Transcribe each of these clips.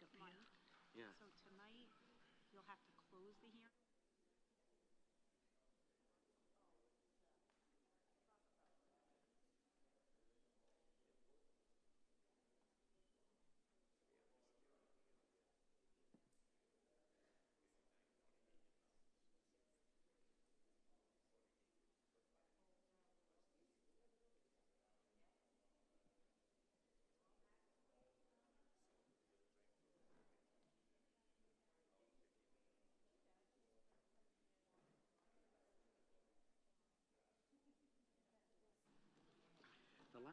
of money. Yeah. So tonight, you'll have to close the hearing. The la-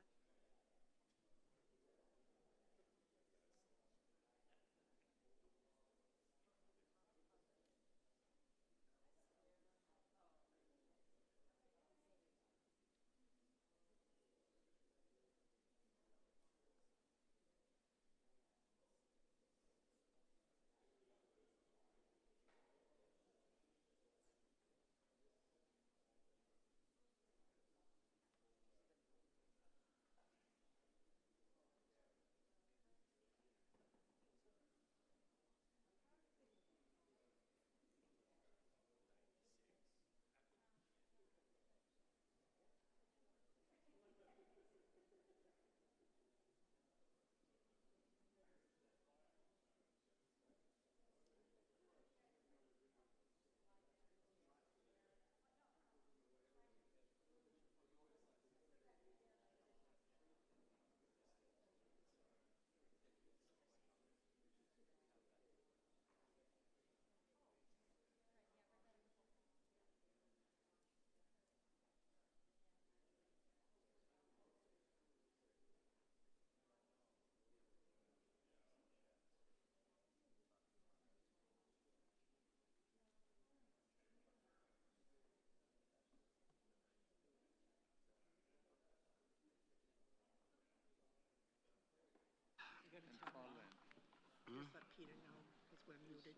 Just let Peter know, because we're muted.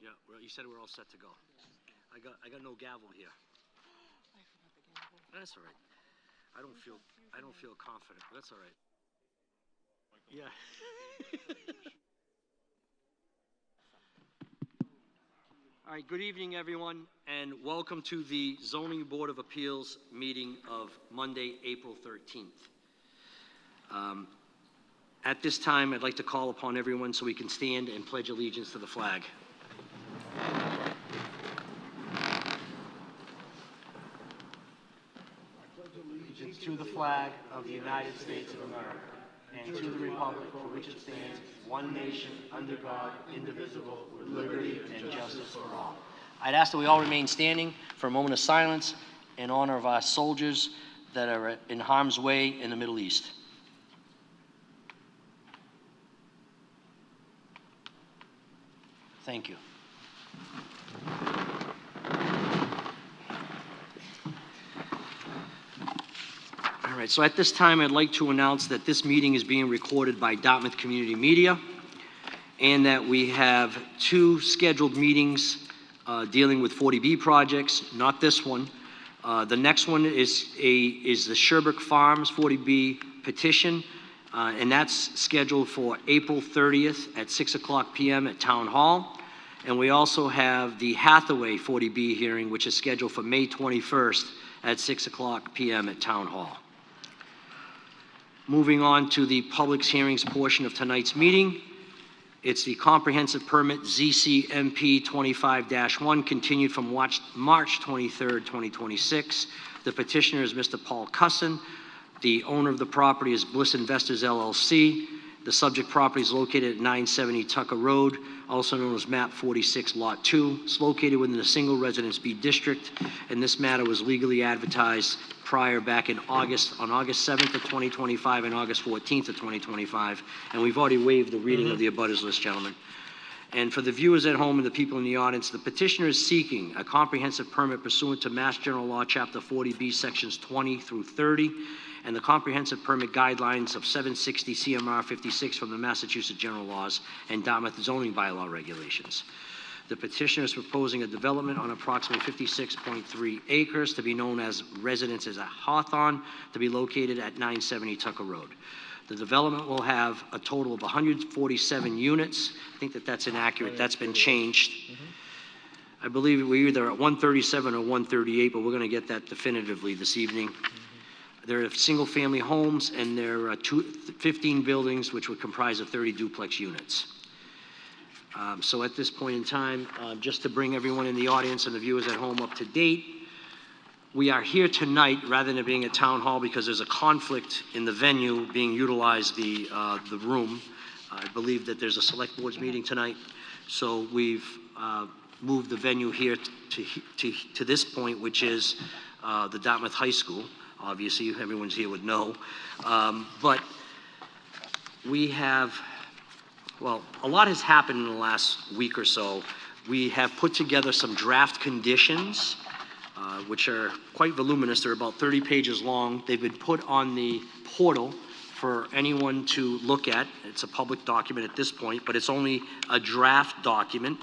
Yeah, well, you said we're all set to go. I got no gavel here. I forgot the gavel. That's all right. I don't feel confident. That's all right. Yeah. All right, good evening, everyone, and welcome to the Zoning Board of Appeals meeting of Monday, April 13th. At this time, I'd like to call upon everyone so we can stand and pledge allegiance to the flag. Allegiance to the flag of the United States of America and to the republic for which it stands, one nation, under God, indivisible, with liberty and justice for all. I'd ask that we all remain standing for a moment of silence in honor of our soldiers that are in harm's way in the Middle East. Thank you. All right, so at this time, I'd like to announce that this meeting is being recorded by Dartmouth Community Media, and that we have two scheduled meetings dealing with 40B projects, not this one. The next one is the Sherbrooke Farms 40B petition, and that's scheduled for April 30th at 6:00 p.m. at Town Hall. And we also have the Hathaway 40B hearing, which is scheduled for May 21st at 6:00 p.m. at Town Hall. Moving on to the public hearings portion of tonight's meeting. It's the comprehensive permit ZCMP 25-1, continued from March 23rd, 2026. The petitioner is Mr. Paul Cusson. The owner of the property is Bliss Investors, LLC. The subject property is located at 970 Tucker Road, also known as map 46, lot 2. It's located within the single residence B district, and this matter was legally advertised prior back in August, on August 7th of 2025 and August 14th of 2025, and we've already waived the reading of the abutters list, gentlemen. And for the viewers at home and the people in the audience, the petitioner is seeking a comprehensive permit pursuant to Mass General Law, Chapter 40B, Sections 20 through 30, and the comprehensive permit guidelines of 760 CMR 56 from the Massachusetts General Laws and Dartmouth zoning bylaw regulations. The petitioner is proposing a development on approximately 56.3 acres to be known as Residences at Hawthorne, to be located at 970 Tucker Road. The development will have a total of 147 units. I think that that's inaccurate. That's been changed. I believe we're either at 137 or 138, but we're going to get that definitively this evening. There are single-family homes, and there are 15 buildings, which would comprise of 30 duplex units. So at this point in time, just to bring everyone in the audience and the viewers at home up to date, we are here tonight rather than being at Town Hall because there's a conflict in the venue being utilized, the room. I believe that there's a select boards meeting tonight, so we've moved the venue here to this point, which is the Dartmouth High School. Obviously, everyone's here would know. But we have, well, a lot has happened in the last week or so. We have put together some draft conditions, which are quite voluminous. They're about 30 pages long. They've been put on the portal for anyone to look at. It's a public document at this point, but it's only a draft document.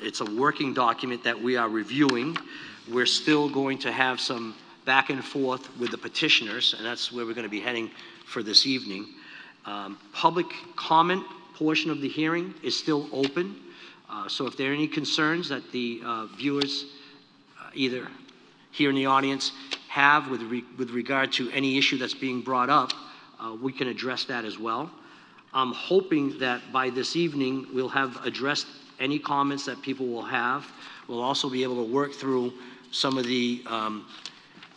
It's a working document that we are reviewing. We're still going to have some back and forth with the petitioners, and that's where we're going to be heading for this evening. Public comment portion of the hearing is still open. So if there are any concerns that the viewers either here in the audience have with regard to any issue that's being brought up, we can address that as well. I'm hoping that by this evening we'll have addressed any comments that people will have. We'll also be able to work through some of the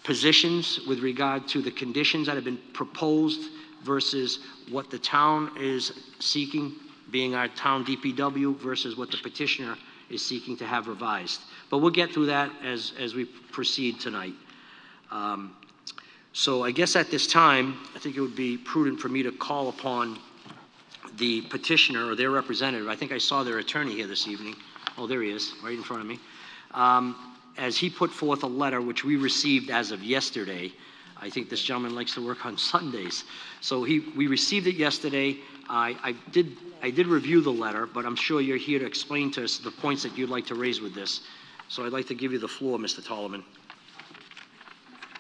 positions with regard to the conditions that have been proposed versus what the town is seeking, being our town DPW, versus what the petitioner is seeking to have revised. But we'll get through that as we proceed tonight. So I guess at this time, I think it would be prudent for me to call upon the petitioner or their representative. I think I saw their attorney here this evening. Oh, there he is, right in front of me. As he put forth a letter which we received as of yesterday. I think this gentleman likes to work on Sundays. So we received it yesterday. I did review the letter, but I'm sure you're here to explain to us the points that you'd like to raise with this. So I'd like to give you the floor, Mr. Tollerman.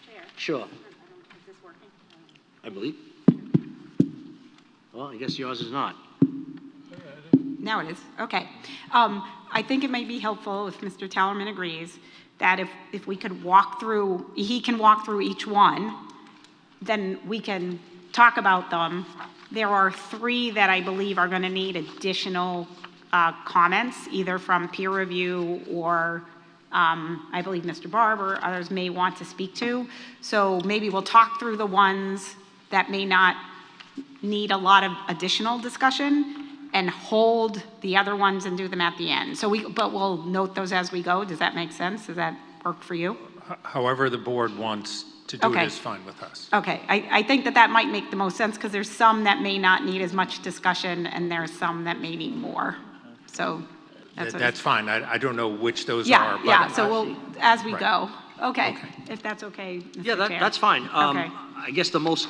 Chair. Sure. Is this working? I believe. Well, I guess yours is not. Now it is, okay. I think it might be helpful if Mr. Tallerman agrees that if we could walk through, he can walk through each one, then we can talk about them. There are 3 that I believe are going to need additional comments, either from peer review or I believe Mr. Barber, others may want to speak to. So maybe we'll talk through the ones that may not need a lot of additional discussion and hold the other ones and do them at the end. So but we'll note those as we go. Does that make sense? Does that work for you? However the board wants to do Okay. it is fine with us. Okay, I think that might make the most sense because there's some that may not need as much discussion and there's some that may need more. So That's fine. I don't know which those are. yeah, but yeah. So we'll as we Right. go. Okay, Okay. if that's okay. Mr. Yeah, Chair. that's fine. Okay. I guess the most,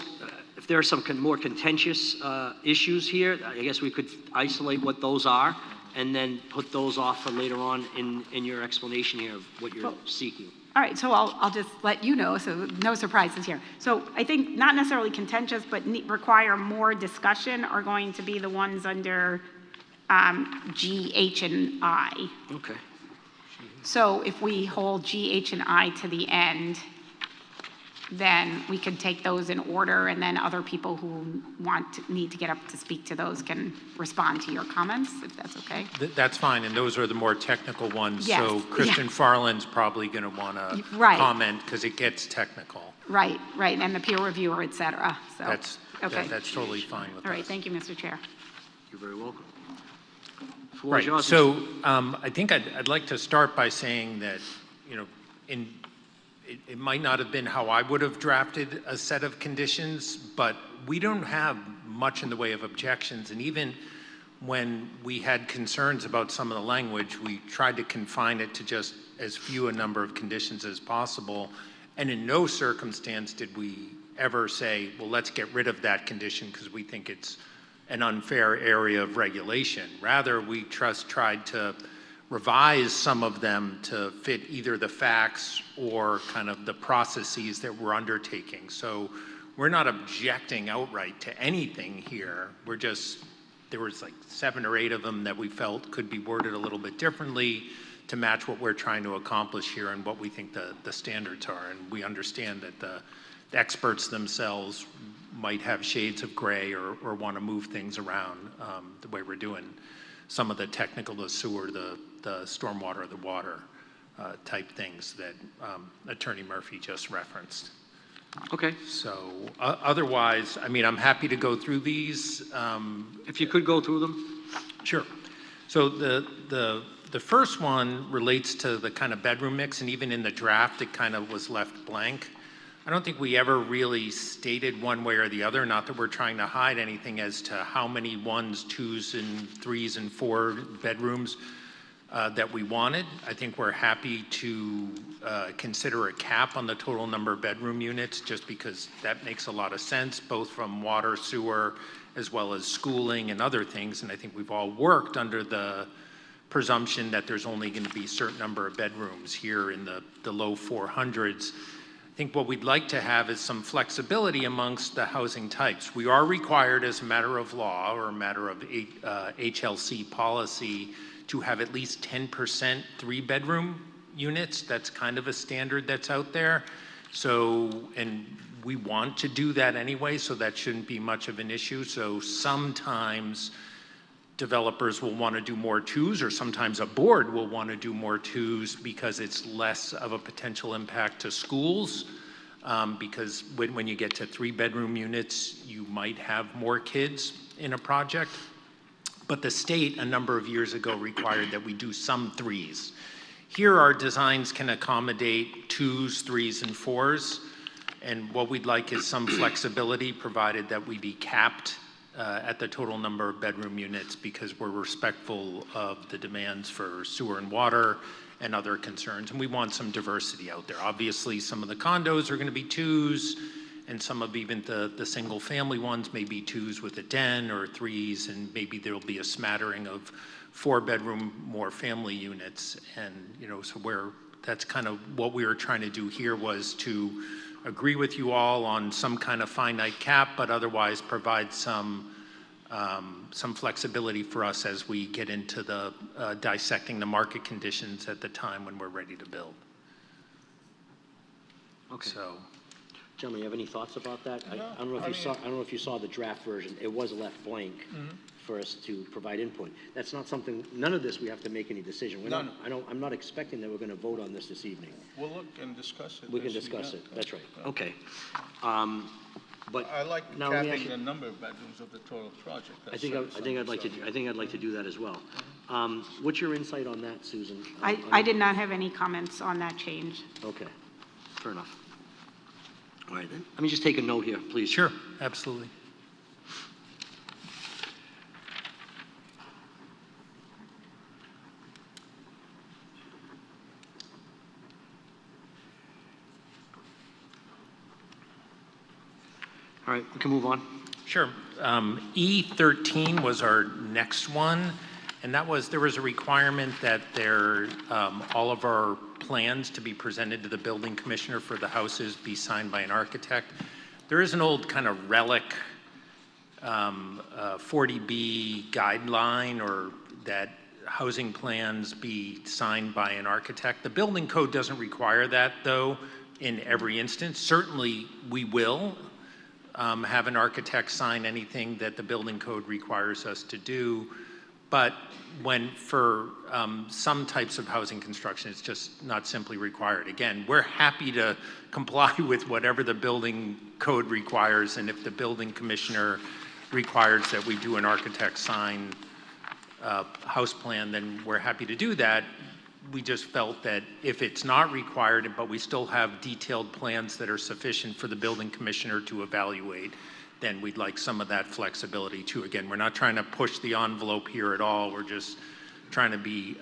if there are some more contentious issues here, I guess we could isolate what those are and then put those off for later on in your explanation here of what you're seeking. All right, so I'll just let you know, so no surprises here. So I think not necessarily contentious, but require more discussion are going to be the ones under G, H, and I. Okay. So if we hold G, H, and I to the end, then we can take those in order, and then other people who need to get up to speak to those can respond to your comments, if that's okay. That's fine, and those are the more technical ones. Yes, So yeah. Kristen Farland's probably going to want to Right. comment because it gets technical. Right, and the peer reviewer, et cetera, so. Okay. That's totally fine with us. All right, thank you, Mr. Chair. You're very welcome. Floor is Right. yours, So I think I'd like to start by saying that, you know, it might not have been how I would have drafted a set of conditions, but we don't have much in the way of objections. And even when we had concerns about some of the language, we tried to confine it to just as few a number of conditions as possible. And in no circumstance did we ever say, well, let's get rid of that condition because we think it's an unfair area of regulation. Rather, we tried to revise some of them to fit either the facts or kind of the processes that we're undertaking. So we're not objecting outright to anything here. We're just, there was like 7 or 8 of them that we felt could be worded a little bit differently to match what we're trying to accomplish here and what we think the standards are. And we understand that the experts themselves might have shades of gray or want to move things around the way we're doing some of the technical, the sewer, the stormwater, the water type things that Attorney Murphy just referenced. Okay. So otherwise, I mean, I'm happy to go through these. If you could go through them. Sure. So the first one relates to the kind of bedroom mix, and even in the draft, it kind of was left blank. I don't think we ever really stated one way or the other, not that we're trying to hide anything as to how many 1s, 2s, and 3s, and 4 bedrooms that we wanted. I think we're happy to consider a cap on the total number of bedroom units, just because that makes a lot of sense, both from water, sewer, as well as schooling and other things. And I think we've all worked under the presumption that there's only going to be a certain number of bedrooms here in the low 400s. I think what we'd like to have is some flexibility amongst the housing types. We are required as a matter of law or a matter of HLC policy to have at least 10% 3-bedroom units. That's kind of a standard that's out there. So, and we want to do that anyway, so that shouldn't be much of an issue. So sometimes developers will want to do more 2s, or sometimes a board will want to do more 2s because it's less of a potential impact to schools. Because when you get to 3-bedroom units, you might have more kids in a project. But the state, a number of years ago, required that we do some 3s. Here, our designs can accommodate 2s, 3s, and 4s. And what we'd like is some flexibility, provided that we be capped at the total number of bedroom units, because we're respectful of the demands for sewer and water and other concerns. And we want some diversity out there. Obviously, some of the condos are going to be 2s, and some of even the single family ones may be 2s with a den, or 3s, and maybe there'll be a smattering of 4-bedroom, more family units. And, you know, so that's kind of what we were trying to do here, was to agree with you all on some kind of finite cap, but otherwise provide some flexibility for us as we get into the dissecting the market conditions at the time when we're ready to build. Okay. So, Gentlemen, you have any thoughts about that? I don't know if you saw the draft version. It was left blank for us to provide input. That's not something. None of this we have to make any decision. I'm not expecting that we're going to vote on this evening. We'll look and discuss it. We can discuss it. That's right. Okay. But I like now capping the number of bedrooms of the total project. I think I'd like to do that as well. What's your insight on that, Susan? I did not have any comments on that change. Okay. Fair enough. All right, then. Let me just take a note here, please. sure, absolutely. All right, we can move on. Sure. E13 was our next one, and there was a requirement that all of our plans to be presented to the building commissioner for the houses be signed by an architect. There is an old kind of relic 40B guideline, or that housing plans be signed by an architect. The building code doesn't require that, though, in every instance. Certainly, we will have an architect sign anything that the building code requires us to do. But for some types of housing construction, it's just not simply required. Again, we're happy to comply with whatever the building code requires, and if the building commissioner requires that we do an architect sign house plan, then we're happy to do that. We just felt that if it's not required, but we still have detailed plans that are sufficient for the building commissioner to evaluate, then we'd like some of that flexibility too. Again, we're not trying to push the envelope here at all. We're just trying to be,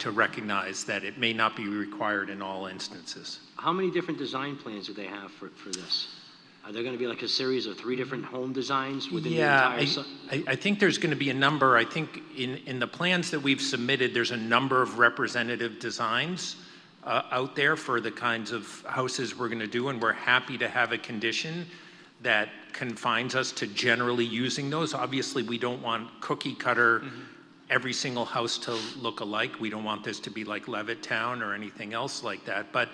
to recognize that it may not be required in all instances. How many different design plans do they have for this? Are there going to be like a series of 3 different home designs within the entire site? I think there's going to be a number. I think in the plans that we've submitted, there's a number of representative designs out there for the kinds of houses we're going to do, and we're happy to have a condition that confines us to generally using those. Obviously, we don't want cookie cutter, every single house to look alike. We don't want this to be like Levittown or anything else like that. But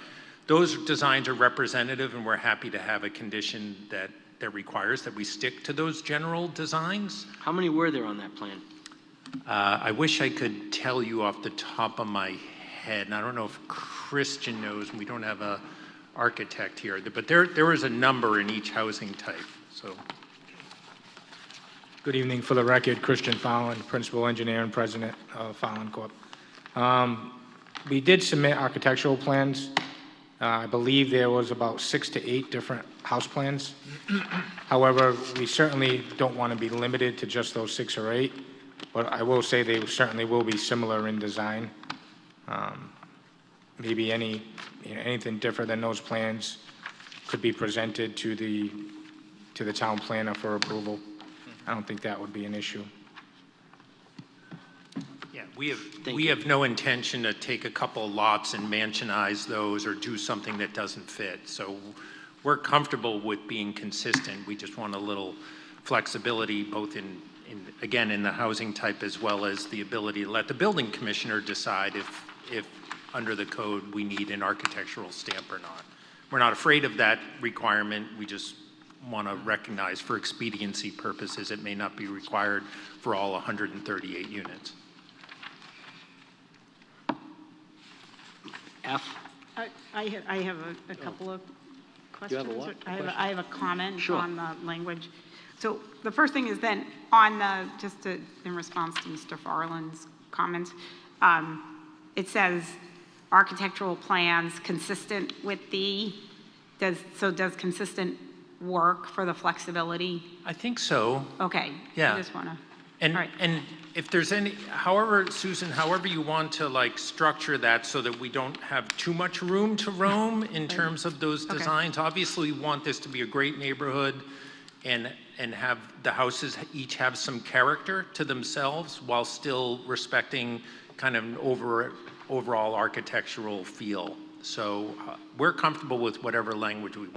those designs are representative, and we're happy to have a condition that requires that we stick to those general designs. How many were there on that plan? I wish I could tell you off the top of my head, and I don't know if Christian knows, and we don't have a architect here, but there was a number in each housing type, so. Good evening. For the record, Christian Fallon, Principal Engineer and President of Fallon Corp. We did submit architectural plans. I believe there was about 6 to 8 different house plans. However, we certainly don't want to be limited to just those 6 or 8, but I will say they certainly will be similar in design. Maybe anything different than those plans could be presented to the town planner for approval. I don't think that would be an issue. Yeah, we have no intention to take a couple of lots and mansionize those or do something that doesn't fit. So we're comfortable with being consistent. We just want a little flexibility, both in the housing type, as well as the ability to let the building commissioner decide if under the code we need an architectural stamp or not. We're not afraid of that requirement. We just want to recognize for expediency purposes it may not be required for all 138 units. F? I have a couple of questions. You have a what? I have a comment Sure. on the language. So the first thing is then in response to Mr. Farland's comments, it says architectural plans consistent with does consistent work for the flexibility? I think so. Okay. Yeah. I just want to. And, All right. and if there's any, however, Susan, however you want to like structure that so that we don't have too much room to roam in terms of those Okay. designs. Obviously, we want this to be a great neighborhood and have the houses each have some character to themselves while still respecting kind of an overall architectural feel. So we're comfortable with whatever language you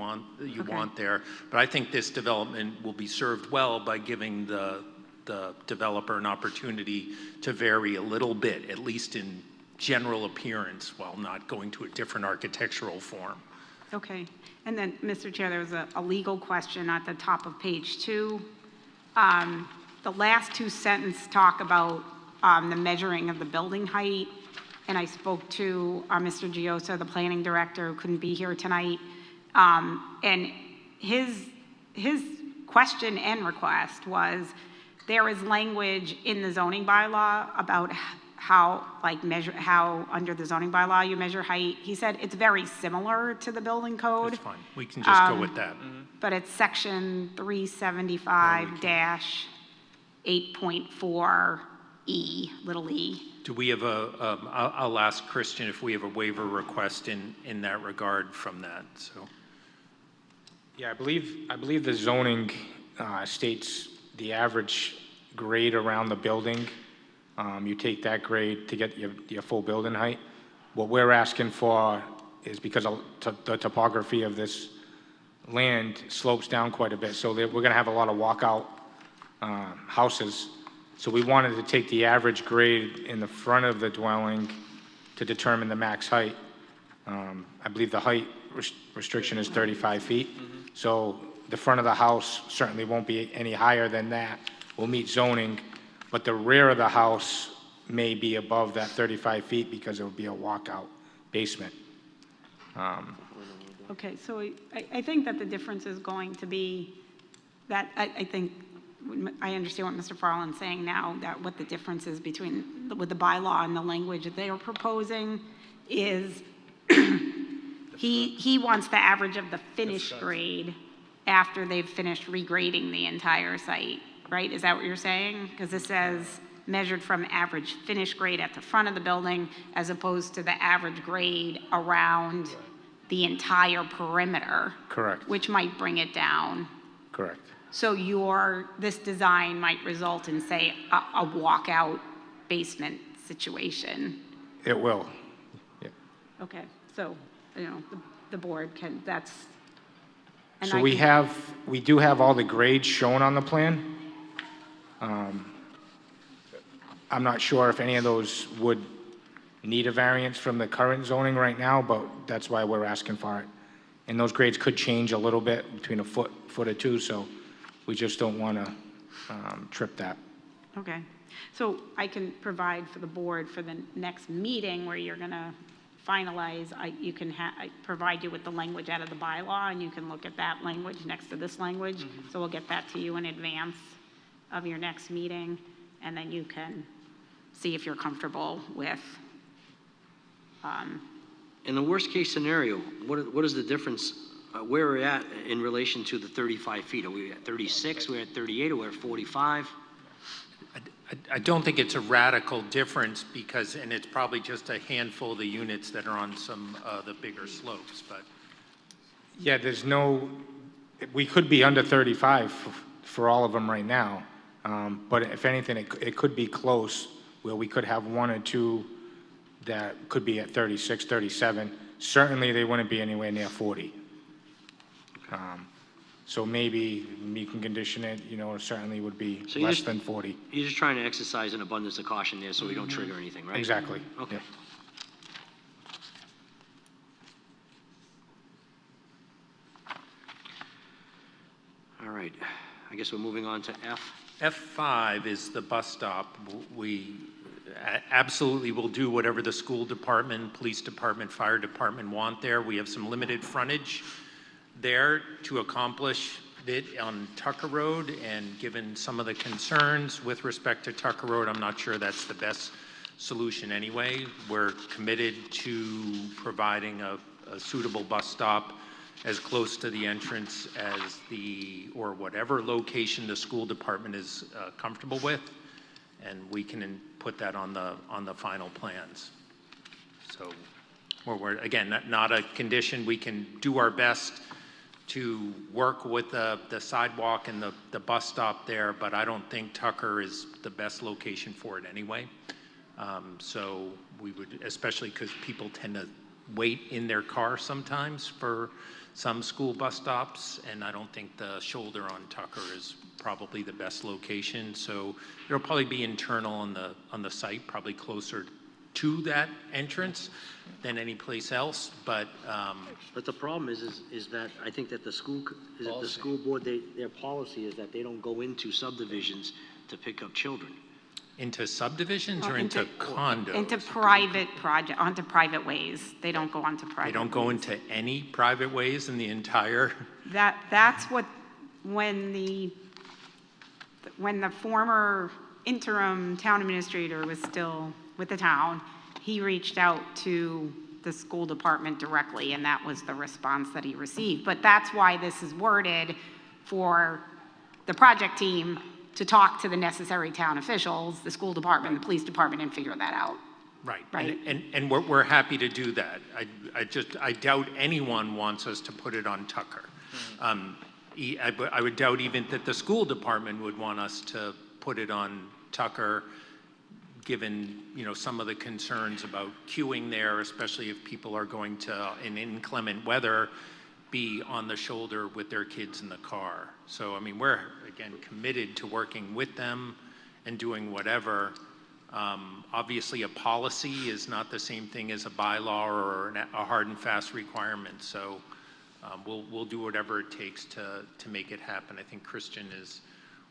want there. But I think this development will be served well by giving the developer an opportunity to vary a little bit, at least in general appearance, while not going to a different architectural form. Okay. And then, Mr. Chair, there was a legal question at the top of page 2. The last 2 sentences talk about the measuring of the building height. And I spoke to Mr. Giosa, the planning director, who couldn't be here tonight. And his question and request was, there is language in the zoning bylaw about how under the zoning bylaw you measure height. He said it's very similar to the building code. That's fine. We can just go with that. But it's section 375-8.4E, little e. Do we have I'll ask Christian if we have a waiver request in that regard from that, so. Yeah, I believe the zoning states the average grade around the building. You take that grade to get your full building height. What we're asking for is because of the topography of this land slopes down quite a bit, so we're going to have a lot of walkout houses. So we wanted to take the average grade in the front of the dwelling to determine the max height. I believe the height restriction is 35 feet. So the front of the house certainly won't be any higher than that. We'll meet zoning, but the rear of the house may be above that 35 feet because it will be a walkout basement. Okay, so I think that the difference is going to be that I think I understand what Mr. Farland's saying now, that what the difference is with the bylaw and the language that they are proposing is he wants the average of the finished grade after they've finished regrading the entire site, right? Is that what you're saying? Because this says measured from average finished grade at the front of the building as opposed to the average grade around the entire perimeter. Correct. Which might bring it down. Correct. So this design might result in, say, a walkout basement situation. It will. Yeah. Okay, so, the board can, And So I we can- do have all the grades shown on the plan. I'm not sure if any of those would need a variance from the current zoning right now, but that's why we're asking for it. And those grades could change a little bit between a foot or two, so we just don't want to trip that. Okay, so I can provide for the board for the next meeting where you're gonna finalize, I provide you with the language out of the bylaw, and you can look at that language next to this language. So we'll get that to you in advance of your next meeting, and then you can see if you're comfortable with, In the worst-case scenario, what is the difference, where we're at in relation to the 35 feet? Are we at 36, we're at 38, or we're at 45? I don't think it's a radical difference because, and it's probably just a handful of the units that are on some of the bigger slopes, but. Yeah, we could be under 35 for all of them right now. But if anything, it could be close, where we could have one or two that could be at 36, 37. Certainly, they wouldn't be anywhere near 40. So maybe you can condition it, certainly would be So you less just- than 40. You're just trying to exercise an abundance of caution there so we don't trigger anything, right? Exactly. Okay. Yeah. All right, I guess we're moving on to F. F5 is the bus stop. We absolutely will do whatever the school department, police department, fire department want there. We have some limited frontage there to accomplish it on Tucker Road, and given some of the concerns with respect to Tucker Road, I'm not sure that's the best solution anyway. We're committed to providing a suitable bus stop as close to the entrance as or whatever location the school department is comfortable with, and we can put that on the final plans. So, we're again, not a condition. We can do our best to work with the sidewalk and the bus stop there, but I don't think Tucker is the best location for it anyway. So we would, especially because people tend to wait in their car sometimes for some school bus stops, and I don't think the shoulder on Tucker is probably the best location. So it'll probably be internal on the site, probably closer to that entrance than any place else. But But the problem is that I think that the school board, their policy is that they don't go into subdivisions to pick up children. into subdivisions or into- into condos? onto private ways. They don't go onto private. They don't go ways. into any private ways in the entire. That's what, when the former interim town administrator was still with the town, he reached out to the school department directly, and that was the response that he received. But that's why this is worded for the project team to talk to the necessary town officials, the school department, the police department, and figure that out. Right. Right. And we're happy to do that. I doubt anyone wants us to put it on Tucker. I would doubt even that the school department would want us to put it on Tucker, given, some of the concerns about queuing there, especially if people are going to, in inclement weather, be on the shoulder with their kids in the car. So, we're, again, committed to working with them and doing whatever. Obviously, a policy is not the same thing as a bylaw or a hard and fast requirement. So we'll do whatever it takes to make it happen. I think Christian is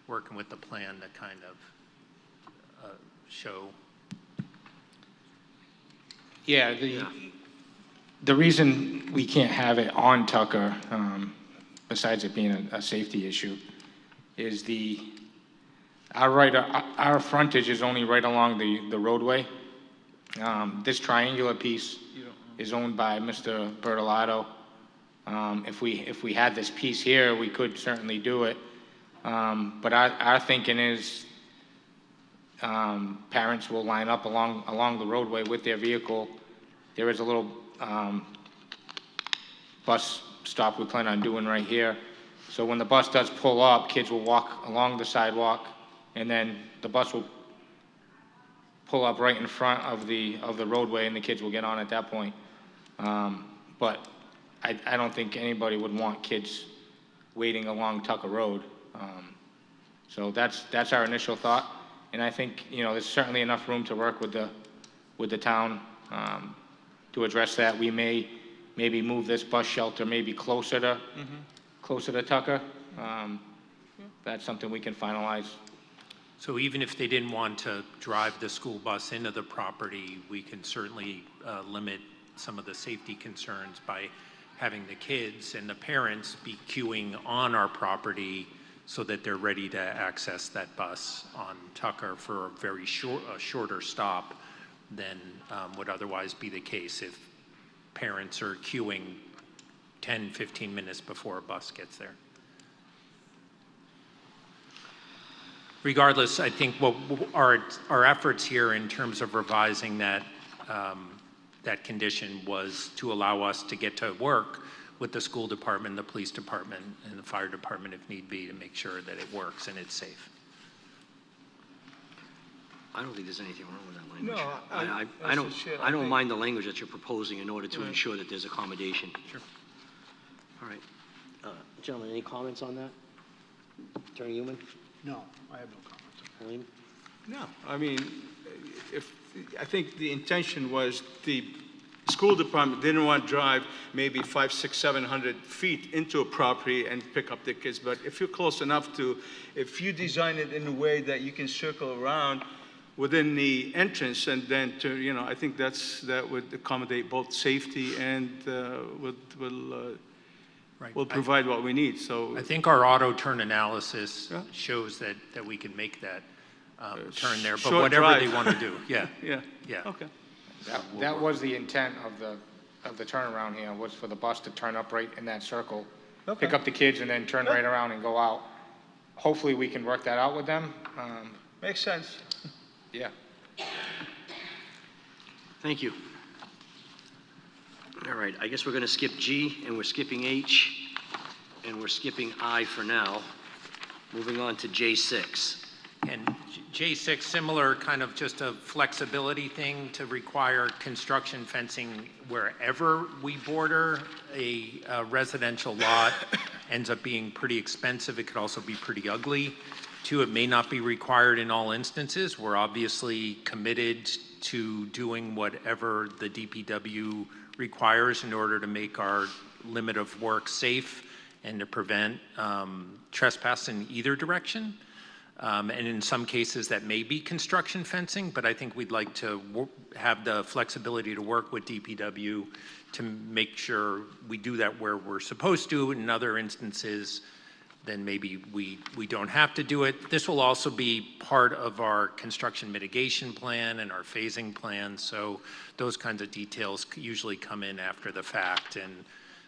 working with the plan to kind of show. Yeah, the reason we can't have it on Tucker, besides it being a safety issue, is our frontage is only right along the roadway. This triangular piece is owned by Mr. Bertolato. If we had this piece here, we could certainly do it. But our thinking is parents will line up along the roadway with their vehicle. There is a little bus stop we plan on doing right here. So when the bus does pull up, kids will walk along the sidewalk, and then the bus will pull up right in front of the roadway, and the kids will get on at that point. But I don't think anybody would want kids waiting along Tucker Road. So that's our initial thought, and I think, you know, there's certainly enough room to work with the town to address that. We may maybe move this bus shelter maybe closer to Tucker. That's something we can finalize. So even if they didn't want to drive the school bus into the property, we can certainly limit some of the safety concerns by having the kids and the parents be queuing on our property so that they're ready to access that bus on Tucker for a very shorter stop than would otherwise be the case if parents are queuing 10, 15 minutes before a bus gets there. Regardless, I think what our efforts here in terms of revising that that condition was to allow us to get to work with the school department, the police department, and the fire department if need be to make sure that it works and it's safe. I don't think there's anything wrong with that language. No, I don't mind the language that you're proposing in order to ensure that there's accommodation. Sure. All right. Gentlemen, any comments on that? Attorney Newman? No, I have no comments on Halim? No, I mean, I think the intention was the school department didn't want to drive maybe 500, 600, 700 feet into a property and pick up the kids. But if you're close enough to, if you design it in a way that you can circle around within the entrance and then to, you know, I think that would accommodate both safety and Right. will provide what we need. So I think our auto turn analysis shows that we can make that turn there, but short whatever drive. they want to do, yeah. yeah. Okay. That was the intent of the turnaround here, was for the bus to turn up right in that circle, Okay. pick up the kids, and then turn right around and go out. Hopefully, we can work that out with them. Makes sense. Yeah. Thank you. All right, I guess we're going to skip G, and we're skipping H, and we're skipping I for now. Moving on to J6. And J6, similar kind of just a flexibility thing to require construction fencing wherever we border a residential lot. Ends up being pretty expensive. It could also be pretty ugly. Two, it may not be required in all instances. We're obviously committed to doing whatever the DPW requires in order to make our limit of work safe and to prevent trespass in either direction. And in some cases that may be construction fencing, but I think we'd like to have the flexibility to work with DPW to make sure we do that where we're supposed to. In other instances, then maybe we don't have to do it. This will also be part of our construction mitigation plan and our phasing plan. So those kinds of details usually come in after the fact. And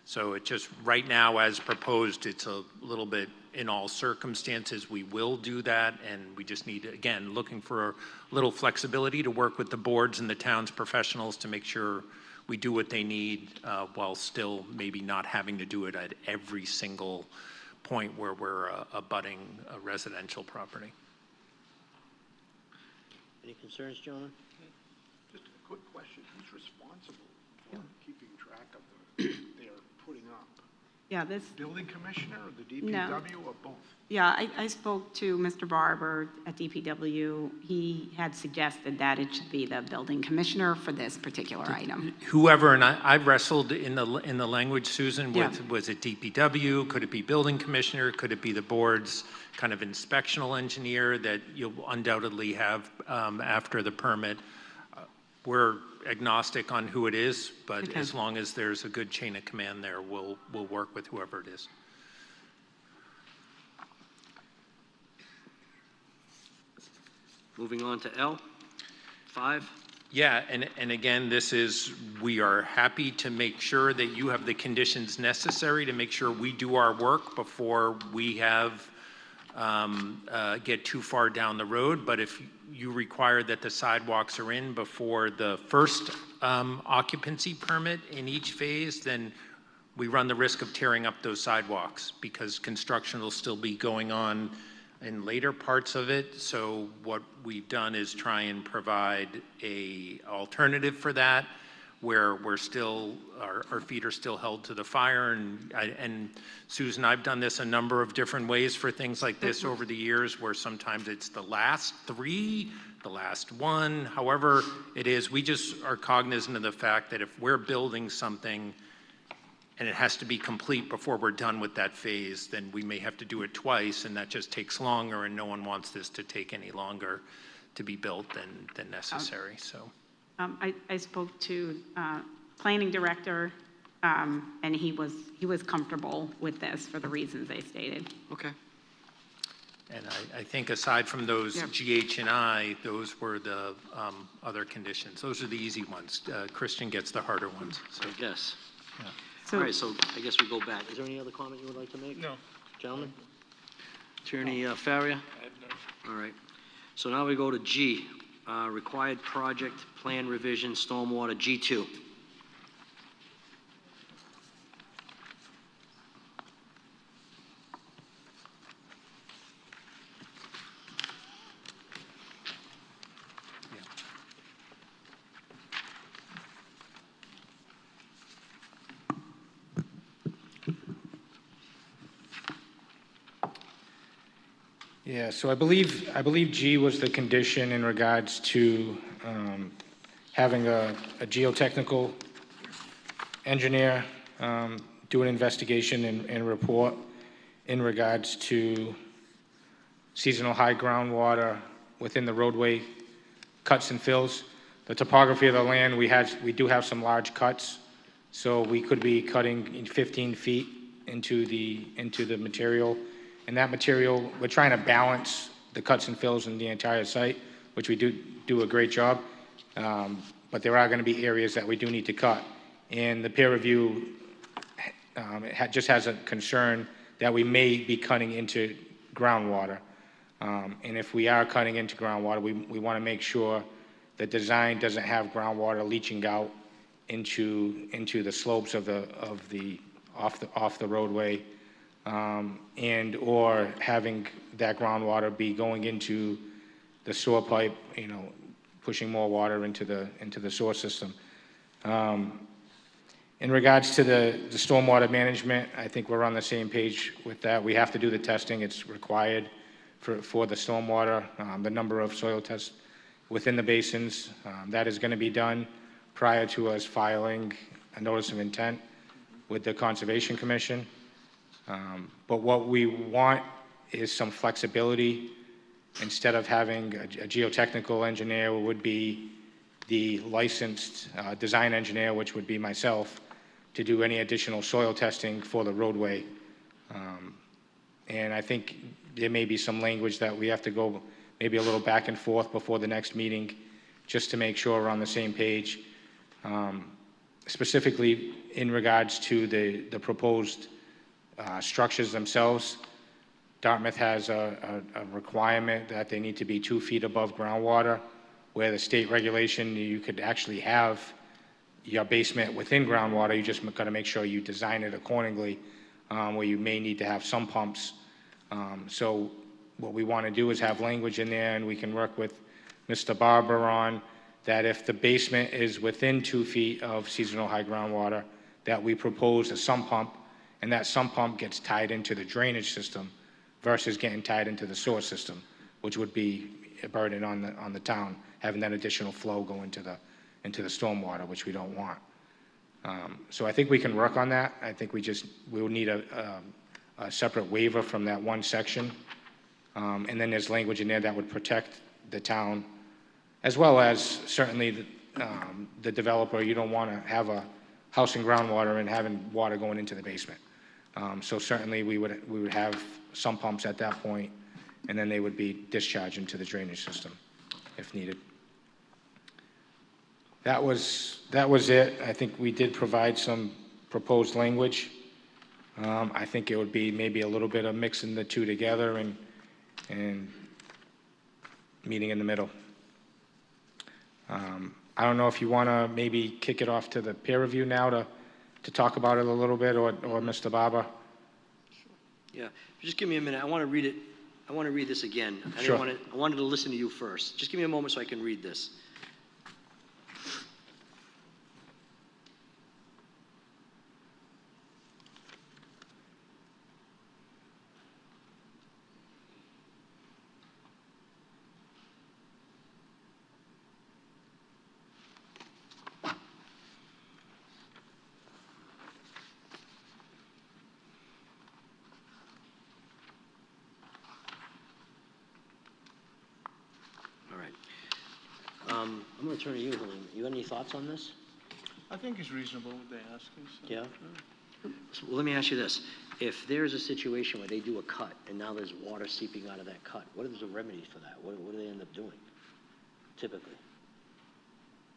so it just, right now as proposed, it's a little bit in all circumstances, we will do that. And we just need, again, looking for a little flexibility to work with the boards and the town's professionals to make sure we do what they need while still maybe not having to do it at every single point where we're abutting a residential property. Any concerns, gentlemen? Just a quick question. Who's responsible for keeping track of the, they're putting up? Yeah, this, Building commissioner or the No. DPW or both? yeah, I spoke to Mr. Barber at DPW. He had suggested that it should be the building commissioner for this particular item. Whoever, and I wrestled in the language, Susan, with, Yeah. was it DPW? Could it be building commissioner? Could it be the board's kind of inspectional engineer that you'll undoubtedly have after the permit? We're agnostic on who it is, but Okay. as long as there's a good chain of command there, we'll work with whoever it is. Moving on to L, 5. Yeah, and again, this is, we are happy to make sure that you have the conditions necessary to make sure we do our work before we have, get too far down the road. But if you require that the sidewalks are in before the first occupancy permit in each phase, then we run the risk of tearing up those sidewalks because construction will still be going on in later parts of it. So what we've done is try and provide a alternative for that where we're still, our feet are still held to the fire. And Susan, I've done this a number of different ways for things like this over the years, where sometimes it's the last three, the last one, however it is. We just are cognizant of the fact that if we're building something and it has to be complete before we're done with that phase, then we may have to do it twice, and that just takes longer, and no one wants this to take any longer to be built than necessary, so. I spoke to planning director, and he was comfortable with this for the reasons they stated. Okay. And I think aside from those Yeah. GH and I, those were the other conditions. Those are the easy ones. Christian gets the harder ones, so. I guess. Yeah. So- All right, so I guess we go back. Is there any other comment you would like to make? No. Gentlemen? Attorney Faria? All right. So now we go to G, required project plan revision, stormwater, G2. Yeah, so I believe G was the condition in regards to having a geotechnical engineer do an investigation and report in regards to seasonal high groundwater within the roadway cuts and fills. The topography of the land, we do have some large cuts, so we could be cutting in 15 feet into the material. And that material, we're trying to balance the cuts and fills in the entire site, which we do a great job. But there are going to be areas that we do need to cut. And the peer review just has a concern that we may be cutting into groundwater. And if we are cutting into groundwater, we want to make sure the design doesn't have groundwater leaching out into the slopes of the off the roadway. And or having that groundwater be going into the sewer pipe, pushing more water into the sewer system. In regards to the stormwater management, I think we're on the same page with that. We have to do the testing. It's required for the stormwater, the number of soil tests within the basins. That is going to be done prior to us filing a notice of intent with the Conservation Commission. But what we want is some flexibility. Instead of having a geotechnical engineer, would be the licensed design engineer, which would be myself, to do any additional soil testing for the roadway. And I think there may be some language that we have to go maybe a little back and forth before the next meeting, just to make sure we're on the same page. Specifically in regards to the proposed structures themselves, Dartmouth has a requirement that they need to be 2 feet above groundwater, where the state regulation, you could actually have your basement within groundwater. You just got to make sure you design it accordingly, where you may need to have some pumps. So what we want to do is have language in there, and we can work with Mr. Barber on that. If the basement is within 2 feet of seasonal high groundwater, that we propose a sump pump, and that sump pump gets tied into the drainage system versus getting tied into the sewer system, which would be a burden on the town, having that additional flow go into the stormwater, which we don't want. So I think we can work on that. I think we will need a separate waiver from that one section. And then there's language in there that would protect the town, as well as certainly the developer. You don't want to have a house in groundwater and having water going into the basement. So certainly we would have some pumps at that point, and then they would be discharged into the drainage system if needed. That was it. I think we did provide some proposed language. I think it would be maybe a little bit of mixing the two together and meeting in the middle. I don't know if you want to maybe kick it off to the peer review now to talk about it a little bit, or Mr. Barber. Yeah, just give me a minute. I want to read it. I want to read this again. Sure. I wanted to listen to you first. Just give me a moment so I can read this. Attorney Uhlin, you got any thoughts on this? I think it's reasonable what they're asking. So. Yeah? So, well, let me ask you this. If there's a situation where they do a cut and now there's water seeping out of that cut, what is the remedy for that? What do they end up doing, typically?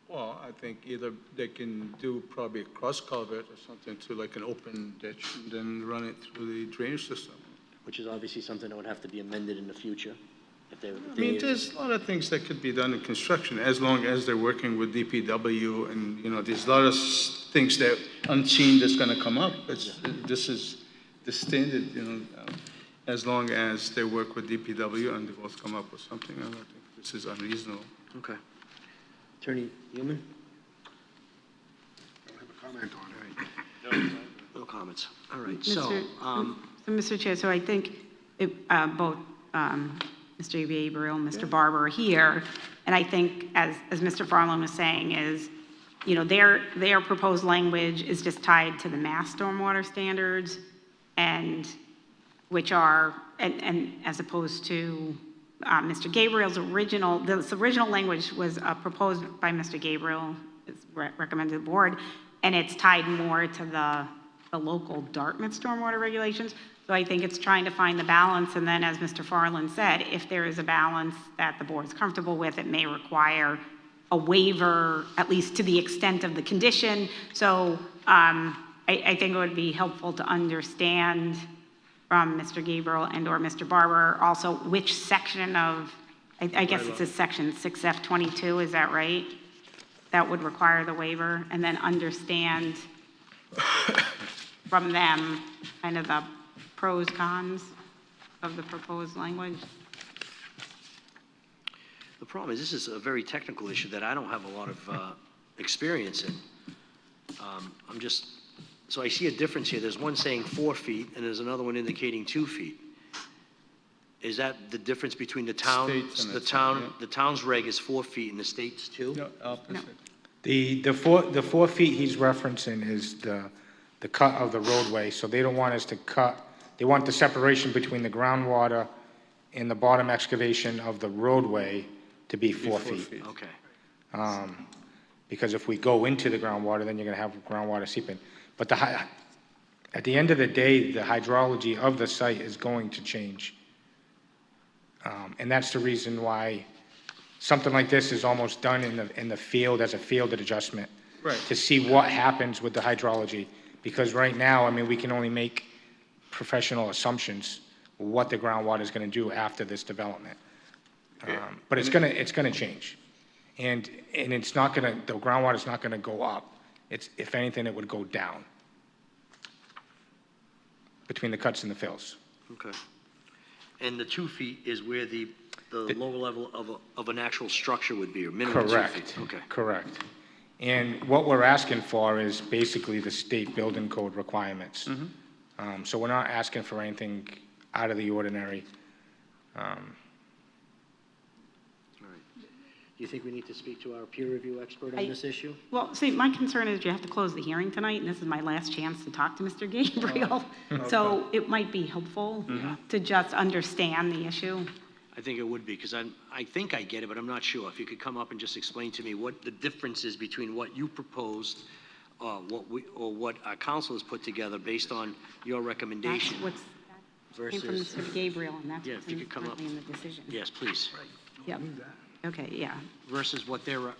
Well, I think either they can do probably a cross culvert or something to like an open ditch and then run it through the drainage system. Which is obviously something that would have to be amended in the future. If they, I mean, there's a lot of things that could be done in construction as long as they're working with DPW and, you know, there's a lot of things that unseen that's gonna come up. This is the standard, you know, as long as they work with DPW and they both come up with something, I don't think this is unreasonable. Okay. Attorney Newman? I don't have a comment on it. No comments. All right, so, Mr. Chair, so I think both Mr. Gabriel and Mr. Barber are here, and I think, as Mr. Farland was saying, is, you know, their proposed language is just tied to the mass stormwater standards, and which are, and as opposed to Mr. Gabriel's original, the original language was proposed by Mr. Gabriel, it's recommended to the board, and it's tied more to the local Dartmouth stormwater regulations. So I think it's trying to find the balance, and then as Mr. Farland said, if there is a balance that the board's comfortable with, it may require a waiver, at least to the extent of the condition. So I think it would be helpful to understand from Mr. Gabriel and or Mr. Barber also which section of, I guess it's a section 6F22, is that right? That would require the waiver, and then understand from them kind of the pros, cons of the proposed language. the problem is this is a very technical issue that I don't have a lot of experience in. So I see a difference here. There's one saying 4 feet, and there's another one indicating 2 feet. Is that the difference between the town, States and the the town, town, yeah. the town's reg is 4 feet and the state's 2? No, opposite. The 4 feet he's referencing is the cut of the roadway, so they don't want us to cut, they want the separation between the groundwater and the bottom excavation of the roadway to be 4 feet. Okay. Because if we go into the groundwater, then you're gonna have groundwater seeping. But at the end of the day, the hydrology of the site is going to change. And that's the reason why something like this is almost done in the field as a field adjustment. Right. To see what happens with the hydrology. Because right now, I mean, we can only make professional assumptions what the groundwater is gonna do after this development. But it's gonna change. And it's not gonna, the groundwater's not gonna go up. It's, if anything, it would go down between the cuts and the fills. Okay. And the 2 feet is where the lower level of an actual structure would be, or minimum 2 feet? Correct. Okay. Correct. And what we're asking for is basically the state building code requirements. So we're not asking for anything out of the ordinary. All right. Do you think we need to speak to our peer review expert on this issue? Well, see, my concern is you have to close the hearing tonight, and this is my last chance to talk to Mr. Gabriel. So it might be helpful to just understand the issue. I think it would be, because I think I get it, but I'm not sure. If you could come up and just explain to me what the difference is between what you proposed, what our council has put together based on your recommendation That's that came from versus. Mr. Gabriel, and that's Yeah, what's if you could come up. currently in the decision. Yes, please. Yep. Okay, yeah. Versus what they're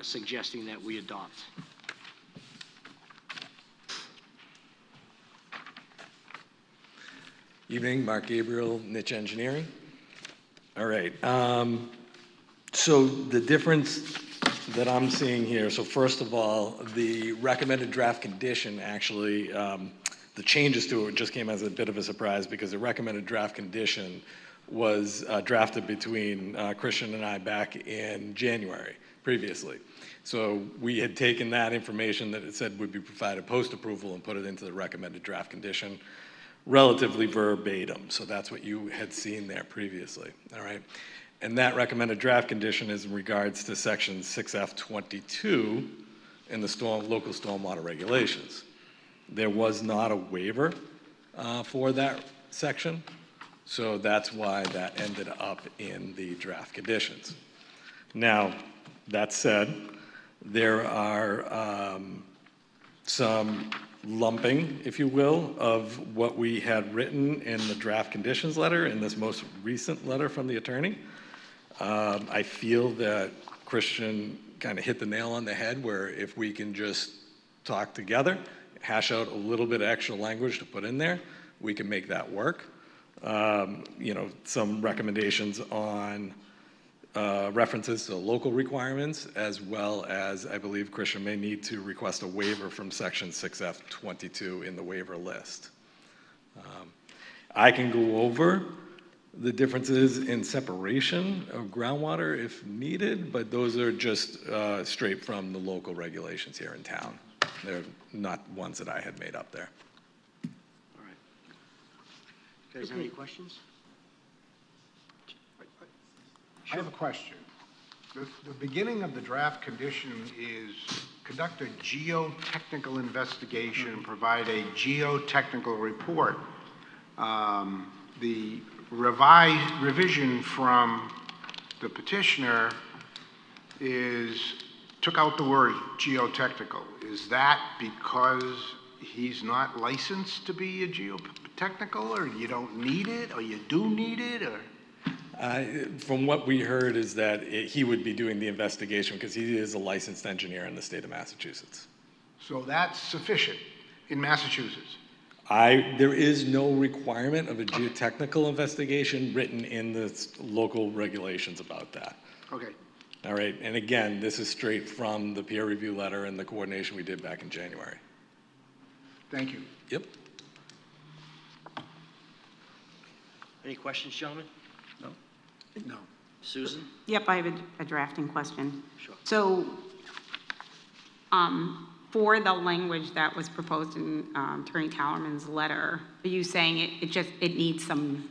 suggesting that we adopt. Evening, Mark Gabriel, Niche Engineering. All right, so the difference that I'm seeing here, so first of all, the recommended draft condition actually, the changes to it just came as a bit of a surprise because the recommended draft condition was drafted between Christian and I back in January previously. So we had taken that information that it said would be provided post-approval and put it into the recommended draft condition relatively verbatim. So that's what you had seen there previously, all right? And that recommended draft condition is in regards to section 6F22 in the local stormwater regulations. There was not a waiver for that section, so that's why that ended up in the draft conditions. Now, That said, there are some lumping, if you will, of what we had written in the draft conditions letter in this most recent letter from the attorney. I feel that Christian kind of hit the nail on the head, where if we can just talk together, hash out a little bit of extra language to put in there, we can make that work. Some recommendations on references to local requirements, as well as I believe Christian may need to request a waiver from section 6F22 in the waiver list. I can go over the differences in separation of groundwater if needed, but those are just straight from the local regulations here in town. They're not ones that I had made up there. All right. Guys, have any questions? I have a question. The beginning of the draft condition is conduct a geotechnical investigation and provide a geotechnical report. The revision from the petitioner took out the word geotechnical. Is that because he's not licensed to be a geotechnical, or you don't need it, or you do need it, or? From what we heard is that he would be doing the investigation because he is a licensed engineer in the state of Massachusetts. So that's sufficient in Massachusetts? There is no requirement of a geotechnical investigation written in the local regulations about that. Okay. All right, and again, this is straight from the peer review letter and the coordination we did back in January. Thank you. Yep. Any questions, gentlemen? No. Susan? Yep, I have a drafting question. Sure. So, for the language that was proposed in Attorney Tallerman's letter, are you saying it needs some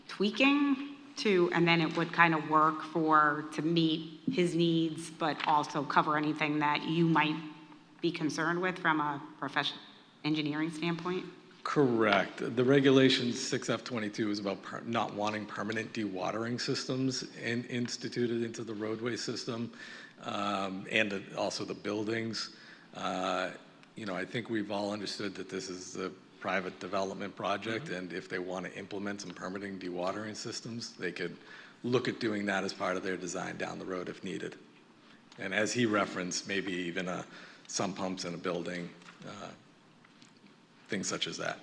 tweaking and then it would kind of work to meet his needs, but also cover anything that you might be concerned with from a professional engineering standpoint? Correct. The regulations 6F22 is about not wanting permanent dewatering systems instituted into the roadway system, and also the buildings. I think we've all understood that this is a private development project, and if they want to implement some permitting dewatering systems, they could look at doing that as part of their design down the road if needed. And as he referenced, maybe even sump pumps in a building, things such as that.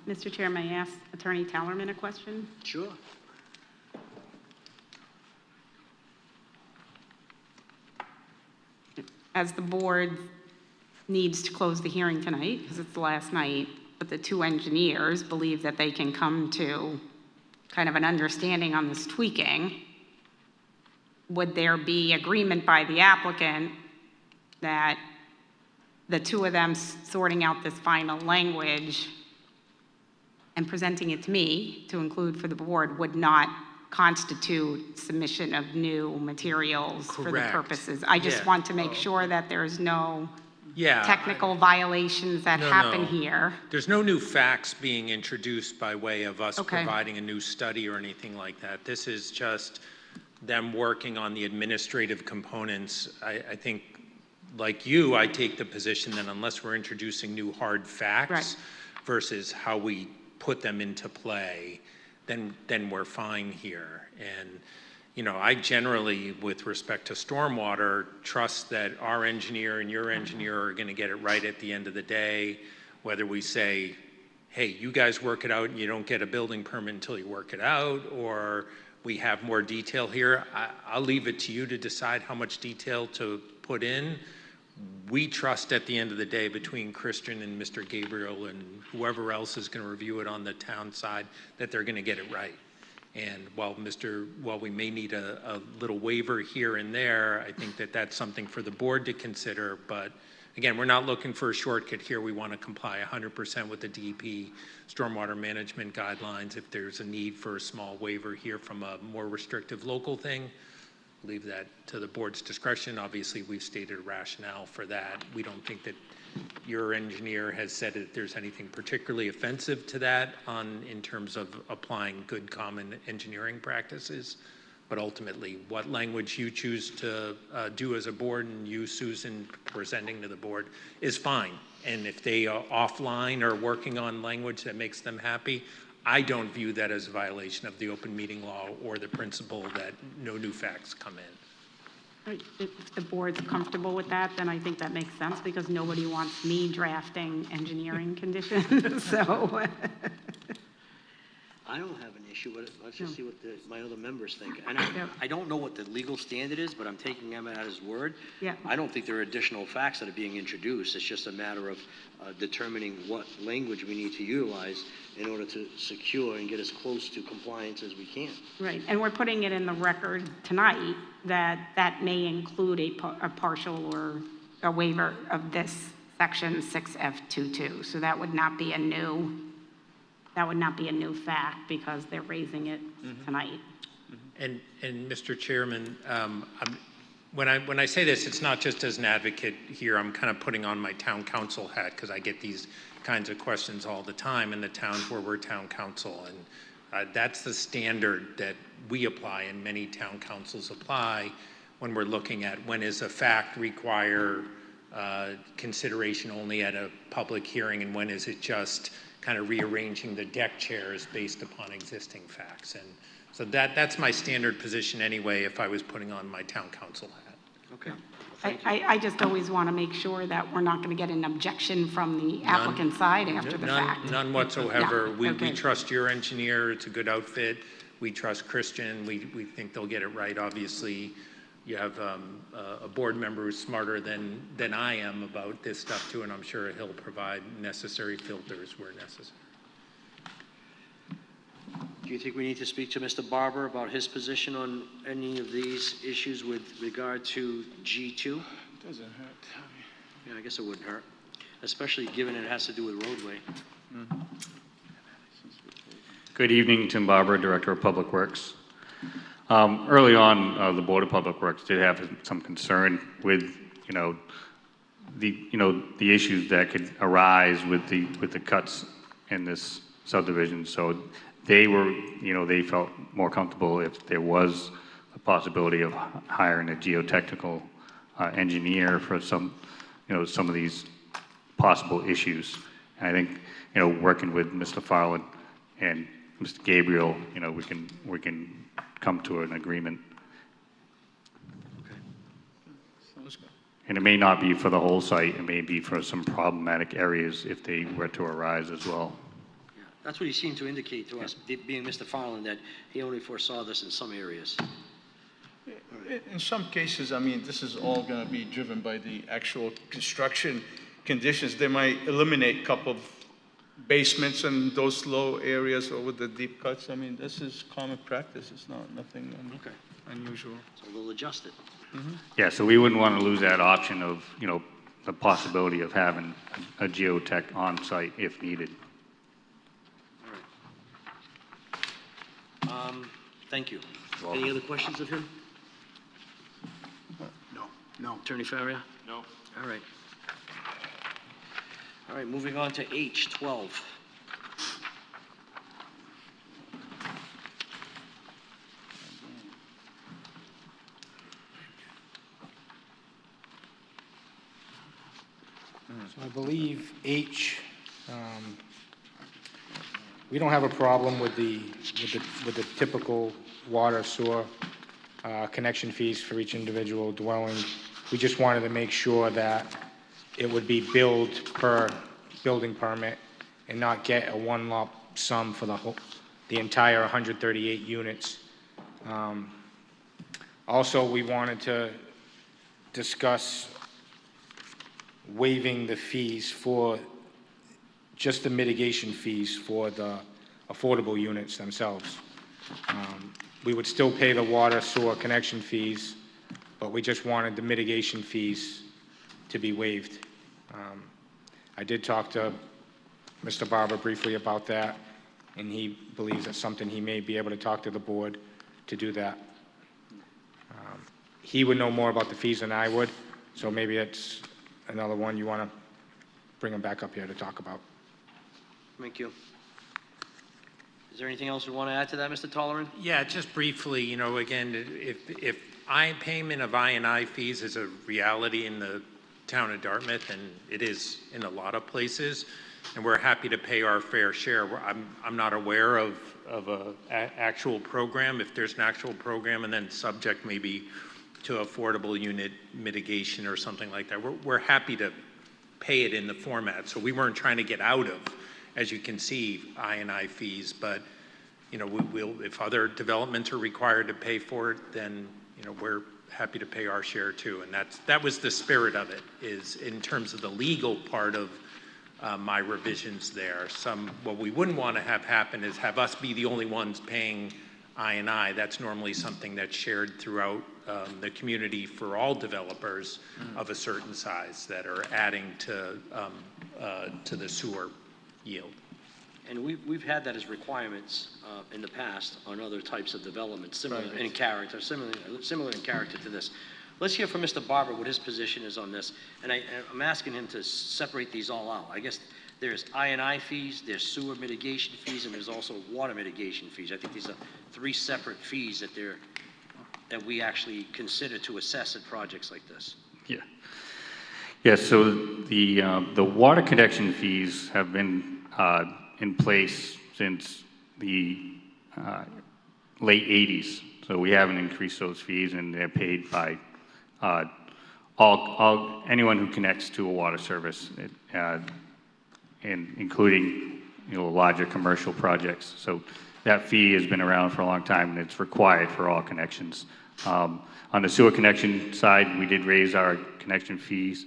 Mr. Chair, may I ask Attorney Tallerman a question? Sure. As the board needs to close the hearing tonight, because it's the last night, but the two engineers believe that they can come to kind of an understanding on this tweaking, would there be agreement by the applicant that the two of them sorting out this final language and presenting it to me to include for the board would not constitute submission of new materials for the Correct. purposes? I just Yeah. want to make sure that there's no Yeah. technical violations that No, happen no. here. There's no new facts being introduced by way of us Okay. providing a new study or anything like that. This is just them working on the administrative components. I think, like you, I take the position that unless we're introducing new hard facts Right. versus how we put them into play, then we're fine here. And, I generally, with respect to stormwater, trust that our engineer and your engineer are going to get it right at the end of the day, whether we say, hey, you guys work it out and you don't get a building permit until you work it out, or we have more detail here. I'll leave it to you to decide how much detail to put in. We trust at the end of the day, between Christian and Mr. Gabriel and whoever else is going to review it on the town side, that they're going to get it right. And while we may need a little waiver here and there, I think that that's something for the board to consider. But again, we're not looking for a shortcut here. We want to comply 100% with the DEP stormwater management guidelines. If there's a need for a small waiver here from a more restrictive local thing, leave that to the board's discretion. Obviously, we've stated a rationale for that. We don't think that your engineer has said that there's anything particularly offensive to that in terms of applying good common engineering practices. but ultimately, what language you choose to do as a board and you, Susan, presenting to the board is fine. And if they are offline or working on language that makes them happy, I don't view that as a violation of the open meeting law or the principle that no new facts come in. If the board's comfortable with that, then I think that makes sense, because nobody wants me drafting engineering conditions, so. I don't have an issue with it. Let's just see what my other members think. And Yep. I don't know what the legal standard is, but I'm taking him at his word. Yeah. I don't think there are additional facts that are being introduced. It's just a matter of determining what language we need to utilize in order to secure and get as close to compliance as we can. Right, and we're putting it in the record tonight that that may include a partial or a waiver of this section 6F22. So that would not be a new fact, because they're raising it tonight. And Mr. Chairman, when I say this, it's not just as an advocate here. I'm kind of putting on my town council hat, because I get these kinds of questions all the time in the towns where we're town council. And that's the standard that we apply and many town councils apply when we're looking at when is a fact require consideration only at a public hearing, and when is it just kind of rearranging the deck chairs based upon existing facts. And so that's my standard position anyway, if I was putting on my town council hat. Okay. I just always want to make sure that we're not going to get an objection from the applicant side after the fact. None whatsoever. Yeah, We okay. trust your engineer. It's a good outfit. We trust Christian. We think they'll get it right. Obviously, you have a board member who's smarter than I am about this stuff too, and I'm sure he'll provide necessary filters where necessary. Do you think we need to speak to Mr. Barber about his position on any of these issues with regard to G2? Doesn't hurt. Yeah, I guess it wouldn't hurt, especially given it has to do with roadway. Good evening, Tim Barber, Director of Public Works. Early on, the Board of Public Works did have some concern with, the issues that could arise with the cuts in this subdivision. So they were, they felt more comfortable if there was a possibility of hiring a geotechnical engineer for some of these possible issues. And I think, working with Mr. Farland and Mr. Gabriel, we can come to an agreement. Sounds good. And it may not be for the whole site, it may be for some problematic areas if they were to arise as well. Yeah, that's what he seemed to indicate to us, being Mr. Farland, that he only foresaw this in some areas. In some cases, I mean, this is all going to be driven by the actual construction conditions. They might eliminate a couple of basements in those low areas or with the deep cuts. I mean, this is common practice. It's nothing Okay. unusual. So we'll adjust it. Yeah, so we wouldn't want to lose that option of, the possibility of having a geotech on site if needed. All right. Thank you. Any other questions of him? No. Attorney Faria? No. All right. All right, moving on to H12. So I believe H, we don't have a problem with the typical water, sewer, connection fees for each individual dwelling. We just wanted to make sure that it would be billed per building permit and not get a one lump sum for the entire 138 units. Also, we wanted to discuss waiving the fees for, just the mitigation fees for the affordable units themselves. We would still pay the water, sewer connection fees, but we just wanted the mitigation fees to be waived. I did talk to Mr. Barber briefly about that, and he believes that's something he may be able to talk to the board to do that. He would know more about the fees than I would, so maybe it's another one you want to bring him back up here to talk about. Thank you. Is there anything else you want to add to that, Mr. Tolleran? Yeah, just briefly, you know, again, if payment of I&I fees is a reality in the town of Dartmouth, and it is in a lot of places, and we're happy to pay our fair share. I'm not aware of a actual program. If there's an actual program and then subject maybe to affordable unit mitigation or something like that, we're happy to pay it in the format. So we weren't trying to get out of, as you can see, I&I fees, but you know, if other developments are required to pay for it, then you know, we're happy to pay our share too. And that was the spirit of it, is in terms of the legal part of my revisions there. What we wouldn't want to have happen is have us be the only ones paying I&I. That's normally something that's shared throughout the community for all developers of a certain size that are adding to the sewer yield. And we've had that as requirements in the past on other types of developments, similar in character to this. Let's hear from Mr. Barber what his position is on this. And I'm asking him to separate these all out. I guess there's I&I fees, there's sewer mitigation fees, and there's also water mitigation fees. I think these are 3 separate fees that we actually consider to assess at projects like this. Yeah. Yeah, so the water connection fees have been in place since the late 80s. So we haven't increased those fees, and they're paid by anyone who connects to a water service, and including, you know, larger commercial projects. So that fee has been around for a long time, and it's required for all connections. On the sewer connection side, we did raise our connection fees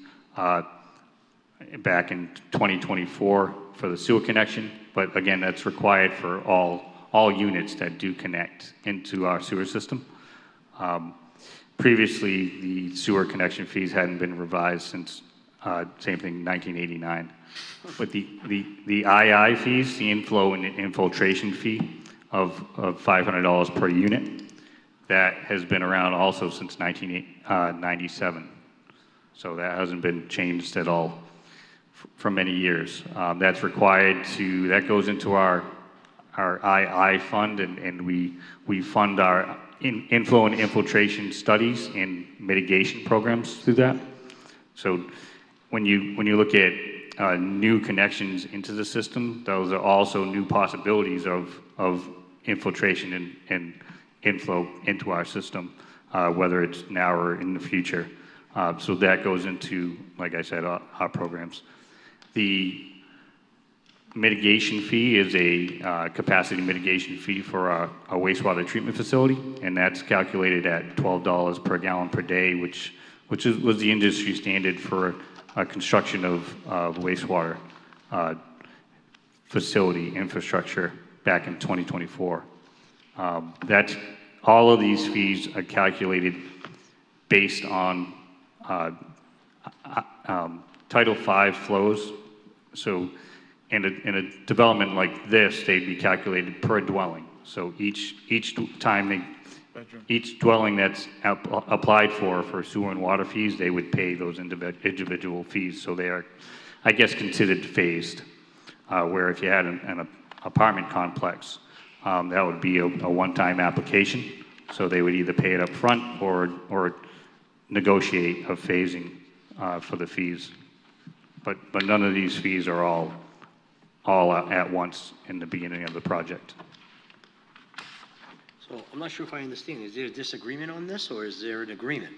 back in 2024 for the sewer connection, but again, that's required for all units that do connect into our sewer system. Previously, the sewer connection fees hadn't been revised since, same thing, 1989. But the II fees, the inflow and infiltration fee of $500 per unit, that has been around also since 1997. So that hasn't been changed at all for many years. That's required that goes into our II fund, and we fund our inflow and infiltration studies and mitigation programs through that. So when you look at new connections into the system, those are also new possibilities of infiltration and inflow into our system, whether it's now or in the future. So that goes into, like I said, our programs. The mitigation fee is a capacity mitigation fee for a wastewater treatment facility, and that's calculated at $12 per gallon per day, which was the industry standard for construction of wastewater facility infrastructure back in 2024. All of these fees are calculated based on Title V flows. So in a development like this, they'd be calculated per dwelling. So each dwelling that's applied for sewer and water fees, they would pay those individual fees. So they are, I guess, considered phased. Where if you had an apartment complex, that would be a one-time application. So they would either pay it up front or negotiate a phasing for the fees. But none of these fees are all at once in the beginning of the project. So I'm not sure if I understand. Is there a disagreement on this, or is there an agreement?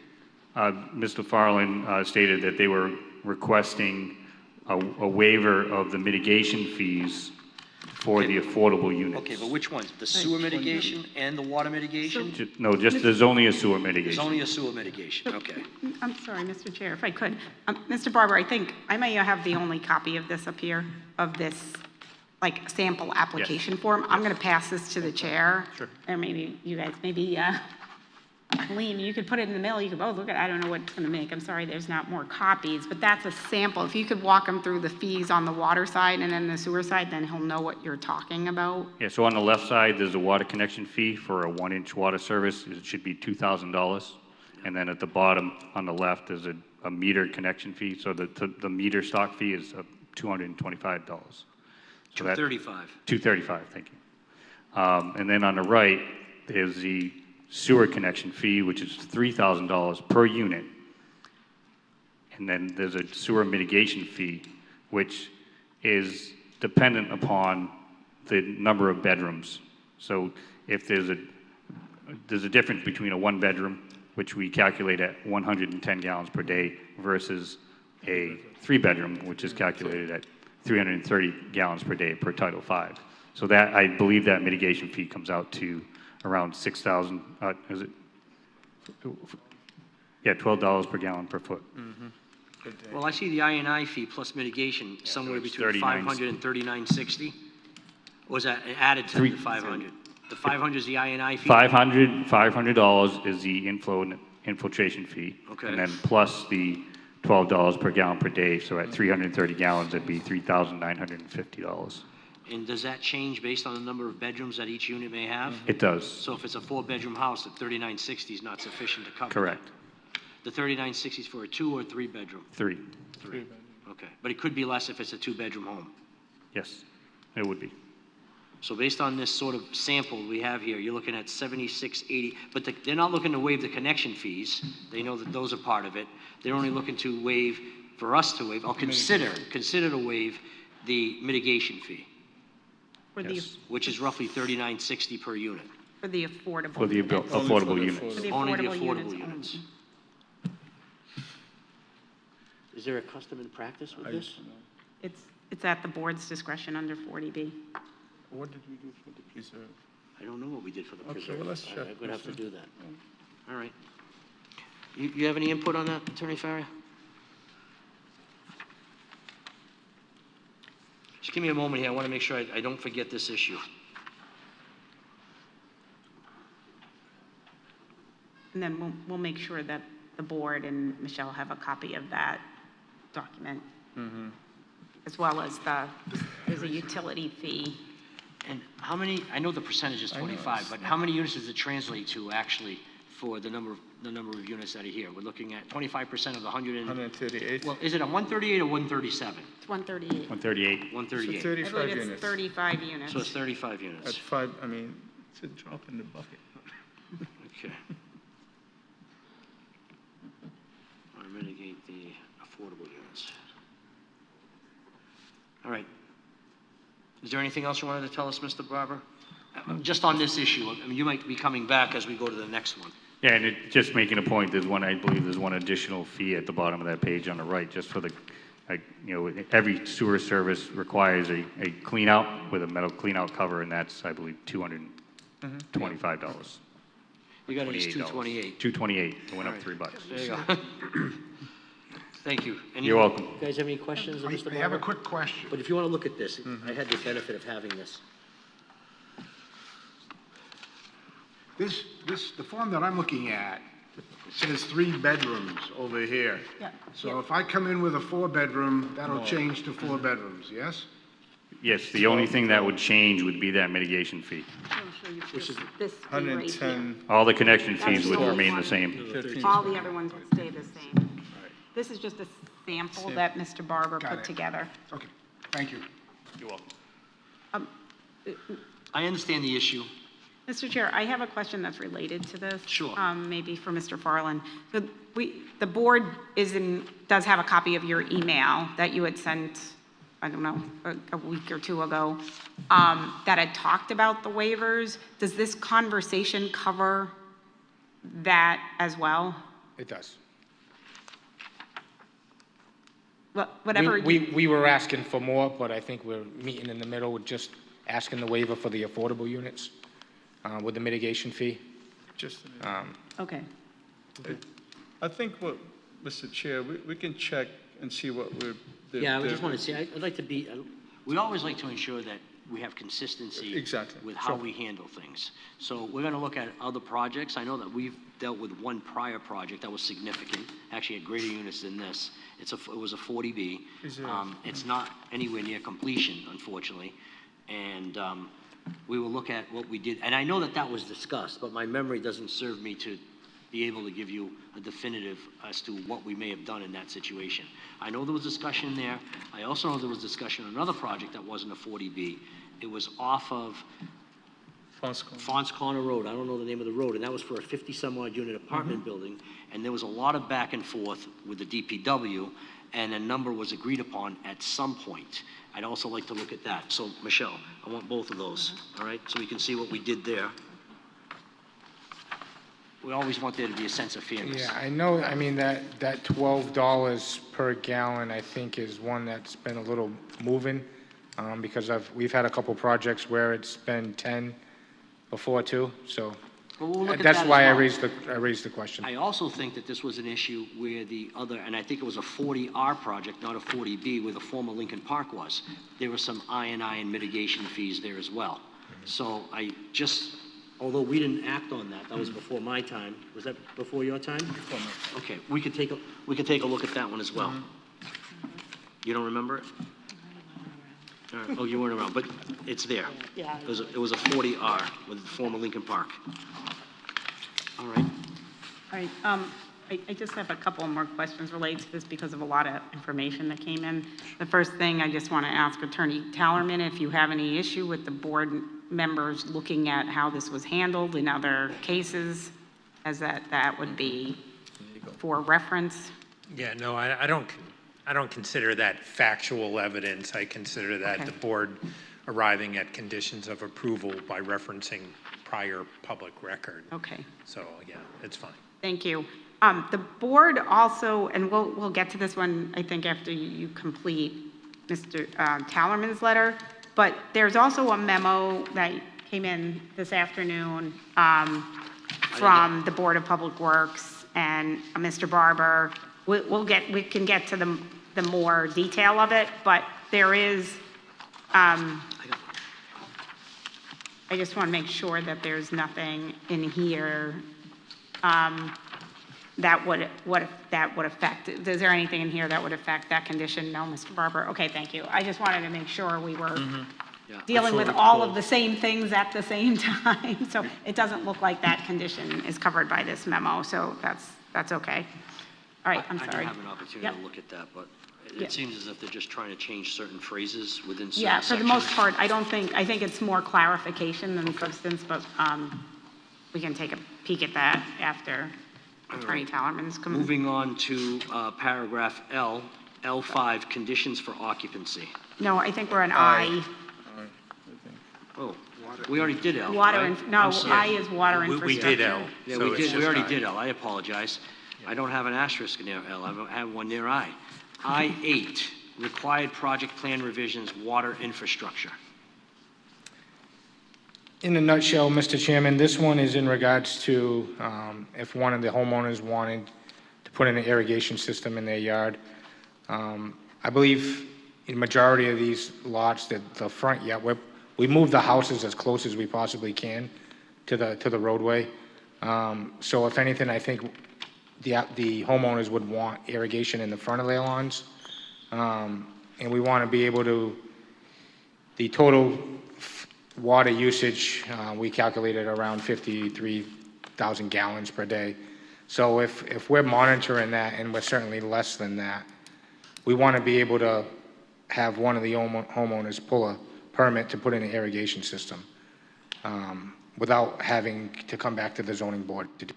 Mr. Farland stated that they were requesting a waiver of the mitigation fees for the affordable units. Okay, but which ones? The sewer mitigation and the water mitigation? No, there's only a sewer mitigation. There's only a sewer mitigation, okay. I'm sorry, Mr. Chair, if I could. Mr. Barber, I think I may have the only copy of this up here, of this, like, sample application form. I'm going to pass this to the chair. Sure. Or maybe you guys, Colleen, you could put it in the mail. You could, look at, I don't know what it's going to make. I'm sorry, there's not more copies, but that's a sample. If you could walk him through the fees on the water side and then the sewer side, then he'll know what you're talking about. Yeah, so on the left side, there's a water connection fee for a 1-inch water service. It should be $2,000. And then at the bottom on the left, there's a meter connection fee. So the meter stock fee is $225. So $235. $235, thank you. And then on the right, there's the sewer connection fee, which is $3,000 per unit. And then there's a sewer mitigation fee, which is dependent upon the number of bedrooms. So if there's a difference between a one-bedroom, which we calculate at 110 gallons per day, versus a three-bedroom, which is calculated at 330 gallons per day per Title V. So that, I believe that mitigation fee comes out to around 6,000, is it? Yeah, $12 per gallon per foot. Well, I see the INI fee plus mitigation somewhere it's between 39. 500 and 3960. Or was that added to the 500? The 500 is the INI fee? $500 is the infiltration fee. Okay. And then plus the $12 per gallon per day, so at 330 gallons, it'd be $3,950. And does that change based on the number of bedrooms that each unit may have? It does, So if it's a four-bedroom house, the 3960 is not sufficient to cover that? correct. The 3960 is for a two or three-bedroom? Three, Three. Okay, but it could be less if it's a two-bedroom home. yes, it would be. So based on this sort of sample we have here, you're looking at 7680, but they're not looking to waive the connection fees. They know that those are part of it. They're only looking to waive, for us to waive, or consider to waive the mitigation fee, For the, which is roughly 3960 per unit. for the affordable. For the units. affordable For units. the Only the affordable affordable units. units. Is there a custom and practice with this? It's at the board's discretion under 40B. What did we do for the preserve? I don't know what we did for the Okay, preserve. well, let's check. I'm gonna have to do that. All right. You have any input on that, Attorney Farrier? Just give me a moment here. I want to make sure I don't forget this issue. And then we'll make sure that the board and Michelle have a copy of that document. As well as there's a utility fee. And how many, I know the percentage is 25, but how many units does it translate to actually for the number of units that are here? We're looking at 25% of the 138? well, is it a 138 or 137? It's 138. 138. 138. I 35 believe it's units. 35 units. So it's 35 At units. 5, I mean, it's a drop in the bucket. Okay. I want to mitigate the affordable units. All right. Is there anything else you wanted to tell us, Mr. Barber? Just on this issue, I mean, you might be coming back as we go to the next one. Yeah, and just making a point, I believe there's one additional fee at the bottom of that page on the right, just for every sewer service requires a clean out with a metal clean out cover, and that's, I believe, $225. You got it as 228. $228, it went up All right. $3. There you go. Thank you. You're welcome. You guys have any questions of Mr. Barber? I have a quick question. But if you want to look at this, I had the benefit of having this. The form that I'm looking at says 3 bedrooms over here. Yeah. So if I come in with a 4-bedroom, that'll change to 4 bedrooms, yes? Yes, the only thing that would change would be that mitigation fee. I'll show you this fee right here. 110, All the connection fees would the only remain the one. same. 15. All the other ones will stay the same. This is just a sample that Mr. Barber Got put it. together. Okay, thank you. You're welcome. I understand the issue. Mr. Chair, I have a question that's related to this. Sure. Maybe for Mr. Farland. So the board does have a copy of your email that you had sent, I don't know, a week or two ago, that had talked about the waivers. Does this conversation cover that as well? It does. Whatever. We were asking for more, but I think we're meeting in the middle with just asking the waiver for the affordable units with the mitigation fee. just, Okay. I think what, Mr. Chair, we can check and see what we're. Yeah, I just want to say, I'd like to be, we always like to ensure that we have consistency. Exactly. With how we handle things. So we're going to look at other projects. I know that we've dealt with one prior project that was significant, actually had greater units than this. It was a 40B. It's not anywhere near completion, unfortunately. And we will look at what we did. And I know that that was discussed, but my memory doesn't serve me to be able to give you a definitive as to what we may have done in that situation. I know there was discussion there. I also know there was discussion on another project that wasn't a 40B. It was off of Fons Corner Road, I don't know the name of the road, and that was for a 50-some-odd unit apartment building, and there was a lot of back and forth with the DPW, and a number was agreed upon at some point. I'd also like to look at that. So, Michelle, I want both of those, all right? So we can see what we did there. We always want there to be a sense of fairness. Yeah, I know, I mean, that $12 per gallon, I think, is one that's been a little moving, because we've had a couple projects where it's been 10 before too, so Well, we'll look at that's that as why I well. raised the question. I also think that this was an issue where the other, and I think it was a 40R project, not a 40B, where the former Lincoln Park was. There were some I&I and mitigation fees there as well. So I just, although we didn't act on that, that was before my time. Was that before your time? Before mine. Okay, we could take a look at that one as well. You don't remember it? All right. Oh, you weren't around, but it's there. Yeah. It was a 40R with the former Lincoln Park. All right. All right, I just have a couple more questions related to this because of a lot of information that came in. The first thing, I just want to ask Attorney Tallerman if you have any issue with the board members looking at how this was handled in other cases, as that would be for reference. Yeah, no, I don't consider that factual evidence. I consider that the board arriving at conditions of approval by referencing prior public record. Okay. So, yeah, it's fine. Thank you. The board also, and we'll get to this one, I think, after you complete Mr. Tallerman's letter, but there's also a memo that came in this afternoon from the Board of Public Works and Mr. Barber. We can get to the more detail of it, but there is, I just want to make sure that there's nothing in here that would affect, is there anything in here that would affect that condition? No, Mr. Barber? Okay, thank you. I just wanted to make sure we were dealing with all of the same things at the same time. So it doesn't look like that condition is covered by this memo, so that's okay. All right, I'm I sorry. didn't have an opportunity to look at that, but it seems as if they're just trying to change certain phrases within certain Yeah, for the most sections. part, I think it's more clarification than substance, but we can take a peek at that after Attorney Tallerman's come. Moving on to paragraph L5, conditions for occupancy. No, I think we're on I. Oh, we already did L, Water, right? no, I'm sorry. I is water We infrastructure. did L. Yeah, so we it's did, we just already I. did L, I apologize. I don't have an asterisk near L, I have one near I. I8, required project plan revisions, water infrastructure. In a nutshell, Mr. Chairman, this one is in regards to if one of the homeowners wanted to put in an irrigation system in their yard. I believe in majority of these lots, that the front yard, we move the houses as close as we possibly can to the roadway. So if anything, I think the homeowners would want irrigation in the front of their lawns. And we want to be able to, the total water usage, we calculated around 53,000 gallons per day. So if we're monitoring that, and we're certainly less than that, we want to be able to have one of the homeowners pull a permit to put in an irrigation system without having to come back to the zoning board to do.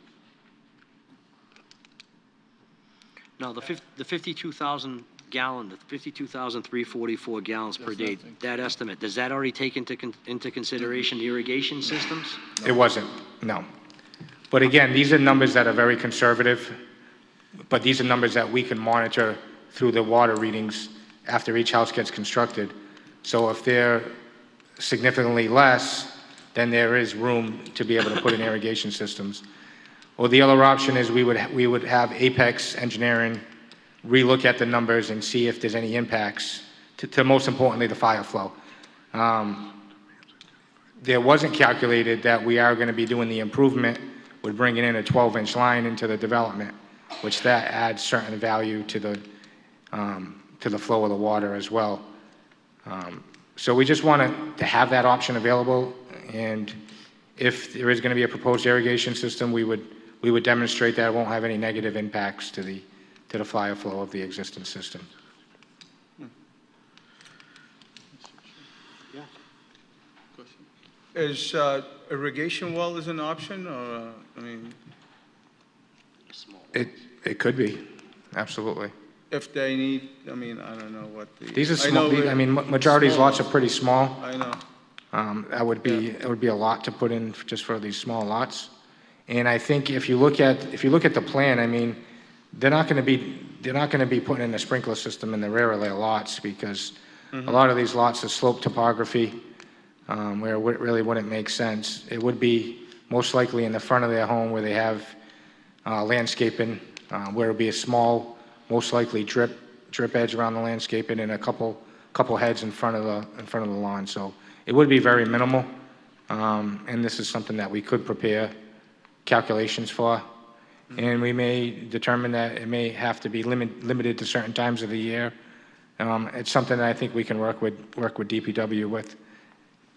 Now, the 52,000 gallon, the 52,344 gallons per day, that estimate, does that already take into consideration the irrigation systems? It wasn't, no. But again, these are numbers that are very conservative, but these are numbers that we can monitor through the water readings after each house gets constructed. So if they're significantly less, then there is room to be able to put in irrigation systems. Or the other option is we would have Apex Engineering relook at the numbers and see if there's any impacts to most importantly, the fire flow. There wasn't calculated that we are going to be doing the improvement with bringing in a 12-inch line into the development, which that adds certain value to the flow of the water as well. So we just wanted to have that option available, and if there is going to be a proposed irrigation system, we would demonstrate that it won't have any negative impacts to the fire flow of the existing system. Yeah. Question? Is irrigation well is an option, or, I mean, It could be, absolutely. if they need, I mean, I don't know what the. These are I small, know I mean, majority of these small lots are pretty small. I know. That would be, it would be a lot to put in just for these small lots. And I think if you look at the plan, I mean, they're not gonna be putting in a sprinkler system in the rear of their lots because a lot of these lots are slope topography, where it really wouldn't make sense. It would be most likely in the front of their home where they have landscaping, where it'll be a small, most likely drip edge around the landscaping and a couple heads in front of the lawn. So it would be very minimal, and this is something that we could prepare calculations for. And we may determine that it may have to be limited to certain times of the year. It's something that I think we can work with DPW with.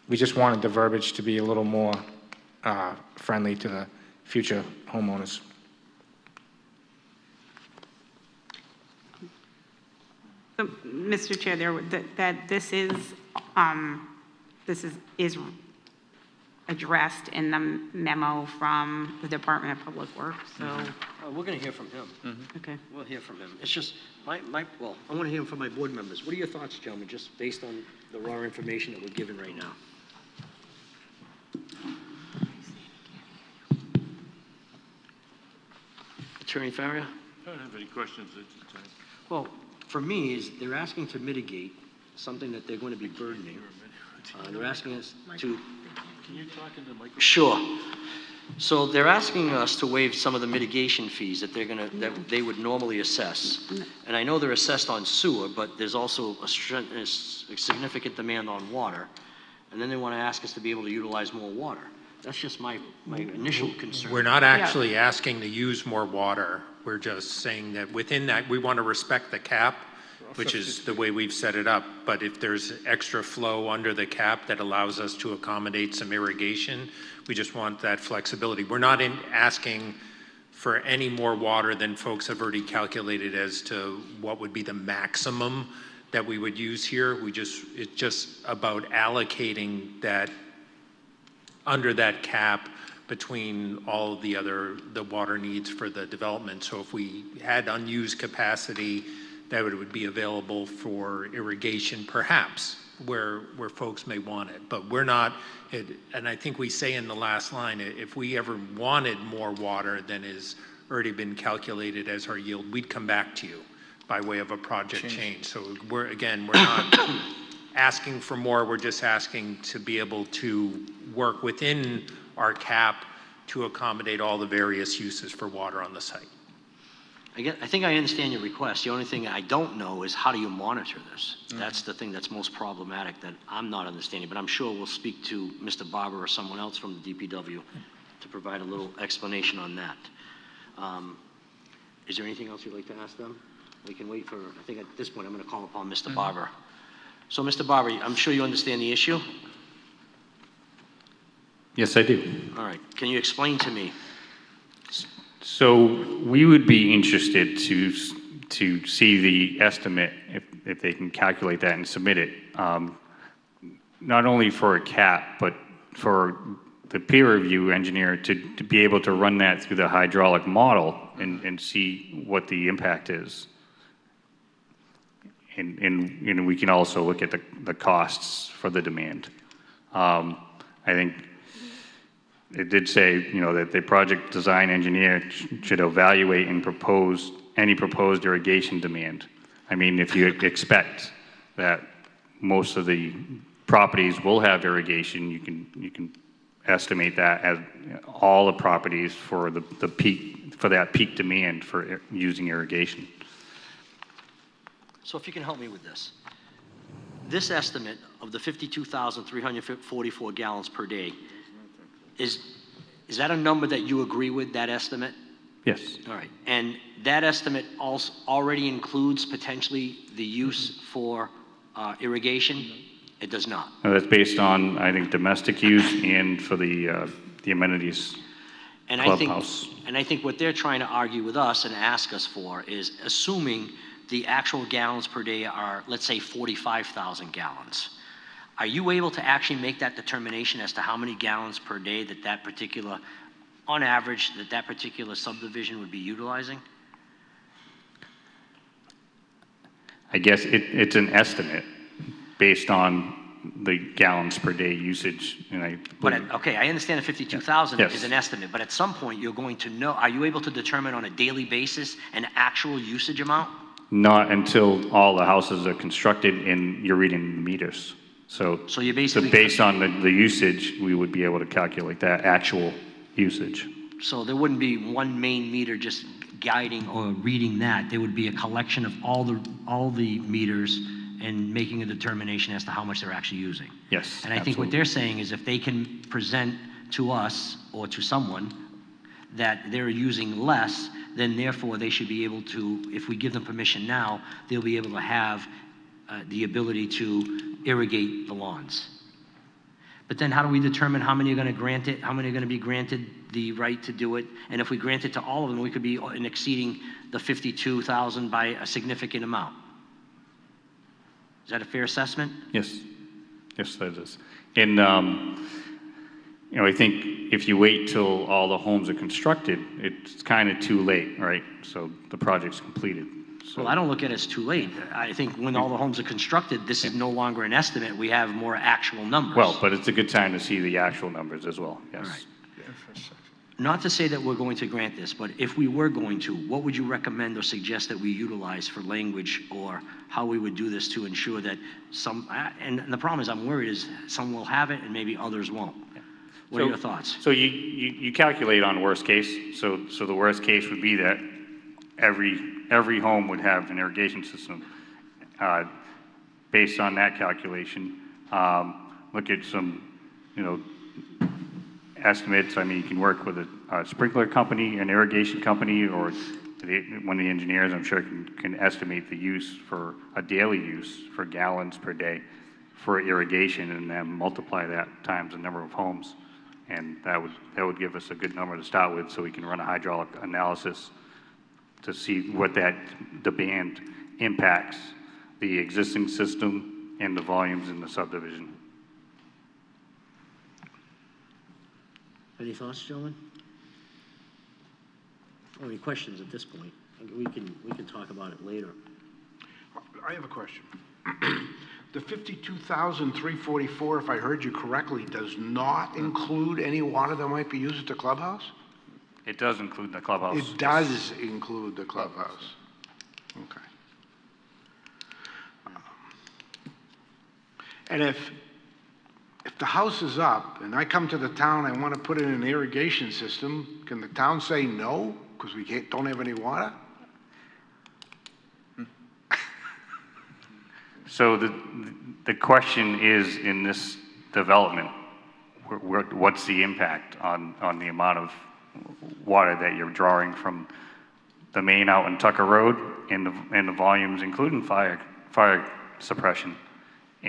We just wanted the verbiage to be a little more friendly to the future homeowners. So, Mr. Chair, this is addressed in the memo from the Department of Public Works, so, We're going to hear from him. okay. We'll hear from him. It's just, well, I want to hear from my board members. What are your thoughts, gentlemen, just based on the raw information that we're given right now? Attorney Farrier? I don't have any questions at this time. Well, for me, is they're asking to mitigate something that they're going to be burdening. They're asking us to. Can you talk into the microphone? Sure. So they're asking us to waive some of the mitigation fees that that they would normally assess. And I know they're assessed on sewer, but there's also a significant demand on water. And then they want to ask us to be able to utilize more water. That's just my initial concern. We're not actually asking to use more water. We're just saying that within that, we want to respect the cap, which is the way we've set it up. But if there's extra flow under the cap that allows us to accommodate some irrigation, we just want that flexibility. We're not asking for any more water than folks have already calculated as to what would be the maximum that we would use here. It's just about allocating that under that cap between all the water needs for the development. So if we had unused capacity, that would be available for irrigation, perhaps, where folks may want it. But we're not, and I think we say in the last line, if we ever wanted more water than has already been calculated as our yield, we'd come back to you by way of a project change. So we're not asking for more, we're just asking to be able to work within our cap to accommodate all the various uses for water on the site. I think I understand your request. The only thing I don't know is how do you monitor this? That's the thing that's most problematic that I'm not understanding, but I'm sure we'll speak to Mr. Barber or someone else from the DPW to provide a little explanation on that. Is there anything else you'd like to ask them? We can wait for, I think at this point I'm going to call upon Mr. Barber. So Mr. Barber, I'm sure you understand the issue? Yes, I do. All right. Can you explain to me? So we would be interested to see the estimate, if they can calculate that and submit it, not only for a cap, but for the peer review engineer to be able to run that through the hydraulic model and see what the impact is. And we can also look at the costs for the demand. I think it did say, that the project design engineer should evaluate and propose any proposed irrigation demand. I mean, if you expect that most of the properties will have irrigation, you can estimate that as all the properties for the peak, for that peak demand for using irrigation. So if you can help me with this. This estimate of the 52,344 gallons per day, is that a number that you agree with, that estimate? Yes. All right. And that estimate also already includes potentially the use for irrigation? It does not. No, that's based on, I think, domestic use and for the amenities. And Clubhouse. I think what they're trying to argue with us and ask us for is assuming the actual gallons per day are, let's say, 45,000 gallons. Are you able to actually make that determination as to how many gallons per day that particular, on average, that particular subdivision would be utilizing? I guess it's an estimate based on the gallons per day usage, and I But, believe- okay, I understand the 52,000 Yes. is an estimate, but at some point, you're going to know, are you able to determine on a daily basis an actual usage amount? Not until all the houses are constructed and you're reading the meters. So you're basically- based on the usage, we would be able to calculate that actual usage. So there wouldn't be one main meter just guiding or reading that. There would be a collection of all the meters and making a determination as to how much they're actually using. Yes, And I think what they're saying is if they can present to us or to someone that they're using less, then therefore they should be able to, if we give them permission now, they'll be able to have the ability to irrigate the lawns. But then how do we determine how many are going to grant it, how many are going to be granted the right to do it? And if we grant it to all of them, we could be exceeding the 52,000 by a significant amount. Is that a fair assessment? Yes, yes, that is. And, I think if you wait till all the homes are constructed, it's kind of too late, right? So the project's completed. So Well, I don't look at it as too late. I think when all the homes are constructed, this is no longer an estimate. We have more actual numbers. Well, but it's a good time to see the actual numbers as well, yes. right. Not to say that we're going to grant this, but if we were going to, what would you recommend or suggest that we utilize for language or how we would do this to ensure that some, and the problem is I'm worried is some will have it and maybe others won't. What are your thoughts? So you calculate on worst case. So the worst case would be that every home would have an irrigation system. Based on that calculation, look at some, estimates. I mean, you can work with a sprinkler company, an irrigation company, or one of the engineers, I'm sure, can estimate the use for a daily use for gallons per day for irrigation, and then multiply that times the number of homes. And that would give us a good number to start with, so we can run a hydraulic analysis to see what that demand impacts the existing system and the volumes in the subdivision. Any thoughts, gentlemen? Or any questions at this point? We can talk about it later. I have a question. The 52,344, if I heard you correctly, does not include any water that might be used at the clubhouse? It does include the clubhouse. It does include the clubhouse. Okay. And if the house is up and I come to the town, I want to put in an irrigation system, can the town say no because we don't have any water? So the question is, in this development, what's the impact on the amount of water that you're drawing from the main out in Tucker Road and the volumes, including fire suppression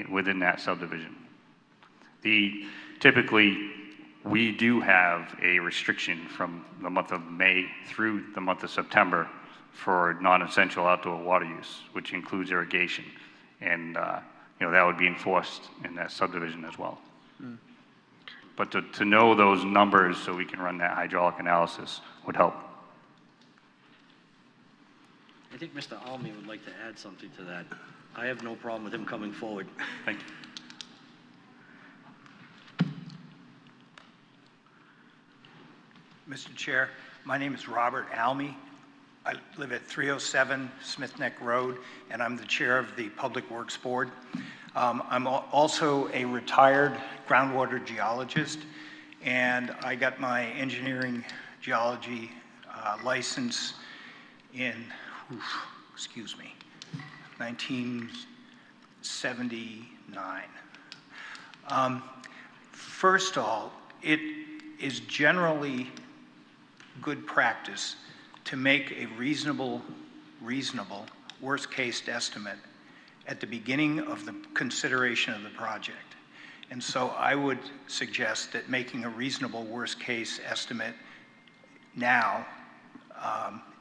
within that subdivision? Typically, we do have a restriction from the month of May through the month of September for non-essential outdoor water use, which includes irrigation. And, that would be enforced in that subdivision as well. But to know those numbers so we can run that hydraulic analysis would help. I think Mr. Almy would like to add something to that. I have no problem with him coming forward. Thank you. Mr. Chair, my name is Robert Almy. I live at 307 Smith Neck Road, and I'm the chair of the Public Works Board. I'm also a retired groundwater geologist, and I got my engineering geology license in, 1979. First of all, it is generally good practice to make a reasonable worst-case estimate at the beginning of the consideration of the project. And so I would suggest that making a reasonable worst-case estimate now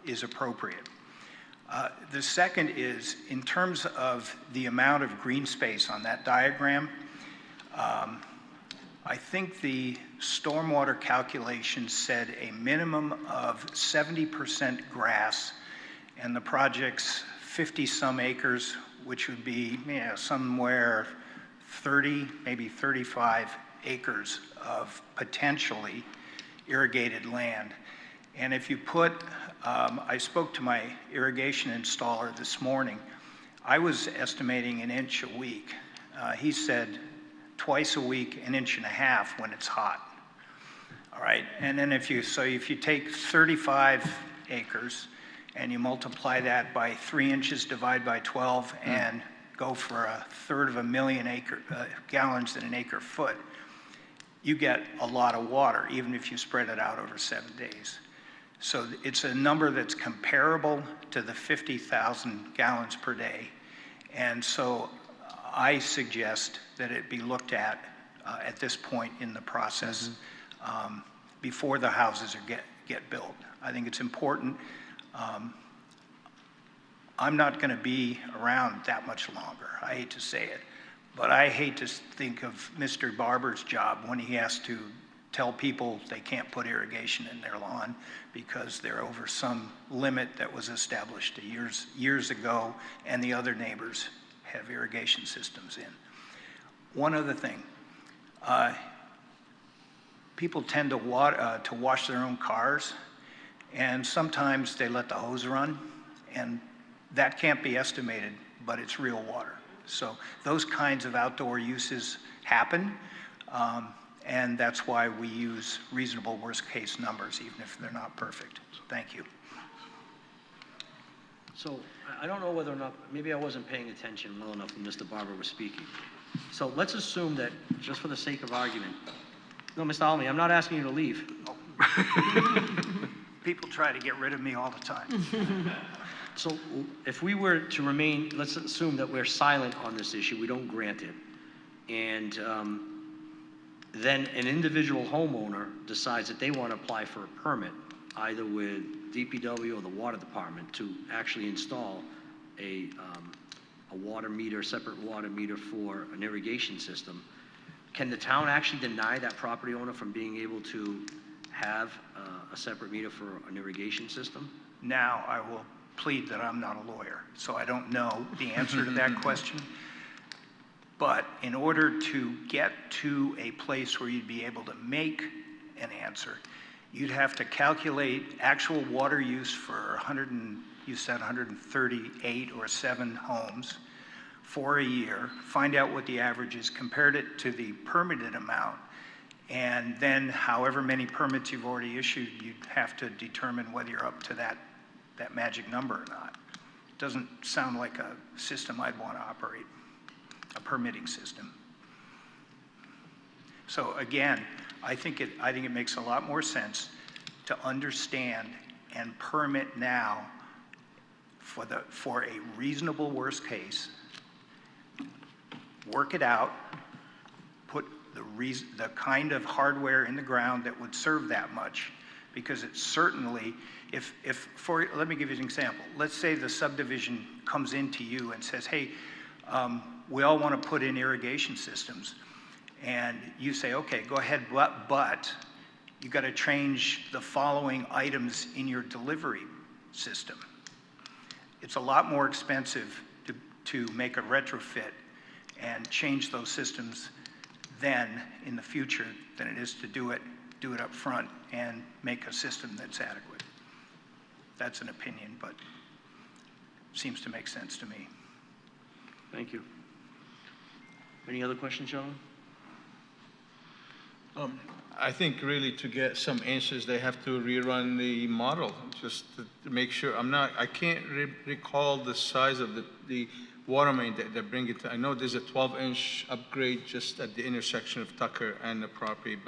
is appropriate. The second is, in terms of the amount of green space on that diagram, I think the stormwater calculation said a minimum of 70% grass, and the project's 50-some acres, which would be somewhere 30, maybe 35 acres of potentially irrigated land. And if you put, I spoke to my irrigation installer this morning, I was estimating an inch a week. He said twice a week, an inch and a half when it's hot. All right, and then if you take 35 acres and you multiply that by 3 inches, divide by 12, and go for 1/3 of a million gallons in an acre foot, you get a lot of water, even if you spread it out over 7 days. So it's a number that's comparable to the 50,000 gallons per day. And so I suggest that it be looked at this point in the process before the houses get built. I think it's important. I'm not going to be around that much longer. I hate to say it, but I hate to think of Mr. Barber's job when he has to tell people they can't put irrigation in their lawn because they're over some limit that was established years ago, and the other neighbors have irrigation systems in. One other thing, people tend to wash their own cars, and sometimes they let the hose run, and that can't be estimated, but it's real water. So those kinds of outdoor uses happen, and that's why we use reasonable worst-case numbers, even if they're not perfect. Thank you. So I don't know whether or not, maybe I wasn't paying attention well enough when Mr. Barber was speaking. So let's assume that, just for the sake of argument, no, Mr. Almy, I'm not asking you to leave. People try to get rid of me all the time. So if we were to remain, let's assume that we're silent on this issue, we don't grant it, and then an individual homeowner decides that they want to apply for a permit, either with DPW or the water department, to actually install a water meter, separate water meter for an irrigation system. Can the town actually deny that property owner from being able to have a separate meter for an irrigation system? Now I will plead that I'm not a lawyer, so I don't know the answer to that question. But in order to get to a place where you'd be able to make an answer, you'd have to calculate actual water use for 138 or 7 homes for a year, find out what the average is, compared it to the permitted amount, and then however many permits you've already issued, you'd have to determine whether you're up to that magic number or not. It doesn't sound like a system I'd want to operate, a permitting system. So again, I think it makes a lot more sense to understand and permit now for a reasonable worst case, work it out, put the kind of hardware in the ground that would serve that much, because it's certainly, let me give you an example. Let's say the subdivision comes into you and says, hey, we all want to put in irrigation systems. And you say, okay, go ahead, but you got to change the following items in your delivery system. It's a lot more expensive to make a retrofit and change those systems then in the future than it is to do it up front and make a system that's adequate. That's an opinion, but seems to make sense to me. Thank you. Any other questions, gentlemen? I think really to get some answers, they have to rerun the model, just to make sure. I can't recall the size of the water main that they bring it to. I know there's a 12-inch upgrade just at the intersection of Tucker and the property,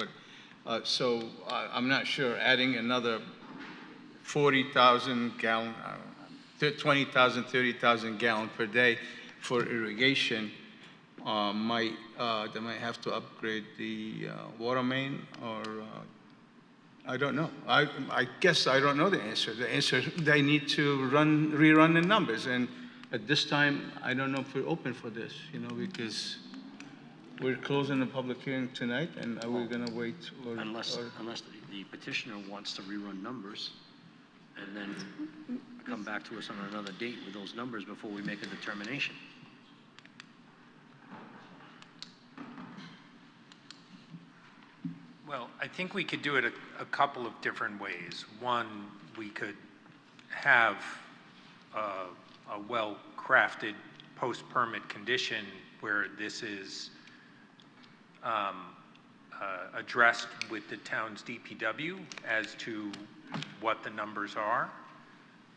but so I'm not sure adding another 40,000 gallon, 20,000, 30,000 gallon per day for irrigation they might have to upgrade the water main, or I don't know. I guess I don't know the answer. The answer, they need to rerun the numbers, and at this time, I don't know if we're open for this, because we're closing the public hearing tonight, and are we gonna wait? Unless the petitioner wants to rerun numbers and then come back to us on another date with those numbers before we make a determination. Well, I think we could do it a couple of different ways. One, we could have a well-crafted post-permit condition where this is addressed with the town's DPW as to what the numbers are.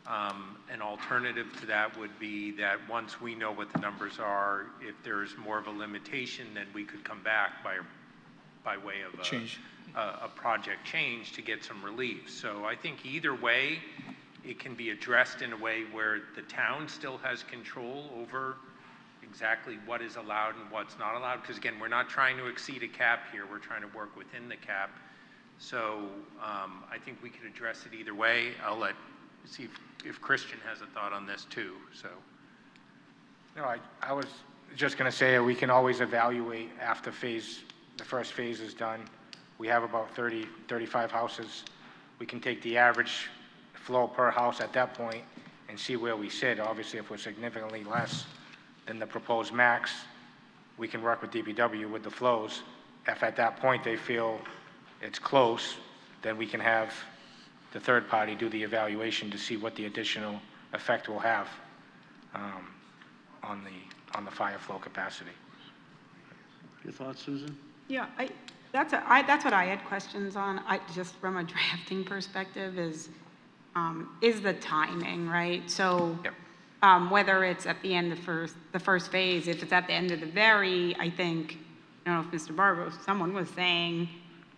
An alternative to that would be that once we know what the numbers are, if there's more of a limitation, then we could come back by way of a project change to get some relief. So I think either way, it can be addressed in a way where the town still has control over exactly what is allowed and what's not allowed. Because again, we're not trying to exceed a cap here. We're trying to work within the cap. So I think we could address it either way. I'll see if Christian has a thought on this too. So. No, I was just going to say we can always evaluate after the first phase is done. We have about 30, 35 houses. We can take the average flow per house at that point and see where we sit. Obviously, if we're significantly less than the proposed max, we can work with DPW with the flows. If at that point they feel it's close, then we can have the third party do the evaluation to see what the additional effect will have on the fire flow capacity. Your thoughts, Susan? Yeah, that's what I had questions on. Just from a drafting perspective is the timing, right? So Yep. whether it's at the end of the first phase, if it's at the end of the I think, I don't know if Mr. Barber, someone was saying,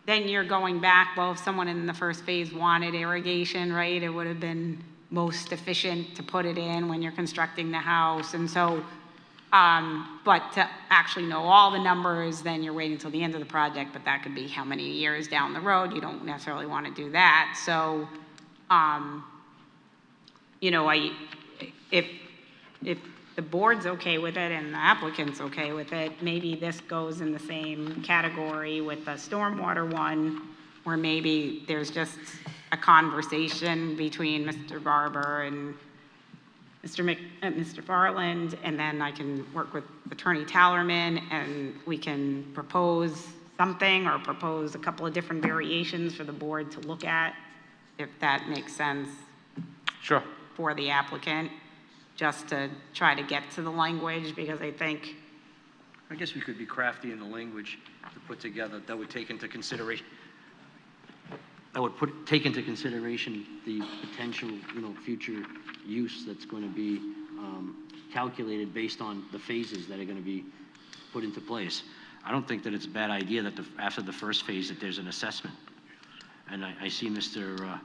then you're going back, well, if someone in the first phase wanted irrigation, right, it would have been most efficient to put it in when you're constructing the house. And so, but to actually know all the numbers, then you're waiting until the end of the project, but that could be how many years down the road. You don't necessarily want to do that. So, you know, if the board's okay with it and the applicant's okay with it, maybe this goes in the same category with the stormwater one, where maybe there's just a conversation between Mr. Barber and Mr. Farland, and then I can work with Attorney Tallerman, and we can propose something or propose a couple of different variations for the board to look at, if that makes sense. Sure. For the applicant, just to try to get to the language, because I guess we could be crafty in the language to put together that would take into consideration the potential, future use that's going to be calculated based on the phases that are going to be put into place. I don't think that it's a bad idea that after the first phase that there's an assessment. And I see Mr.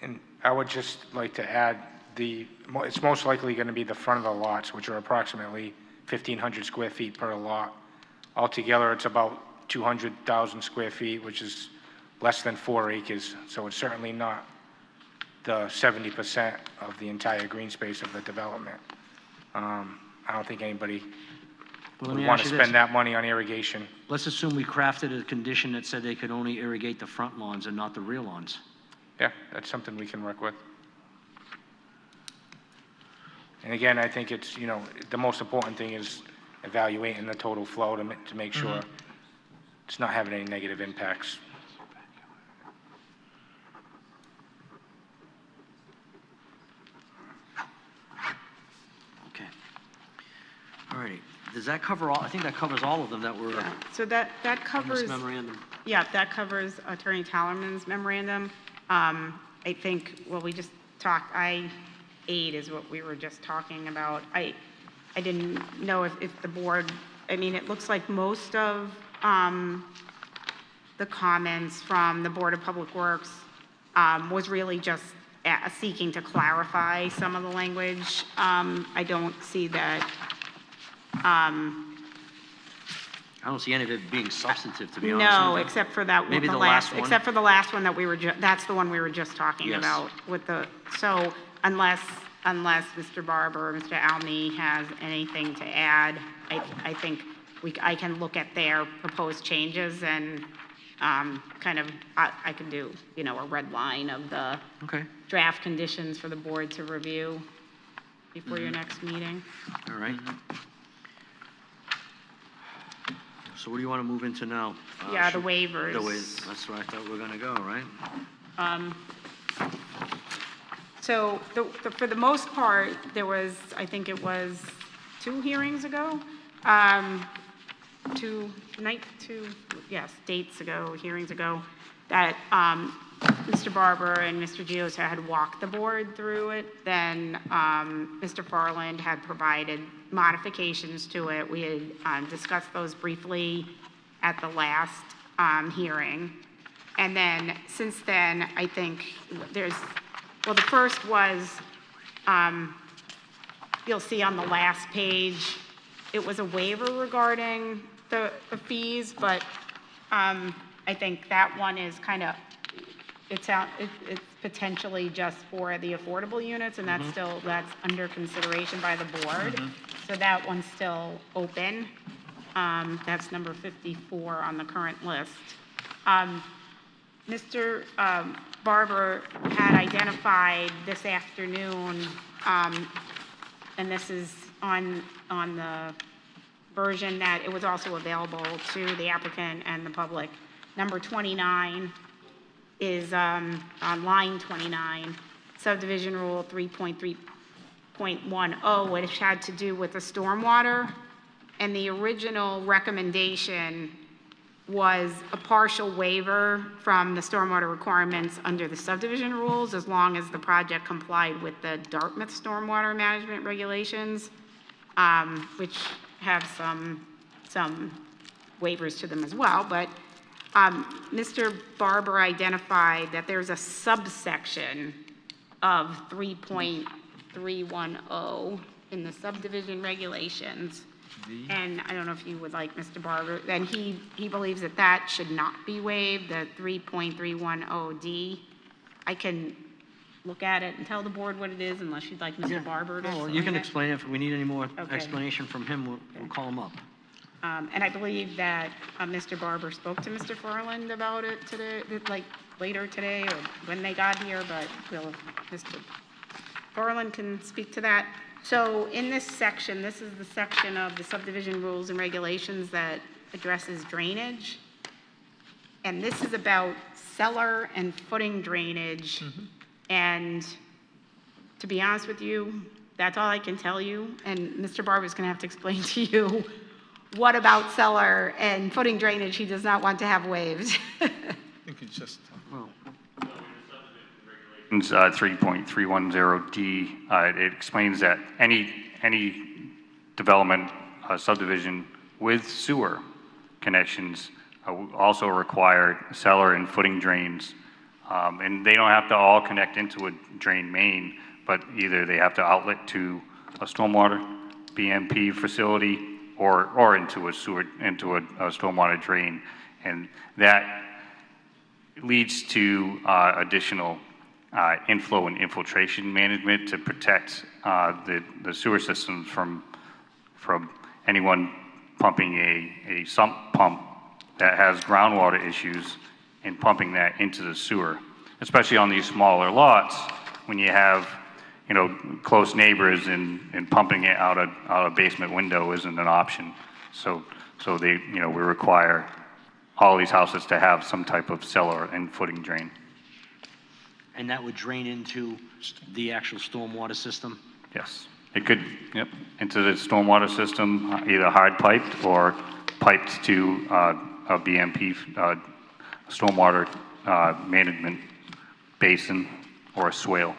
And I would just like to add, it's most likely going to be the front of the lots, which are approximately 1,500 square feet per lot. Altogether, it's about 200,000 square feet, which is less than 4 acres. So it's certainly not the 70% of the entire green space of the development. I don't think anybody would want to spend that money on irrigation. Let's assume we crafted a condition that said they could only irrigate the front lawns and not the rear lawns. Yeah, that's something we can work with. And again, I think it's, the most important thing is evaluating the total flow to make sure it's not having any negative impacts. Okay. All righty. Does that cover all? I think that covers all of them that were So that in covers, this memorandum. yeah, that covers Attorney Tallerman's memorandum. I think, well, we just talked, I-8 is what we were just talking about. I didn't know if the board, it looks like most of the comments from the Board of Public Works was really just seeking to clarify some of the language. I don't see that. I don't see any of it being substantive, to be honest No, with you. except for that, Maybe the last one. except for the last one that we were, that's the one we were just talking Yes. about with so unless Mr. Barber or Mr. Almy has anything to add, I think I can look at their proposed changes and kind of, I can do, a red line of the Okay, draft conditions for the board to review before your next meeting. all right. So what do you want to move into now? Yeah, the should- waivers. That's where I thought we were going to go, right? So for the most part, there was, I think it was 2 hearings ago, dates ago, hearings ago, that Mr. Barber and Mr. Giosa had walked the board through it. Then Mr. Farland had provided modifications to it. We had discussed those briefly at the last hearing. And then, since then, I think the first was, you'll see on the last page, it was a waiver regarding the fees, but I think that one is kind of, it's potentially just for the affordable units, and that's under consideration by the board. So that one's still open. That's number 54 on the current list. Mr. Barber had identified this afternoon, and this is on the version that it was also available to the applicant and the public. Number 29 is on line 29, subdivision rule 3.3.10, which had to do with the stormwater. And the original recommendation was a partial waiver from the stormwater requirements under the subdivision rules, as long as the project complied with the Dartmouth stormwater management regulations, which have some waivers to them as well. But Mr. Barber identified that there's a subsection of 3.310 in the subdivision regulations. And I don't know if you would like Mr. Barber, then he believes that should not be waived, the 3.310D. I can look at it and tell the board what it is, unless you'd like Mr. Barber to Well, explain you can it. explain it. If we need any more Okay. explanation from him, we'll call him up. And I believe that Mr. Barber spoke to Mr. Farland about it today, like later today, or when they got here, but Mr. Farland can speak to that. So in this section, this is the section of the subdivision rules and regulations that addresses drainage. And this is about cellar and footing drainage. And to be honest with you, that's all I can tell you. And Mr. Barber's going to have to explain to you what about cellar and footing drainage he does not want to have waived. I think it's just, 3.310D, it explains that any development subdivision with sewer connections also require cellar and footing drains. And they don't have to all connect into a drain main, but either they have to outlet to a stormwater BMP facility or into a stormwater drain. And that leads to additional inflow and infiltration management to protect the sewer systems from anyone pumping a sump pump that has groundwater issues and pumping that into the sewer, especially on these smaller lots when you have close neighbors and pumping it out a basement window isn't an option. So we require all these houses to have some type of cellar and footing drain. And that would drain into the actual stormwater system? Yes, it could, into the stormwater system, either hard piped or piped to a BMP stormwater management basin or a swale.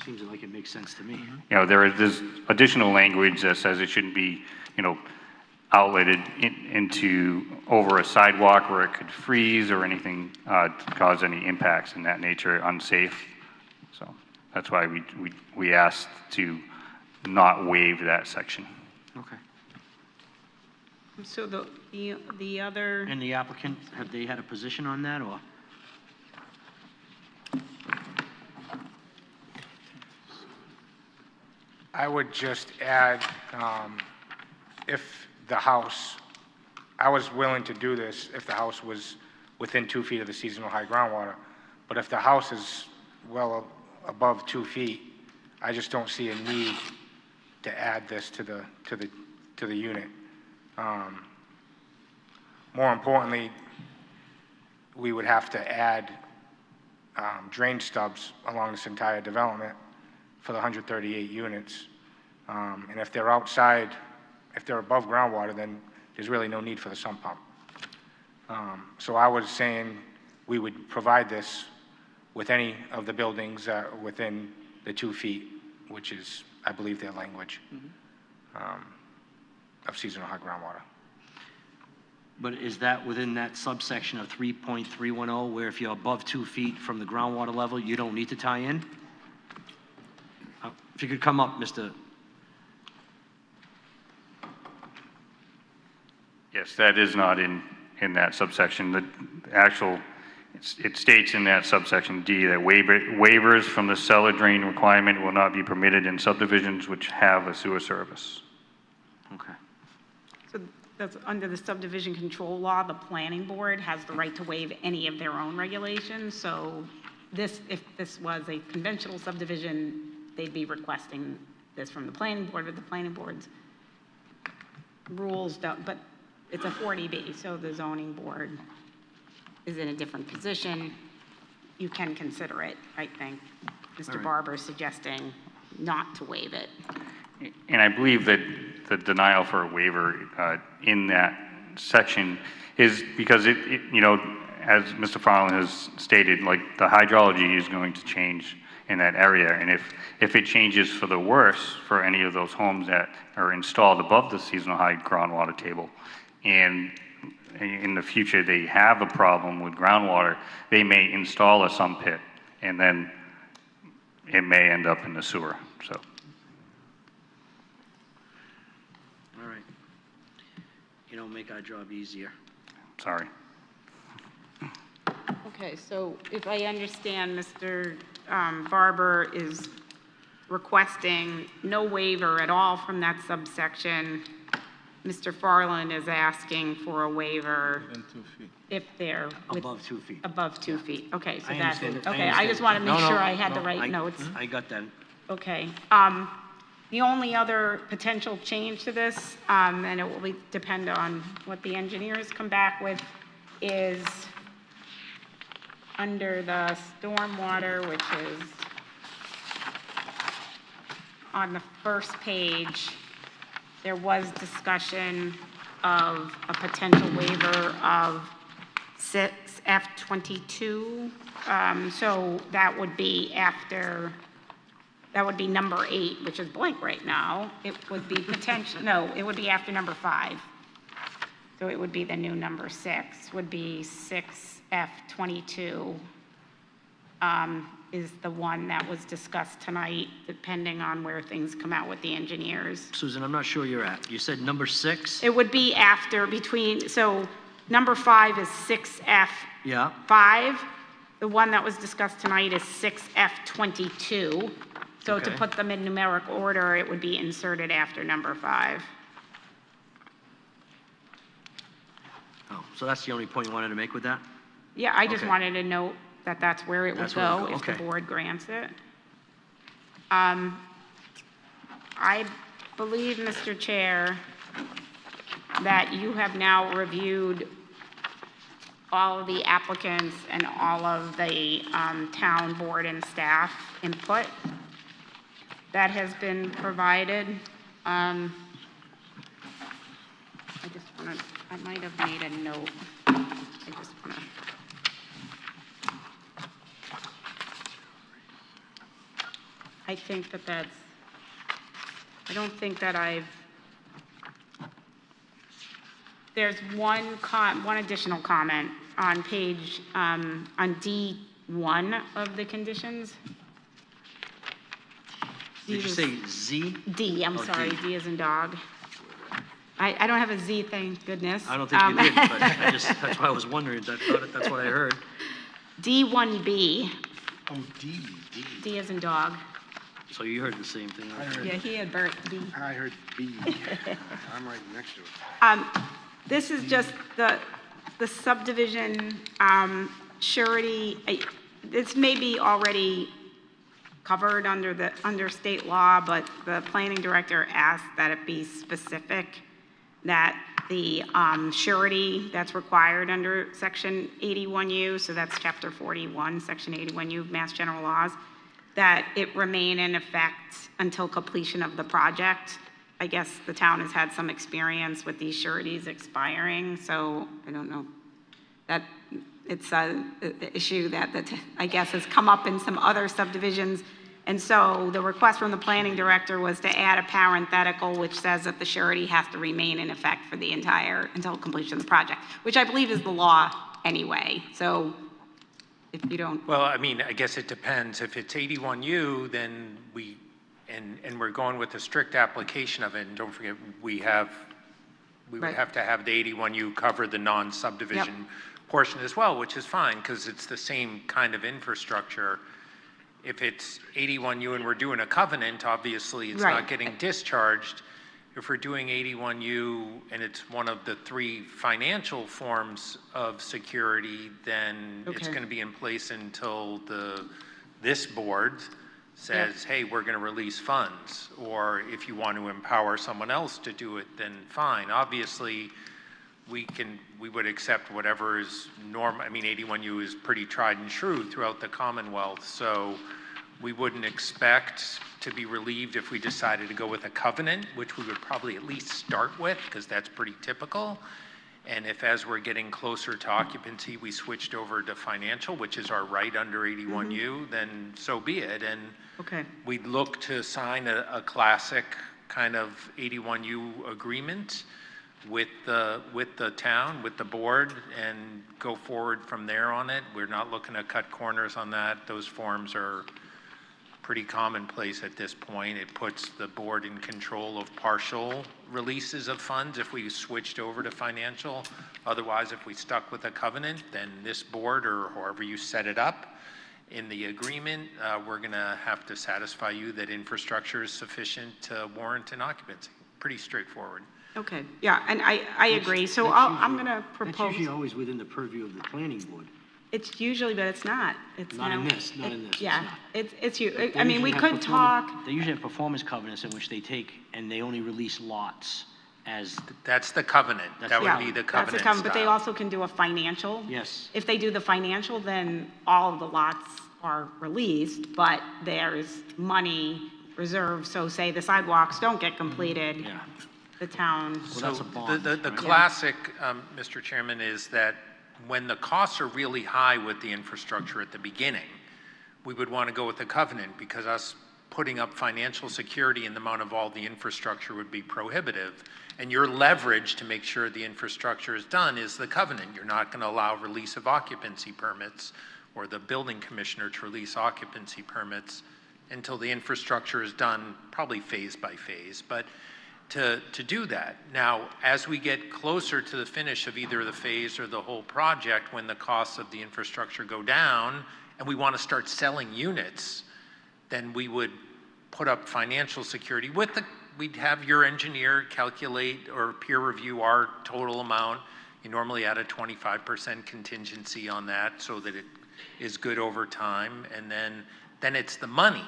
Seems like it makes sense to me. There's additional language that says it shouldn't be, outletted into over a sidewalk where it could freeze or anything to cause any impacts in that nature, unsafe. So that's why we asked to not waive that section. Okay. So the other, And the applicant, have they had a position on that, or? I would just add, if the house, I was willing to do this if the house was within 2 feet of the seasonal high groundwater. But if the house is well above 2 feet, I just don't see a need to add this to the unit. More importantly, we would have to add drain stubs along this entire development for the 138 units. And if they're outside, if they're above groundwater, then there's really no need for the sump pump. So I was saying we would provide this with any of the buildings that are within the 2 feet, which is, I believe, their language, of seasonal high groundwater. But is that within that subsection of 3.310, where if you're above 2 feet from the groundwater level, you don't need to tie in? If you could come up, Mr. Yes, that is not in that subsection. The actual, it states in that subsection D that waivers from the cellar drain requirement will not be permitted in subdivisions which have a sewer service. Okay. So that's under the subdivision control law, the planning board has the right to waive any of their own regulations. So this, if this was a conventional subdivision, they'd be requesting this from the planning board, but the planning board's rules don't, but it's a 40B, so the zoning board is in a different position. You can consider it, I think. Mr. Barber is suggesting not to waive it. And I believe that the denial for a waiver in that section is because it, you know, as Mr. Farland has stated, like the hydrology is going to change in that area. And if it changes for the worse for any of those homes that are installed above the seasonal high groundwater table, and in the future they have a problem with groundwater, they may install a sump pit and then it may end up in the sewer, so. All right. You know, make our job easier. Sorry. Okay, so if I understand, Mr. Barber is requesting no waiver at all from that subsection. Mr. Farland is asking for a waiver if they're Above 2 feet. above 2 feet. Okay, so I that's, understand. okay, I just want to make No, no, sure I had the no, right notes. I got that. Okay. The only other potential change to this, and it will depend on what the engineers come back with, is under the stormwater, which is on the first page, there was discussion of a potential waiver of 6F22. So that would be after, that would be number 8, which is blank right now. It would be potential, no, it would be after number 5. So it would be the new number 6, would be 6F22. Is the one that was discussed tonight, depending on where things come out with the engineers. Susan, I'm not sure you're at. You said number 6? It would be after, between, so number 5 is 6F5. Yeah. The one that was discussed tonight is 6F22. So to Okay. put them in numeric order, it would be inserted after number 5. Oh, so that's the only point you wanted to make with that? Yeah, I just Okay. wanted to note that that's where it would That's where it would go go, if the okay. board grants it. I believe, Mr. Chair, that you have now reviewed all of the applicants and all of the town board and staff input that has been provided. I just want to, I might have made a note. I just want to. I think that that's, I don't think that there's one additional comment on page, on D1 of the conditions. Did you say Z? D, I'm Oh, sorry, D. D as in dog. I don't have a Z, thank goodness. I don't think you did, but that's why I was wondering. That's what I heard. D1B, Oh, D. D as in dog. So you heard the same thing. I heard, Yeah, he had Bert B. I heard B. I'm right next to it. This is just the subdivision surety. This may be already covered under state law, but the planning director asked that it be specific, that the surety that's required under section 81U, so that's chapter 41, section 81U of Mass General Laws, that it remain in effect until completion of the project. I guess the town has had some experience with these sureties expiring, so I don't know. That it's an issue that I guess has come up in some other subdivisions. And so the request from the planning director was to add a parenthetical which says that the surety has to remain in effect for the until completion of the project, which I believe is the law anyway. So if you don't. Well, I mean, I guess it depends. If it's 81U, then and we're going with a strict application of it, and don't forget, we would Right. have to have the 81U cover the non-subdivision portion as well, which is fine, because it's the same kind of infrastructure. If it's 81U and we're doing a covenant, obviously it's Right. not getting discharged. If we're doing 81U and it's one of the 3 financial forms of security, then it's Okay. going to be in place until this board says, hey, we're going to release funds. Or if you want to empower someone else to do it, then fine. Obviously, we would accept whatever is normal. I mean, 81U is pretty tried and true throughout the Commonwealth, so we wouldn't expect to be relieved if we decided to go with a covenant, which we would probably at least start with, because that's pretty typical. And if, as we're getting closer to occupancy, we switched over to financial, which is our right under 81U, then so be it. And Okay. we'd look to sign a classic kind of 81U agreement with the town, with the board, and go forward from there on it. We're not looking to cut corners on that. Those forms are pretty commonplace at this point. It puts the board in control of partial releases of funds if we switched over to financial. Otherwise, if we stuck with a covenant, then this board, or however you set it up in the agreement, we're going to have to satisfy you that infrastructure is sufficient to warrant an occupancy. Pretty straightforward. Okay, yeah, and I agree. So That's I'm usually- going to That's propose. usually always within the purview of the planning board. It's usually, but it's not. It's Not in now- this, not in this, it's Yeah, not. it's you. They I mean, we usually have could talk. They usually have performance covenants in which they take, and they only release lots as, That's the covenant. That would Yeah, be the that's a covenant covenant, but they style. also can do a financial. yes. If they do the financial, then all of the lots are released, but there's money reserved. So say the sidewalks don't get completed, Yeah. the town. Well, that's a bond, The right? classic, Mr. Chairman, is that when the costs are really high with the infrastructure at the beginning, we would want to go with the covenant, because us putting up financial security in the amount of all the infrastructure would be prohibitive. And your leverage to make sure the infrastructure is done is the covenant. You're not going to allow release of occupancy permits, or the building commissioner to release occupancy permits until the infrastructure is done, probably phase by phase. But to do that. Now, as we get closer to the finish of either the phase or the whole project, when the costs of the infrastructure go down and we want to start selling units, then we would put up financial security we'd have your engineer calculate or peer review our total amount. You normally add a 25% contingency on that so that it is good over time. And then it's the money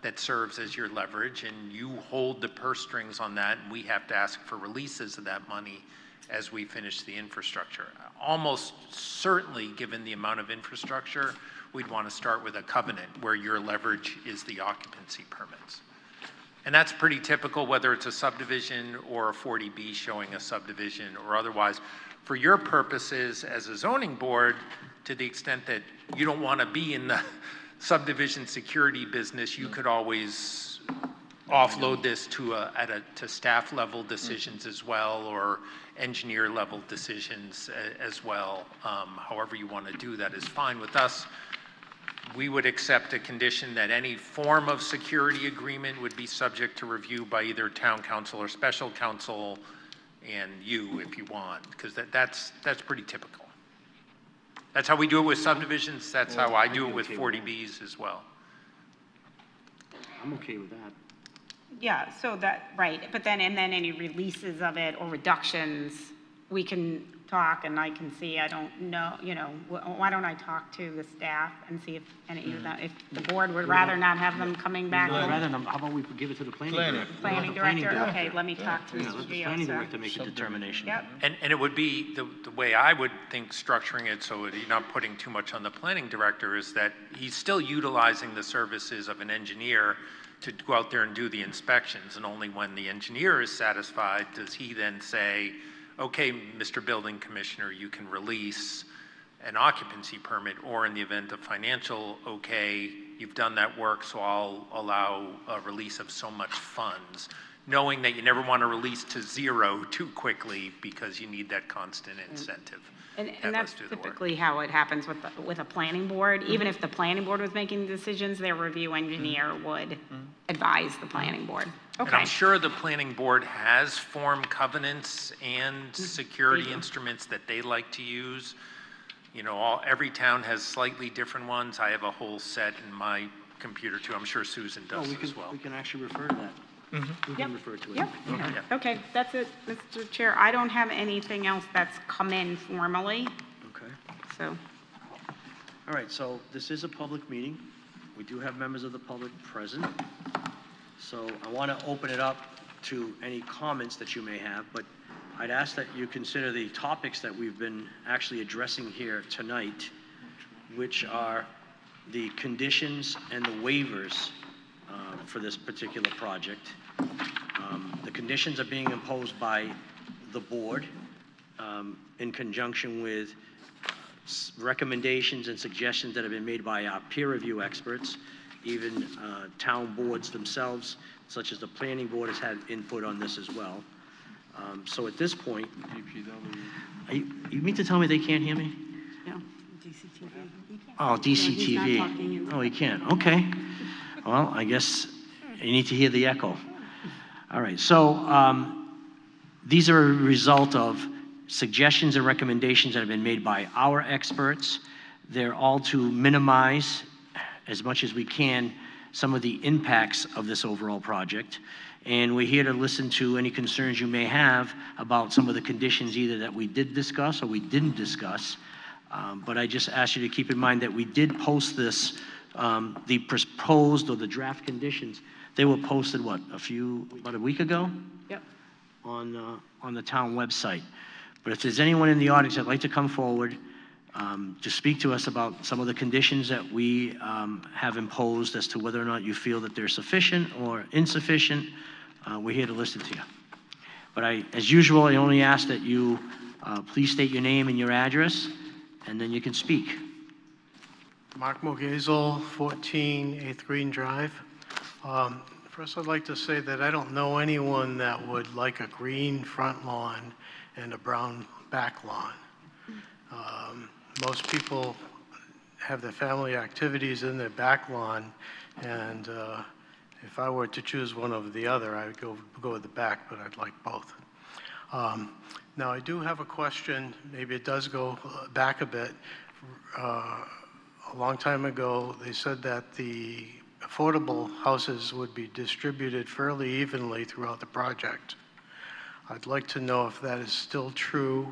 that serves as your leverage, and you hold the purse strings on that, and we have to ask for releases of that money as we finish the infrastructure. Almost certainly, given the amount of infrastructure, we'd want to start with a covenant where your leverage is the occupancy permits. And that's pretty typical, whether it's a subdivision or a 40B showing a subdivision or otherwise. For your purposes as a zoning board, to the extent that you don't want to be in the subdivision security business, you could always offload this to staff level decisions as well, or engineer level decisions as well. However you want to do that is fine with us. We would accept a condition that any form of security agreement would be subject to review by either town council or special counsel, and you if you want, because that's pretty typical. That's how we do it with subdivisions. That's how I do it with 40Bs as well. I'm okay with that. Yeah, so that, right, but then, and then any releases of it or reductions, we can talk and I can see, I don't know, you know, why don't I talk to the staff and see if any of them, if the board would rather not have them coming back? Rather than, how about we give it to the planning director? Planning director, okay, let me talk to Yeah, let Mr. the planning Giosa. director make the determination. Yep, And it would be, the way I would think structuring it, so that you're not putting too much on the planning director, is that he's still utilizing the services of an engineer to go out there and do the inspections, and only when the engineer is satisfied does he then say, okay, Mr. Building Commissioner, you can release an occupancy permit, or in the event of financial, okay, you've done that work, so I'll allow a release of so much funds, knowing that you never want to release to zero too quickly because you need that constant incentive. and that's typically how it happens with a planning board. Even if the planning board was making decisions, their review engineer would advise the planning board. And Okay. I'm sure the planning board has form covenants and security instruments that they like to use. You know, every town has slightly different ones. I have a whole set in my computer too. I'm sure Susan Oh, does as well. we can actually refer to that. We can refer to it. Yep, okay, that's it, Mr. Chair. I don't have anything else that's come in formally, Okay. so. All right, so this is a public meeting. We do have members of the public present. So I want to open it up to any comments that you may have, but I'd ask that you consider the topics that we've been actually addressing here tonight, which are the conditions and the waivers for this particular project. The conditions are being imposed by the board in conjunction with recommendations and suggestions that have been made by our peer review experts. Even town boards themselves, such as the planning board, has had input on this as well. So at this point, you mean to tell me they can't hear me? No. Oh, DCTV. Oh, he can't. Okay. Well, I guess you need to hear the echo. All right. So these are a result of suggestions and recommendations that have been made by our experts. They're all to minimize, as much as we can, some of the impacts of this overall project. And we're here to listen to any concerns you may have about some of the conditions either that we did discuss or we didn't discuss. But I just ask you to keep in mind that we did post this, the proposed or the draft conditions. They were posted, what, about a week ago? Yep. On the town website. But if there's anyone in the audience that'd like to come forward to speak to us about some of the conditions that we have imposed as to whether or not you feel that they're sufficient or insufficient, we're here to listen to you. But as usual, I only ask that you please state your name and your address, and then you can speak. Mark Mogazel, 14 8th Green Drive. First, I'd like to say that I don't know anyone that would like a green front lawn and a brown back lawn. Most people have their family activities in their back lawn, and if I were to choose one over the other, I would go with the back, but I'd like both. Now, I do have a question. Maybe it does go back a bit. A long time ago, they said that the affordable houses would be distributed fairly evenly throughout the project. I'd like to know if that is still true.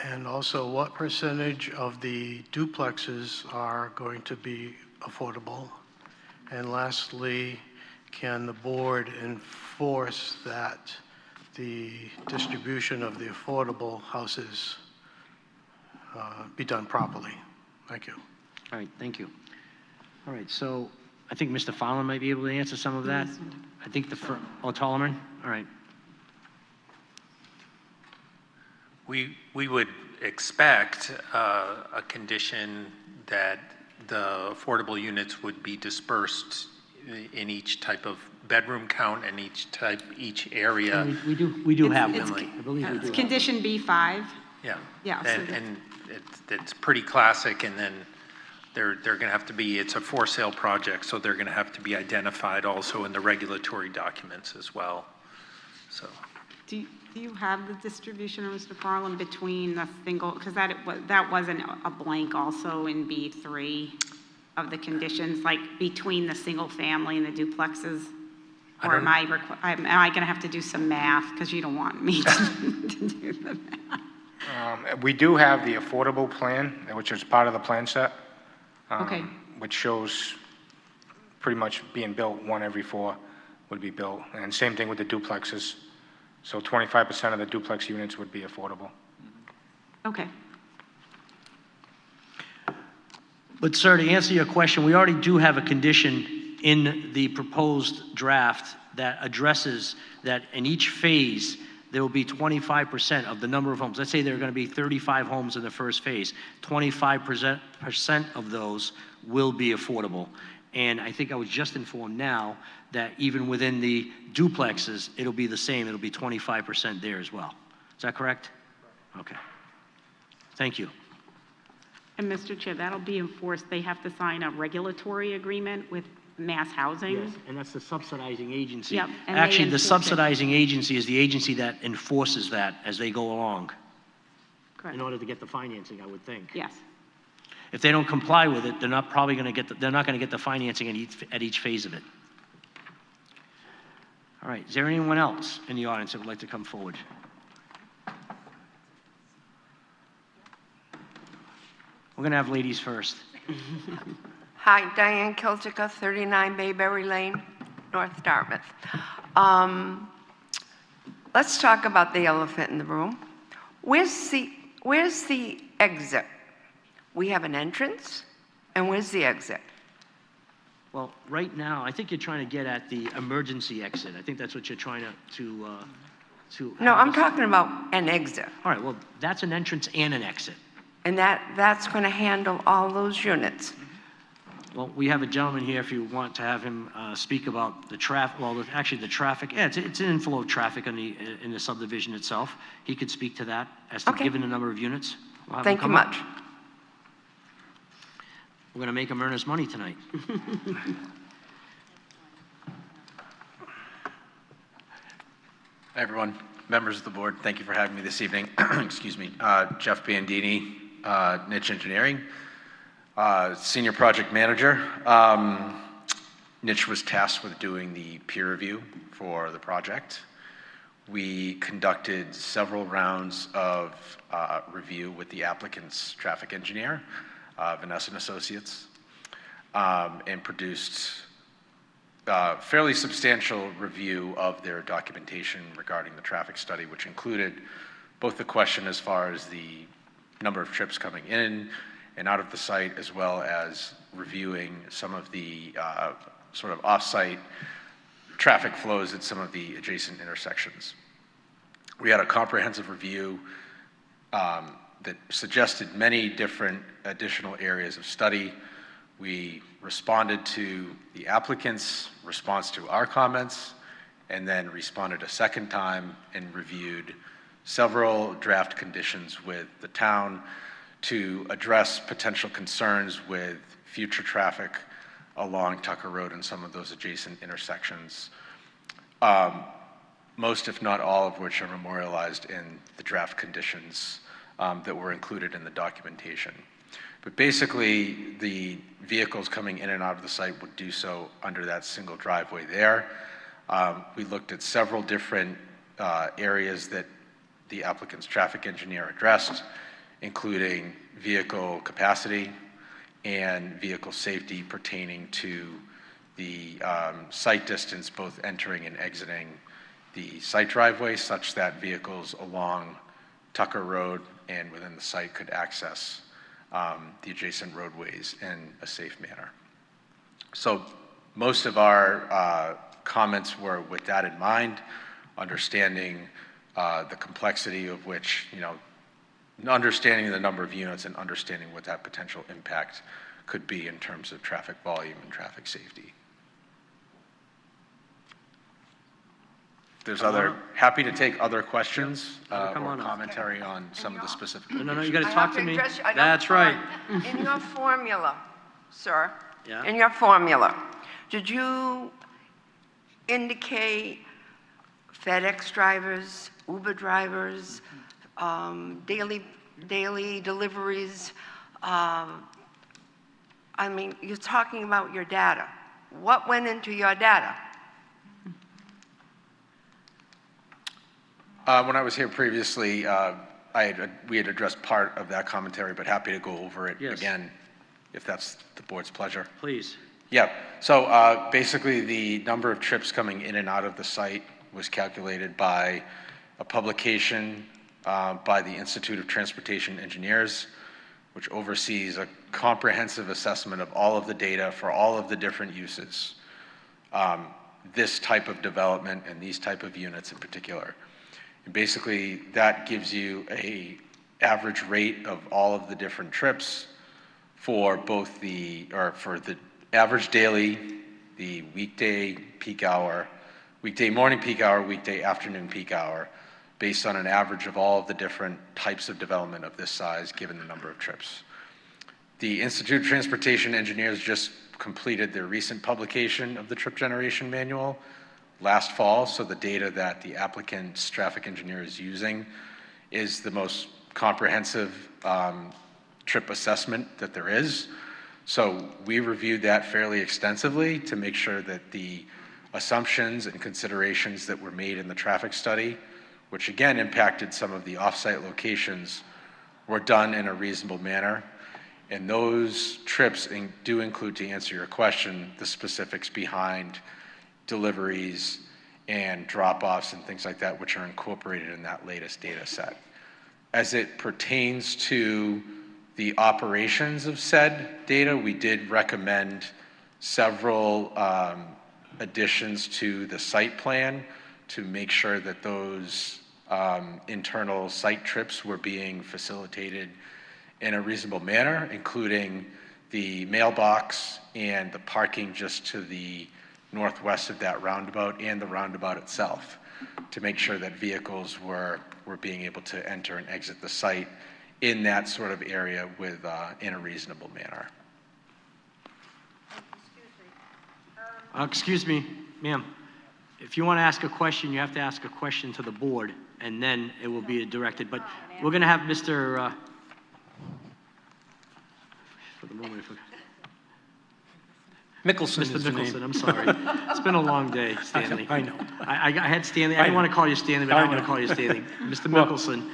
And also what percentage of the duplexes are going to be affordable? And lastly, can the board enforce that the distribution of the affordable houses be done properly? Thank you. All right, thank you. All right, so I think Mr. Fowler might be able to answer some of that. I think Tollerman? All right. We would expect a condition that the affordable units would be dispersed in each type of bedroom count and each area. We do have It's- them. I believe we do. It's have condition B5. Yeah. Yeah, so And it's pretty classic, and then they're going to have to be, it's a for sale project, so they're going to have to be identified also in the regulatory documents as well, so. Do you have the distribution, Mr. Farland, between the single, because that wasn't a blank also in B3? of the conditions, like between the single family and the duplexes? I Or don't- am I gonna have to do some math, because you don't want me to do the math? We do have the affordable plan, which is part of the plan set. Okay. Which shows pretty much being built, 1 every 4 would be built. And same thing with the duplexes. So 25% of the duplex units would be affordable. Okay. But sir, to answer your question, we already do have a condition in the proposed draft that addresses that in each phase, there will be 25% of the number of homes. Let's say there are going to be 35 homes in the first phase. 25% of those will be affordable. And I think I was just informed now that even within the duplexes, it'll be the same. It'll be 25% there as well. Is that correct? Okay. Thank you. And Mr. Chair, that'll be enforced. They have to sign a regulatory agreement with Mass Housing. Yes, and that's the subsidizing agency. Yep, and they Actually, the enforce it. subsidizing agency is the agency that enforces that as they go along, Correct. in order to get the financing, I would think. Yes. If they don't comply with it, they're not probably going to get, they're not going to get the financing at each phase of it. All right, is there anyone else in the audience that would like to come forward? We're going to have ladies first. Hi, Diane Kiltica, 39 Bayberry Lane, North Dartmouth. Let's talk about the elephant in the room. Where's the exit? We have an entrance, and where's the exit? Well, right now, I think you're trying to get at the emergency exit. I think that's what you're trying to No, I'm talking about an exit. All right, well, that's an entrance and an exit. And that's going to handle all those units. Well, we have a gentleman here if you want to have him speak about the traffic, well, actually the traffic, yeah, it's an inflow of traffic in the subdivision itself. He could speak to that as to Okay. given the number of units. We'll have him Thank you come up. much. We're going to make him earn his money tonight. Hi, everyone. Members of the board, thank you for having me this evening. Excuse me. Jeff Bandini, Niche Engineering, Senior Project Manager. Niche was tasked with doing the peer review for the project. We conducted several rounds of review with the applicant's traffic engineer, Vanessa and Associates, and produced fairly substantial review of their documentation regarding the traffic study, which included both the question as far as the number of trips coming in and out of the site, as well as reviewing some of the sort of off-site traffic flows at some of the adjacent intersections. We had a comprehensive review that suggested many different additional areas of study. We responded to the applicant's response to our comments, and then responded a second time and reviewed several draft conditions with the town to address potential concerns with future traffic along Tucker Road and some of those adjacent intersections. Most, if not all, of which are memorialized in the draft conditions that were included in the documentation. But basically, the vehicles coming in and out of the site would do so under that single driveway there. We looked at several different areas that the applicant's traffic engineer addressed, including vehicle capacity and vehicle safety pertaining to the site distance, both entering and exiting the site driveway, such that vehicles along Tucker Road and within the site could access the adjacent roadways in a safe manner. So most of our comments were with that in mind, understanding the complexity of which, understanding the number of units and understanding what that potential impact could be in terms of traffic volume and traffic safety. There's happy to take other questions or commentary on some of the specific. No, you got to talk to me. I don't- That's right. In your formula, sir, Yeah. in your formula, did you indicate FedEx drivers, Uber drivers, daily deliveries, I mean, you're talking about your data. What went into your data? When I was here previously, we had addressed part of that commentary, but happy to go over it Yes. again, if that's the board's pleasure. Please. Yeah, so basically the number of trips coming in and out of the site was calculated by a publication by the Institute of Transportation Engineers, which oversees a comprehensive assessment of all of the data for all of the different uses, this type of development and these type of units in particular. And basically, that gives you a average rate of all of the different trips for both for the average daily, the weekday peak hour, weekday morning peak hour, weekday afternoon peak hour, based on an average of all of the different types of development of this size, given the number of trips. The Institute of Transportation Engineers just completed their recent publication of the trip generation manual last fall, so the data that the applicant's traffic engineer is using is the most comprehensive trip assessment that there is. So we reviewed that fairly extensively to make sure that the assumptions and considerations that were made in the traffic study, which again impacted some of the off-site locations, were done in a reasonable manner. And those trips do include, to answer your question, the specifics behind deliveries and drop-offs and things like that, which are incorporated in that latest data set. As it pertains to the operations of said data, we did recommend several additions to the site plan to make sure that those internal site trips were being facilitated in a reasonable manner, including the mailbox and the parking just to the northwest of that roundabout and the roundabout itself, to make sure that vehicles were being able to enter and exit the site in that sort of area in a reasonable manner. Excuse me, ma'am. If you want to ask a question, you have to ask a question to the board, and then it will be directed. But we're going to have Mr. For the moment, Mickelson Mr. is the Mickelson, name. I'm sorry. It's been a long day, Stanley. I know. I had Stanley. I didn't want to call you Stanley, but I'm going to call you Stanley. Mr. Mickelson.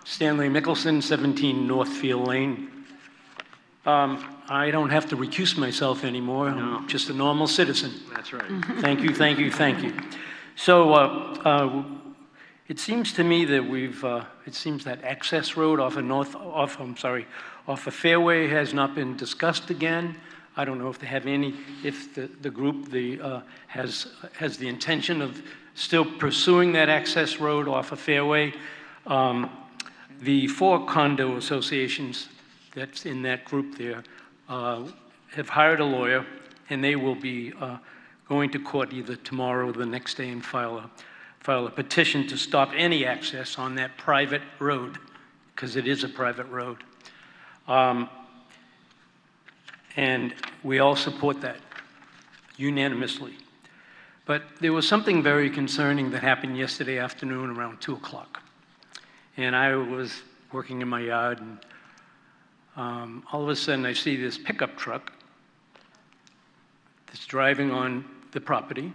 Stanley Mickelson, 17 Northfield Lane. I don't have to recuse myself anymore. I'm just a normal citizen. That's right. Thank you, thank you, thank you. So it seems to me that it seems that access road off of Fairway has not been discussed again. I don't know if they have if the group has the intention of still pursuing that access road off of Fairway. The 4 condo associations that's in that group there have hired a lawyer, and they will be going to court either tomorrow or the next day and file a petition to stop any access on that private road, because it is a private road. And we all support that unanimously. But there was something very concerning that happened yesterday afternoon around 2 o'clock. And I was working in my yard, and all of a sudden I see this pickup truck that's driving on the property.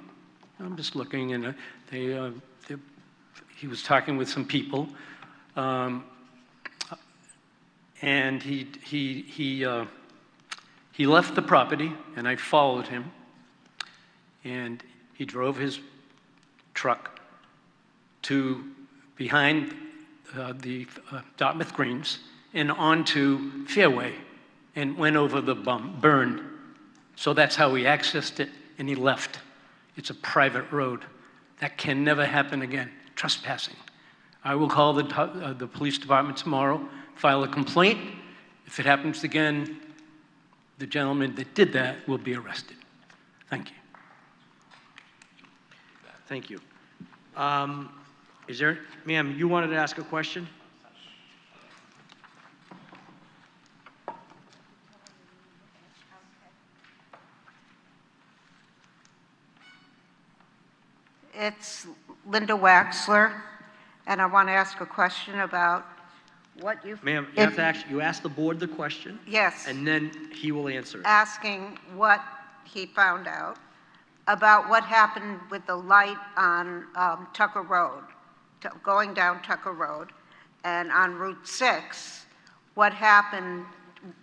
I'm just looking, and he was talking with some people, and he left the property, and I followed him, and he drove his truck to behind the Dartmouth Greens and onto Fairway and went over the burn. So that's how he accessed it, and he left. It's a private road. That can never happen again. Trespassing. I will call the police department tomorrow, file a complaint. If it happens again, the gentleman that did that will be arrested. Thank you. Thank you. Ma'am, you wanted to ask a question? It's Linda Waxler, and I want to ask a question about what you... Ma'am, you have to actually, you ask the board the question. Yes. And then he will answer it. Asking what he found out about what happened with the light on Tucker Road, going down Tucker Road, and on Route 6, what happened,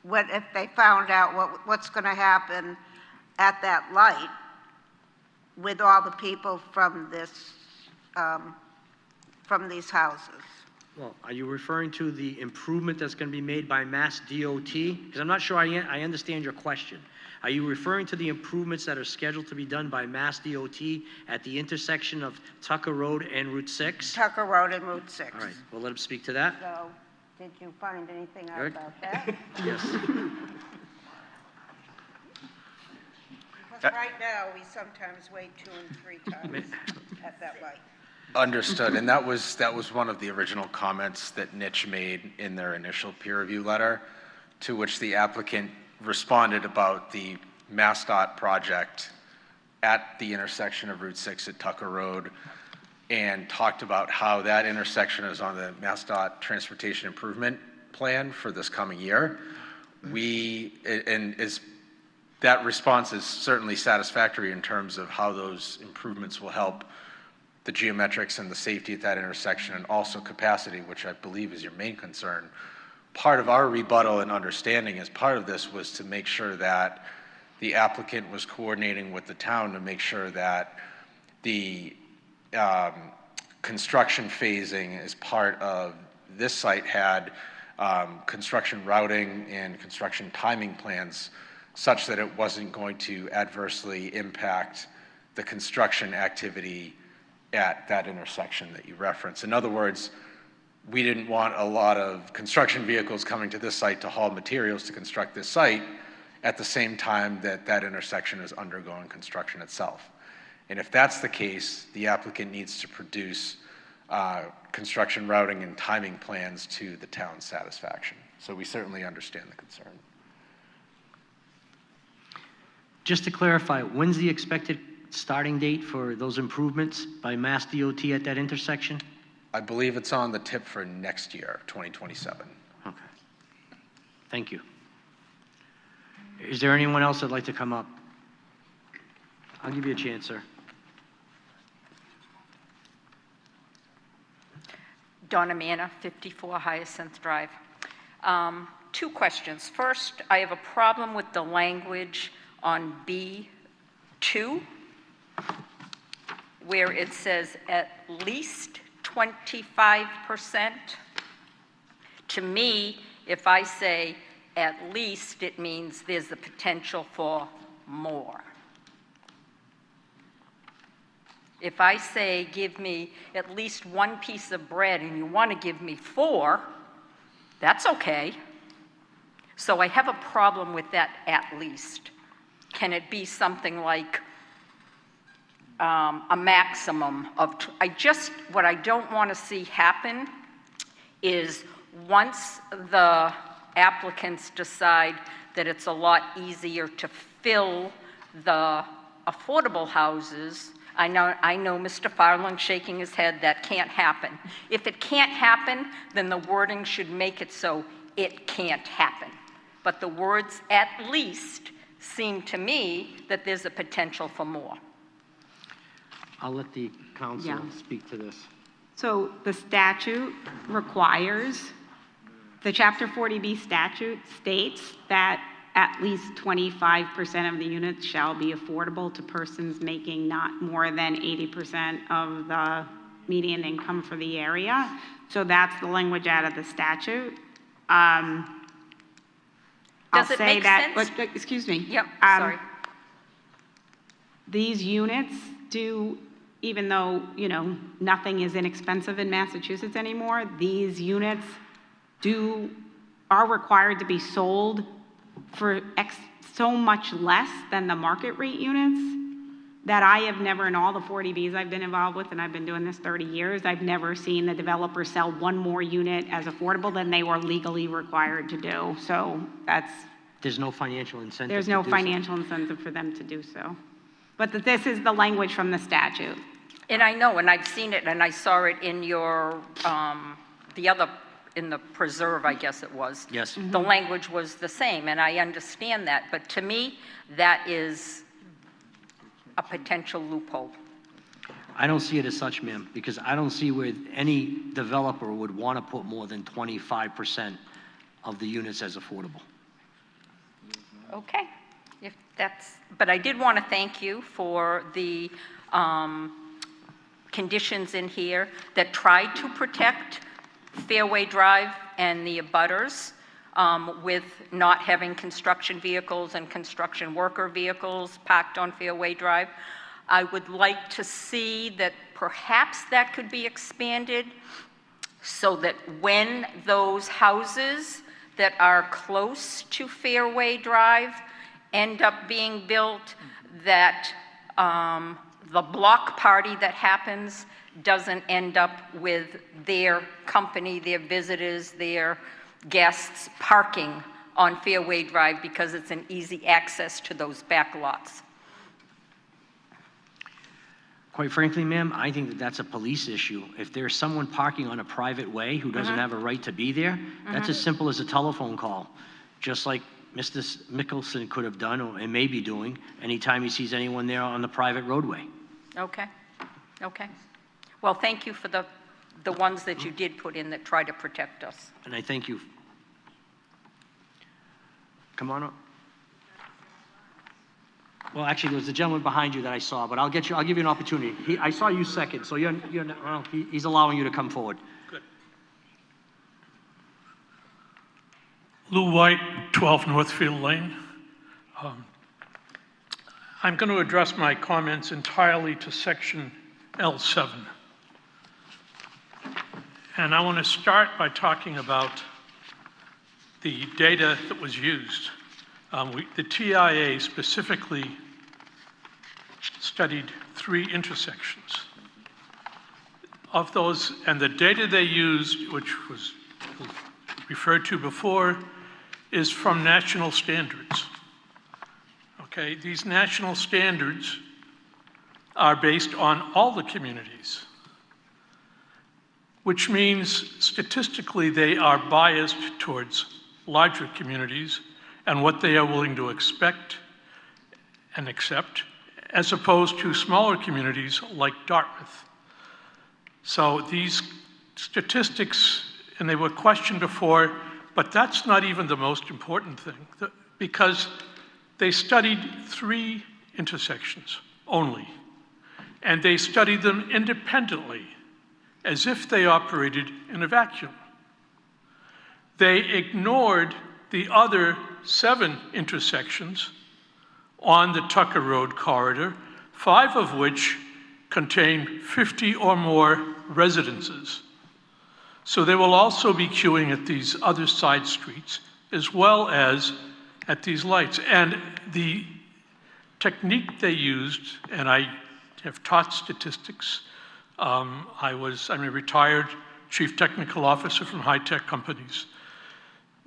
what if they found out what's going to happen at that light with all the people from this, from these houses? Well, are you referring to the improvement that's going to be made by Mass DOT? Because I'm not sure I understand your question. Are you referring to the improvements that are scheduled to be done by Mass DOT at the intersection of Tucker Road and Route 6? Tucker Road and Route 6. All right, we'll let him speak to that. So, did you find anything out Eric? about that? Yes. Because right now, we sometimes wait 2 and 3 times at that light. Understood, and that was one of the original comments that Niche made in their initial peer review letter, to which the applicant responded about the MassDOT project at the intersection of Route 6 at Tucker Road, and talked about how that intersection is on the MassDOT Transportation Improvement Plan for this coming year. That response is certainly satisfactory in terms of how those improvements will help the geometrics and the safety at that intersection, and also capacity, which I believe is your main concern. Part of our rebuttal and understanding as part of this was to make sure that the applicant was coordinating with the town to make sure that the construction phasing as part of this site had construction routing and construction timing plans such that it wasn't going to adversely impact the construction activity at that intersection that you referenced. In other words, we didn't want a lot of construction vehicles coming to this site to haul materials to construct this site at the same time that that intersection is undergoing construction itself. And if that's the case, the applicant needs to produce construction routing and timing plans to the town's satisfaction. So we certainly understand the concern. Just to clarify, when's the expected starting date for those improvements by Mass DOT at that intersection? I believe it's on the tip for next year, 2027. Okay. Thank you. Is there anyone else that'd like to come up? I'll give you a chance, sir. Donna Manna, 54 Hyacinth Drive. 2 questions. First, I have a problem with the language on B2, where it says at least 25%. To me, if I say at least, it means there's the potential for more. If I say give me at least 1 piece of bread and you want to give me 4, that's okay. So I have a problem with that at least. Can it be something like a maximum of, what I don't want to see happen is once the applicants decide that it's a lot easier to fill the affordable houses, I know Mr. Farland shaking his head, that can't happen. If it can't happen, then the wording should make it so it can't happen. But the words at least seem to me that there's a potential for more. I'll let the council speak to this. So the statute requires, the Chapter 40B statute states that at least 25% of the units shall be affordable to persons making not more than 80% of the median income for the area. So that's the language out of the statute. Does it make sense? Excuse me. Yep, sorry. These units do, even though, nothing is inexpensive in Massachusetts anymore, these units are required to be sold for so much less than the market rate units that I have never, in all the 40Bs I've been involved with, and I've been doing this 30 years, I've never seen the developer sell 1 more unit as affordable than they were legally required to do. So there's no financial incentive. There's no financial incentive for them to do so. But this is the language from the statute. And I know, and I've seen it, and I saw it in your, the other in the preserve, I guess it was. Yes. The language was the same, and I understand that, but to me, that is a potential loophole. I don't see it as such, ma'am, because I don't see where any developer would want to put more than 25% of the units as affordable. Okay, if that's, but I did want to thank you for the conditions in here that try to protect Fairway Drive and the abutters with not having construction vehicles and construction worker vehicles parked on Fairway Drive. I would like to see that perhaps that could be expanded so that when those houses that are close to Fairway Drive end up being built, that the block party that happens doesn't end up with their company, their visitors, their guests parking on Fairway Drive because it's an easy access to those back lots. Quite frankly, ma'am, I think that that's a police issue. If there's someone parking on a private way who doesn't have a right to be there, that's as simple as a telephone call, just like Mr. Mickelson could have done and may be doing anytime he sees anyone there on the private roadway. Okay, okay. Well, thank you for the ones that you did put in that try to protect us. And I thank you. Come on up. Well, actually, there was a gentleman behind you that I saw, but I'll give you an opportunity. I saw you second, so he's allowing you to come forward. Good. Lou White, 12 Northfield Lane. I'm going to address my comments entirely to section L7. And I want to start by talking about the data that was used. The TIA specifically studied 3 intersections. Of those, and the data they used, which was referred to before, is from national standards. Okay, these national standards are based on all the communities, which means statistically they are biased towards larger communities and what they are willing to expect and accept, as opposed to smaller communities like Dartmouth. So these statistics, and they were questioned before, but that's not even the most important thing, because they studied 3 intersections only, and they studied them independently, as if they operated in a vacuum. They ignored the other 7 intersections on the Tucker Road corridor, 5 of which contain 50 or more residences. So they will also be queuing at these other side streets, as well as at these lights. And the technique they used, and I have taught statistics. I'm a retired chief technical officer from high-tech companies.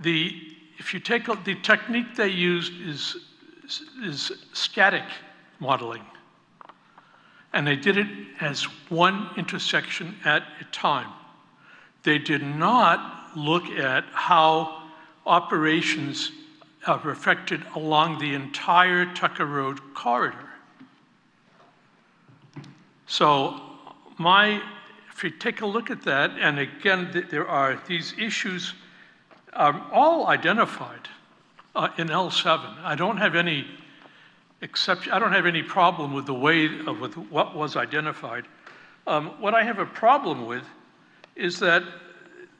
If you take the technique they used is static modeling. And they did it as one intersection at a time. They did not look at how operations are affected along the entire Tucker Road corridor. So if you take a look at that, and again, there are these issues all identified in L7. I don't have any exception. I don't have any problem with the way with what was identified. What I have a problem with is that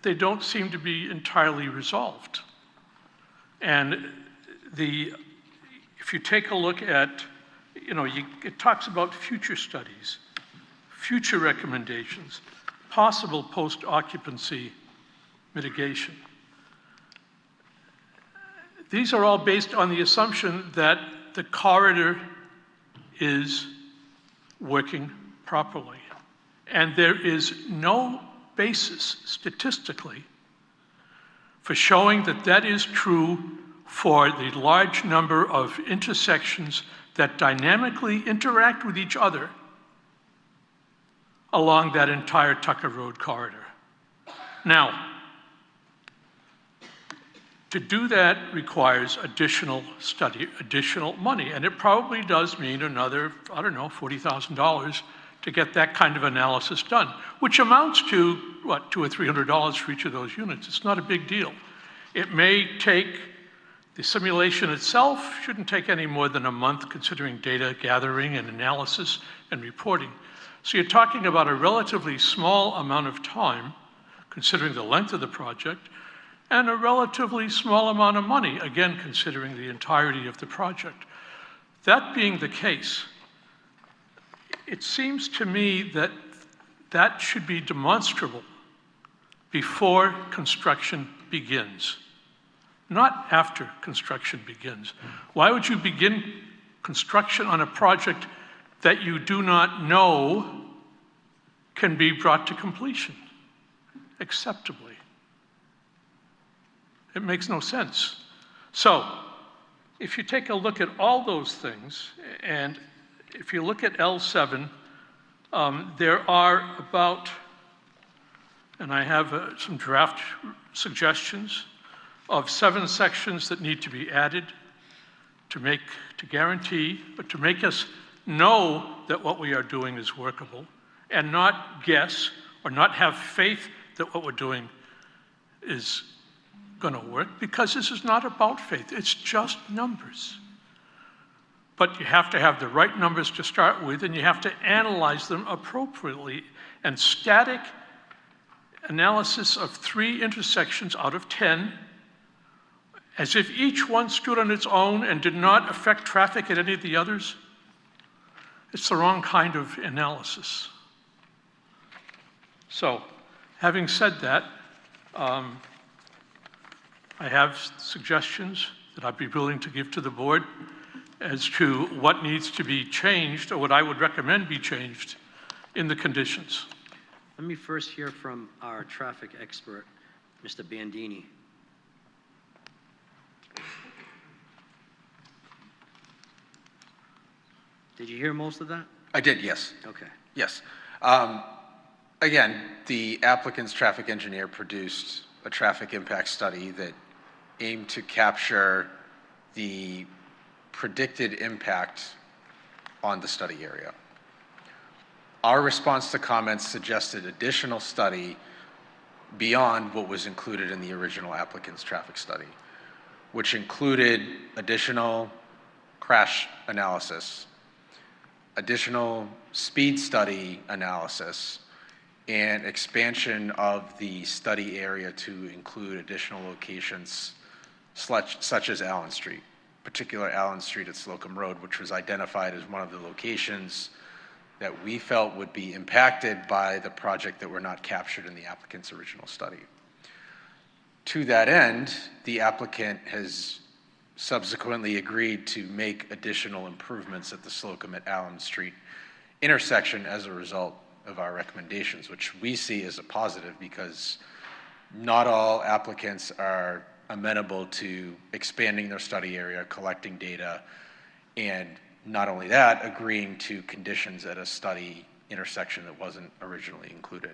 they don't seem to be entirely resolved. And if you take a look at, it talks about future studies, future recommendations, possible post-occupancy mitigation. These are all based on the assumption that the corridor is working properly. And there is no basis statistically for showing that that is true for the large number of intersections that dynamically interact with each other along that entire Tucker Road corridor. Now, To do that requires additional study, additional money, and it probably does mean another, I don't know, $40,000 to get that kind of analysis done, which amounts to, what, $200 or $300 for each of those units. It's not a big deal. It may take, the simulation itself shouldn't take any more than a month, considering data gathering and analysis and reporting. So you're talking about a relatively small amount of time, considering the length of the project, and a relatively small amount of money, again, considering the entirety of the project. That being the case, it seems to me that that should be demonstrable before construction begins, not after construction begins. Why would you begin construction on a project that you do not know can be brought to completion acceptably? It makes no sense. So, if you take a look at all those things, and if you look at L7, there are about, and I have some draft suggestions of 7 sections that need to be added to guarantee, but to make us know that what we are doing is workable, and not guess or not have faith that what we're doing is going to work, because this is not about faith. It's just numbers. But you have to have the right numbers to start with, and you have to analyze them appropriately. And static analysis of 3 intersections out of 10, as if each one stood on its own and did not affect traffic at any of the others, it's the wrong kind of analysis. So, having said that, I have suggestions that I'd be willing to give to the board as to what needs to be changed, or what I would recommend be changed in the conditions. Let me first hear from our traffic expert, Mr. Bandini. Did you hear most of that? I did, yes. Okay. Yes. Again, the applicant's traffic engineer produced a traffic impact study that aimed to capture the predicted impact on the study area. Our response to comments suggested additional study beyond what was included in the original applicant's traffic study, which included additional crash analysis, additional speed study analysis, and expansion of the study area to include additional locations such as Allen Street, particular Allen Street at Slocum Road, which was identified as one of the locations that we felt would be impacted by the project that were not captured in the applicant's original study. To that end, the applicant has subsequently agreed to make additional improvements at the Slocum at Allen Street intersection as a result of our recommendations, which we see as a positive, because not all applicants are amenable to expanding their study area, collecting data, and not only that, agreeing to conditions at a study intersection that wasn't originally included.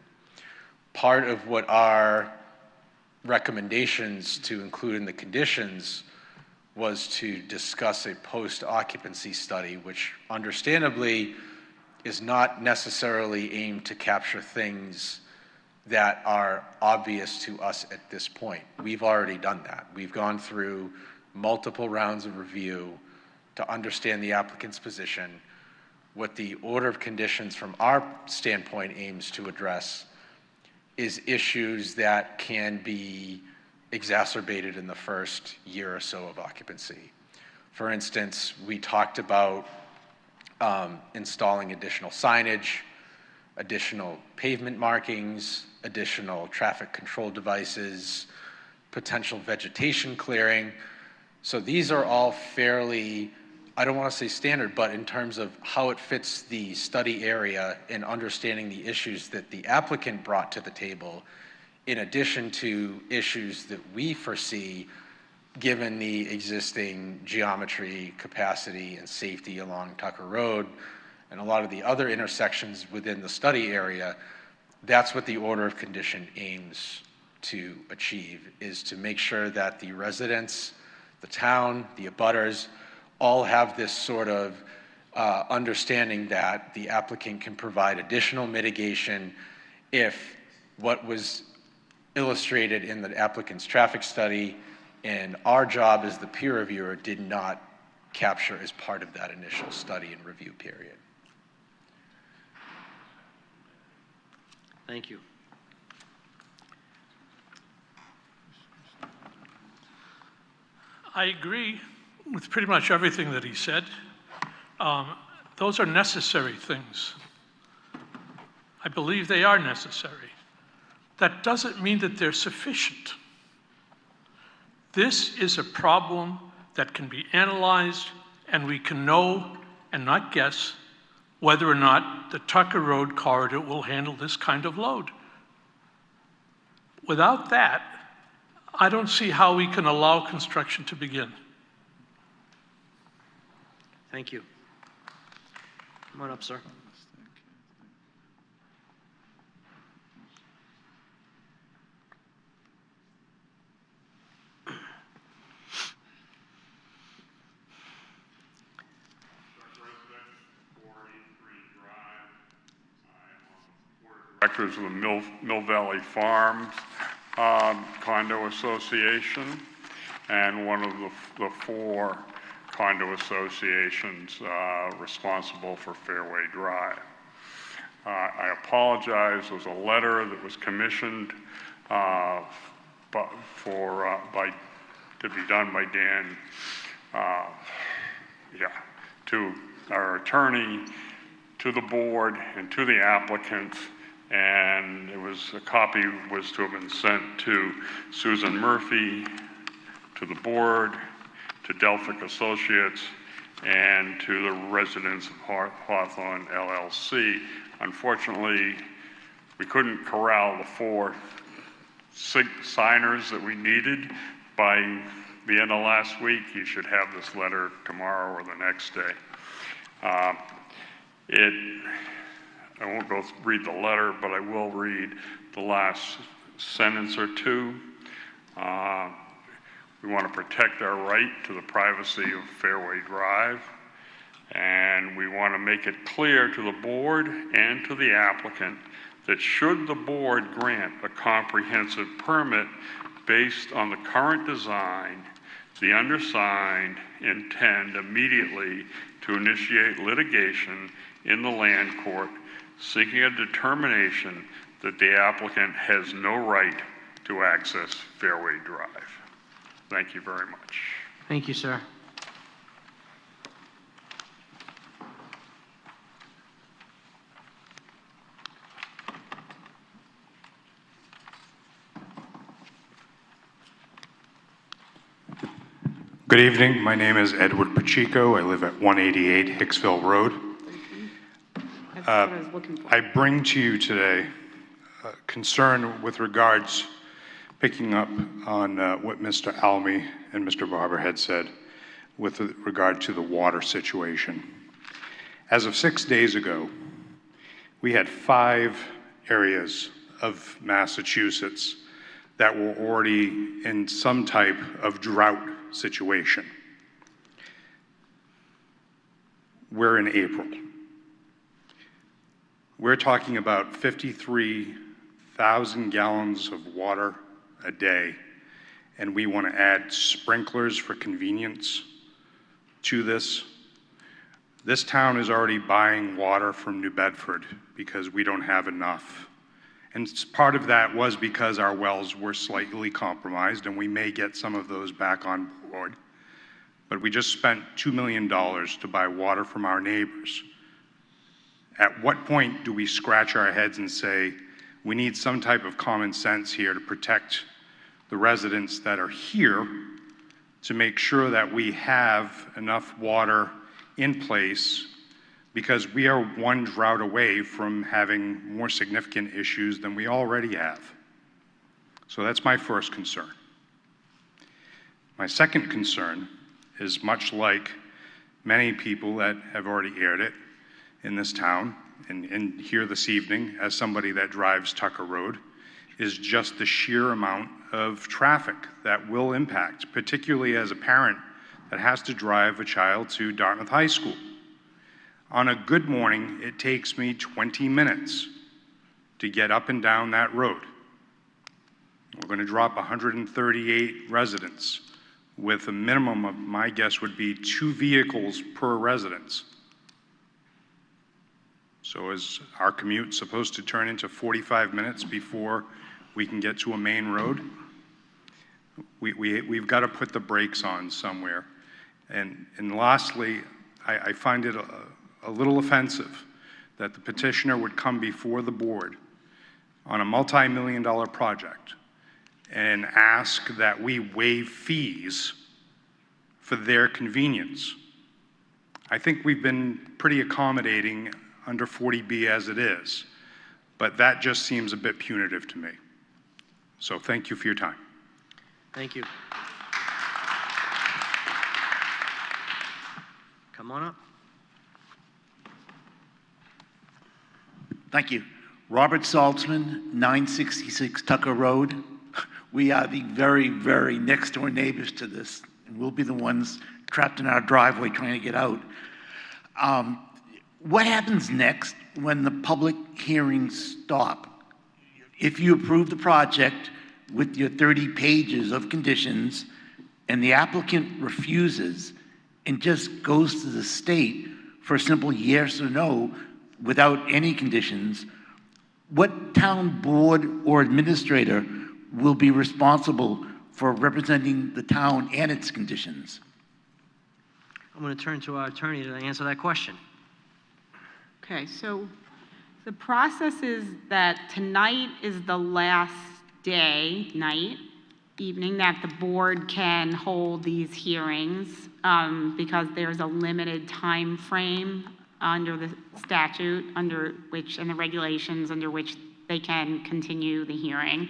Part of what our recommendations to include in the conditions was to discuss a post-occupancy study, which understandably is not necessarily aimed to capture things that are obvious to us at this point. We've already done that. We've gone through multiple rounds of review to understand the applicant's position. What the order of conditions from our standpoint aims to address is issues that can be exacerbated in the first year or so of occupancy. For instance, we talked about installing additional signage, additional pavement markings, additional traffic control devices, potential vegetation clearing. So these are all fairly, I don't want to say standard, but in terms of how it fits the study area and understanding the issues that the applicant brought to the table, in addition to issues that we foresee given the existing geometry, capacity, and safety along Tucker Road and a lot of the other intersections within the study area. That's what the order of condition aims to achieve is to make sure that the residents, the town, the abutters, all have this sort of understanding that the applicant can provide additional mitigation if what was illustrated in the applicant's traffic study and our job as the peer reviewer did not capture as part of that initial study and review period. Thank you. I agree with pretty much everything that he said. Those are necessary things. I believe they are necessary. That doesn't mean that they're sufficient. This is a problem that can be analyzed, and we can know and not guess whether or not the Tucker Road corridor will handle this kind of load. Without that, I don't see how we can allow construction to begin. Thank you. Come on up, sir. Directors of the Mill Valley Farms Condo Association, and one of the four condo associations responsible for Fairway Drive. I apologize. There was a letter that was commissioned to be done by Dan, to our attorney, to the board, and to the applicant. And a copy was to have been sent to Susan Murphy, to the board, to Delphic Associates, and to the residents of Hawthorne LLC. Unfortunately, we couldn't corral the four signers that we needed by the end of last week. You should have this letter tomorrow or the next day. I won't go read the letter, but I will read the last sentence or two. We want to protect our right to the privacy of Fairway Drive, and we want to make it clear to the board and to the applicant that should the board grant a comprehensive permit based on the current design, the undersigned intend immediately to initiate litigation in the land court seeking a determination that the applicant has no right to access Fairway Drive. Thank you very much. Thank you, sir. Good evening. My name is Edward Pacheco. I live at 188 Hicksville Road. I bring to you today concern with regards, picking up on what Mr. Almy and Mr. Barber had said with regard to the water situation. As of 6 days ago, we had 5 areas of Massachusetts that were already in some type of drought situation. We're in April. We're talking about 53,000 gallons of water a day, and we want to add sprinklers for convenience to this. This town is already buying water from New Bedford because we don't have enough. And part of that was because our wells were slightly compromised, and we may get some of those back on board. But we just spent $2 million to buy water from our neighbors. At what point do we scratch our heads and say, we need some type of common sense here to protect the residents that are here to make sure that we have enough water in place, because we are one drought away from having more significant issues than we already have. So that's my first concern. My second concern is much like many people that have already aired it in this town and here this evening as somebody that drives Tucker Road, is just the sheer amount of traffic that will impact, particularly as a parent that has to drive a child to Dartmouth High School. On a good morning, it takes me 20 minutes to get up and down that road. We're going to drop 138 residents with a minimum of, my guess would be 2 vehicles per residence. So is our commute supposed to turn into 45 minutes before we can get to a main road? We've got to put the brakes on somewhere. And lastly, I find it a little offensive that the petitioner would come before the board on a multi-million-dollar project and ask that we waive fees for their convenience. I think we've been pretty accommodating under 40B as it is, but that just seems a bit punitive to me. So thank you for your time. Thank you. Come on up. Thank you. Robert Saltzman, 966 Tucker Road. We are the very, very next door neighbors to this, and we'll be the ones trapped in our driveway trying to get out. What happens next when the public hearings stop? If you approve the project with your 30 pages of conditions and the applicant refuses and just goes to the state for a simple yes or no without any conditions, what town board or administrator will be responsible for representing the town and its conditions? I'm going to turn to our attorney to answer that question. Okay, so the process is that tonight is the last evening that the board can hold these hearings because there's a limited time frame under the statute under which and the regulations under which they can continue the hearing.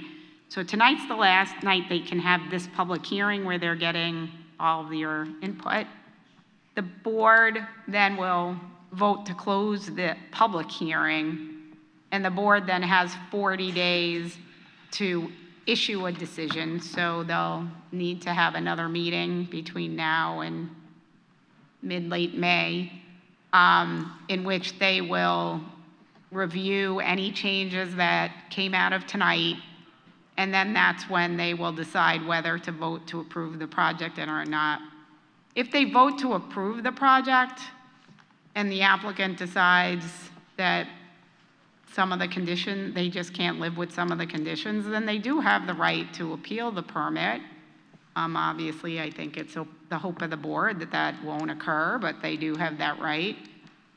So tonight's the last night they can have this public hearing where they're getting all of your input. The board then will vote to close the public hearing, and the board then has 40 days to issue a decision. So they'll need to have another meeting between now and mid-late May in which they will review any changes that came out of tonight, and then that's when they will decide whether to vote to approve the project or not. If they vote to approve the project and the applicant decides that some of the conditions, they just can't live with some of the conditions, then they do have the right to appeal the permit. Obviously, I think it's the hope of the board that that won't occur, but they do have that right.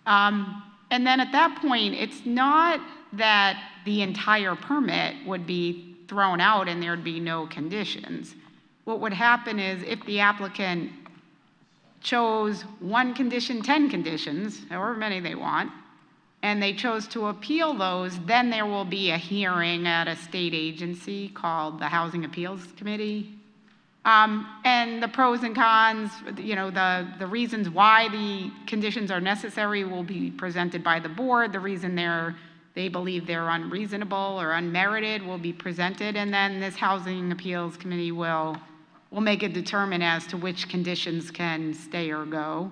And then at that point, it's not that the entire permit would be thrown out and there'd be no conditions. What would happen is if the applicant chose 1 condition, 10 conditions, however many they want, and they chose to appeal those, then there will be a hearing at a state agency called the Housing Appeals Committee. And the pros and cons, the reasons why the conditions are necessary will be presented by the board. The reason they believe they're unreasonable or unmerited will be presented, and then this Housing Appeals Committee will make a determine as to which conditions can stay or go.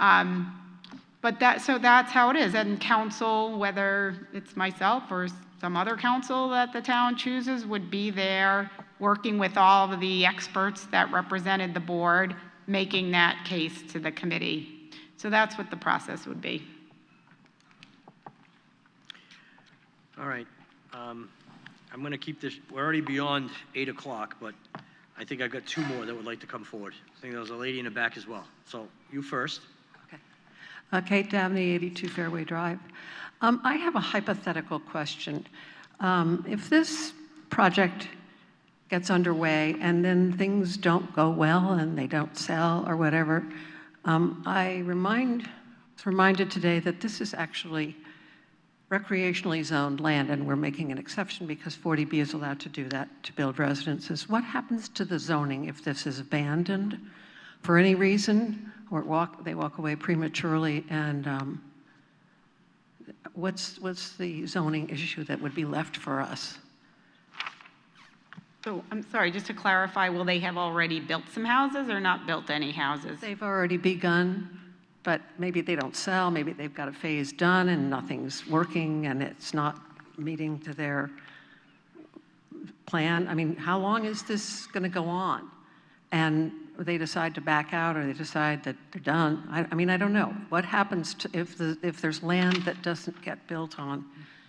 So that's how it is. And council, whether it's myself or some other council that the town chooses, would be there working with all of the experts that represented the board, making that case to the committee. So that's what the process would be. All right. I'm going to keep this, we're already beyond 8 o'clock, but I think I've got 2 more that would like to come forward. I think there was a lady in the back as well. So you first. Kate Dabney, 82 Fairway Drive. I have a hypothetical question. If this project gets underway and then things don't go well and they don't sell or whatever, I was reminded today that this is actually recreationally zoned land, and we're making an exception because 40B is allowed to do that, to build residences. What happens to the zoning if this is abandoned for any reason, or they walk away prematurely, and what's the zoning issue that would be left for us? So I'm sorry, just to clarify, will they have already built some houses or not built any houses? They've already begun, but maybe they don't sell, maybe they've got a phase done and nothing's working and it's not meeting to their plan. I mean, how long is this going to go on? And they decide to back out or they decide that they're done. I mean, I don't know. What happens to, if there's land that doesn't get built on,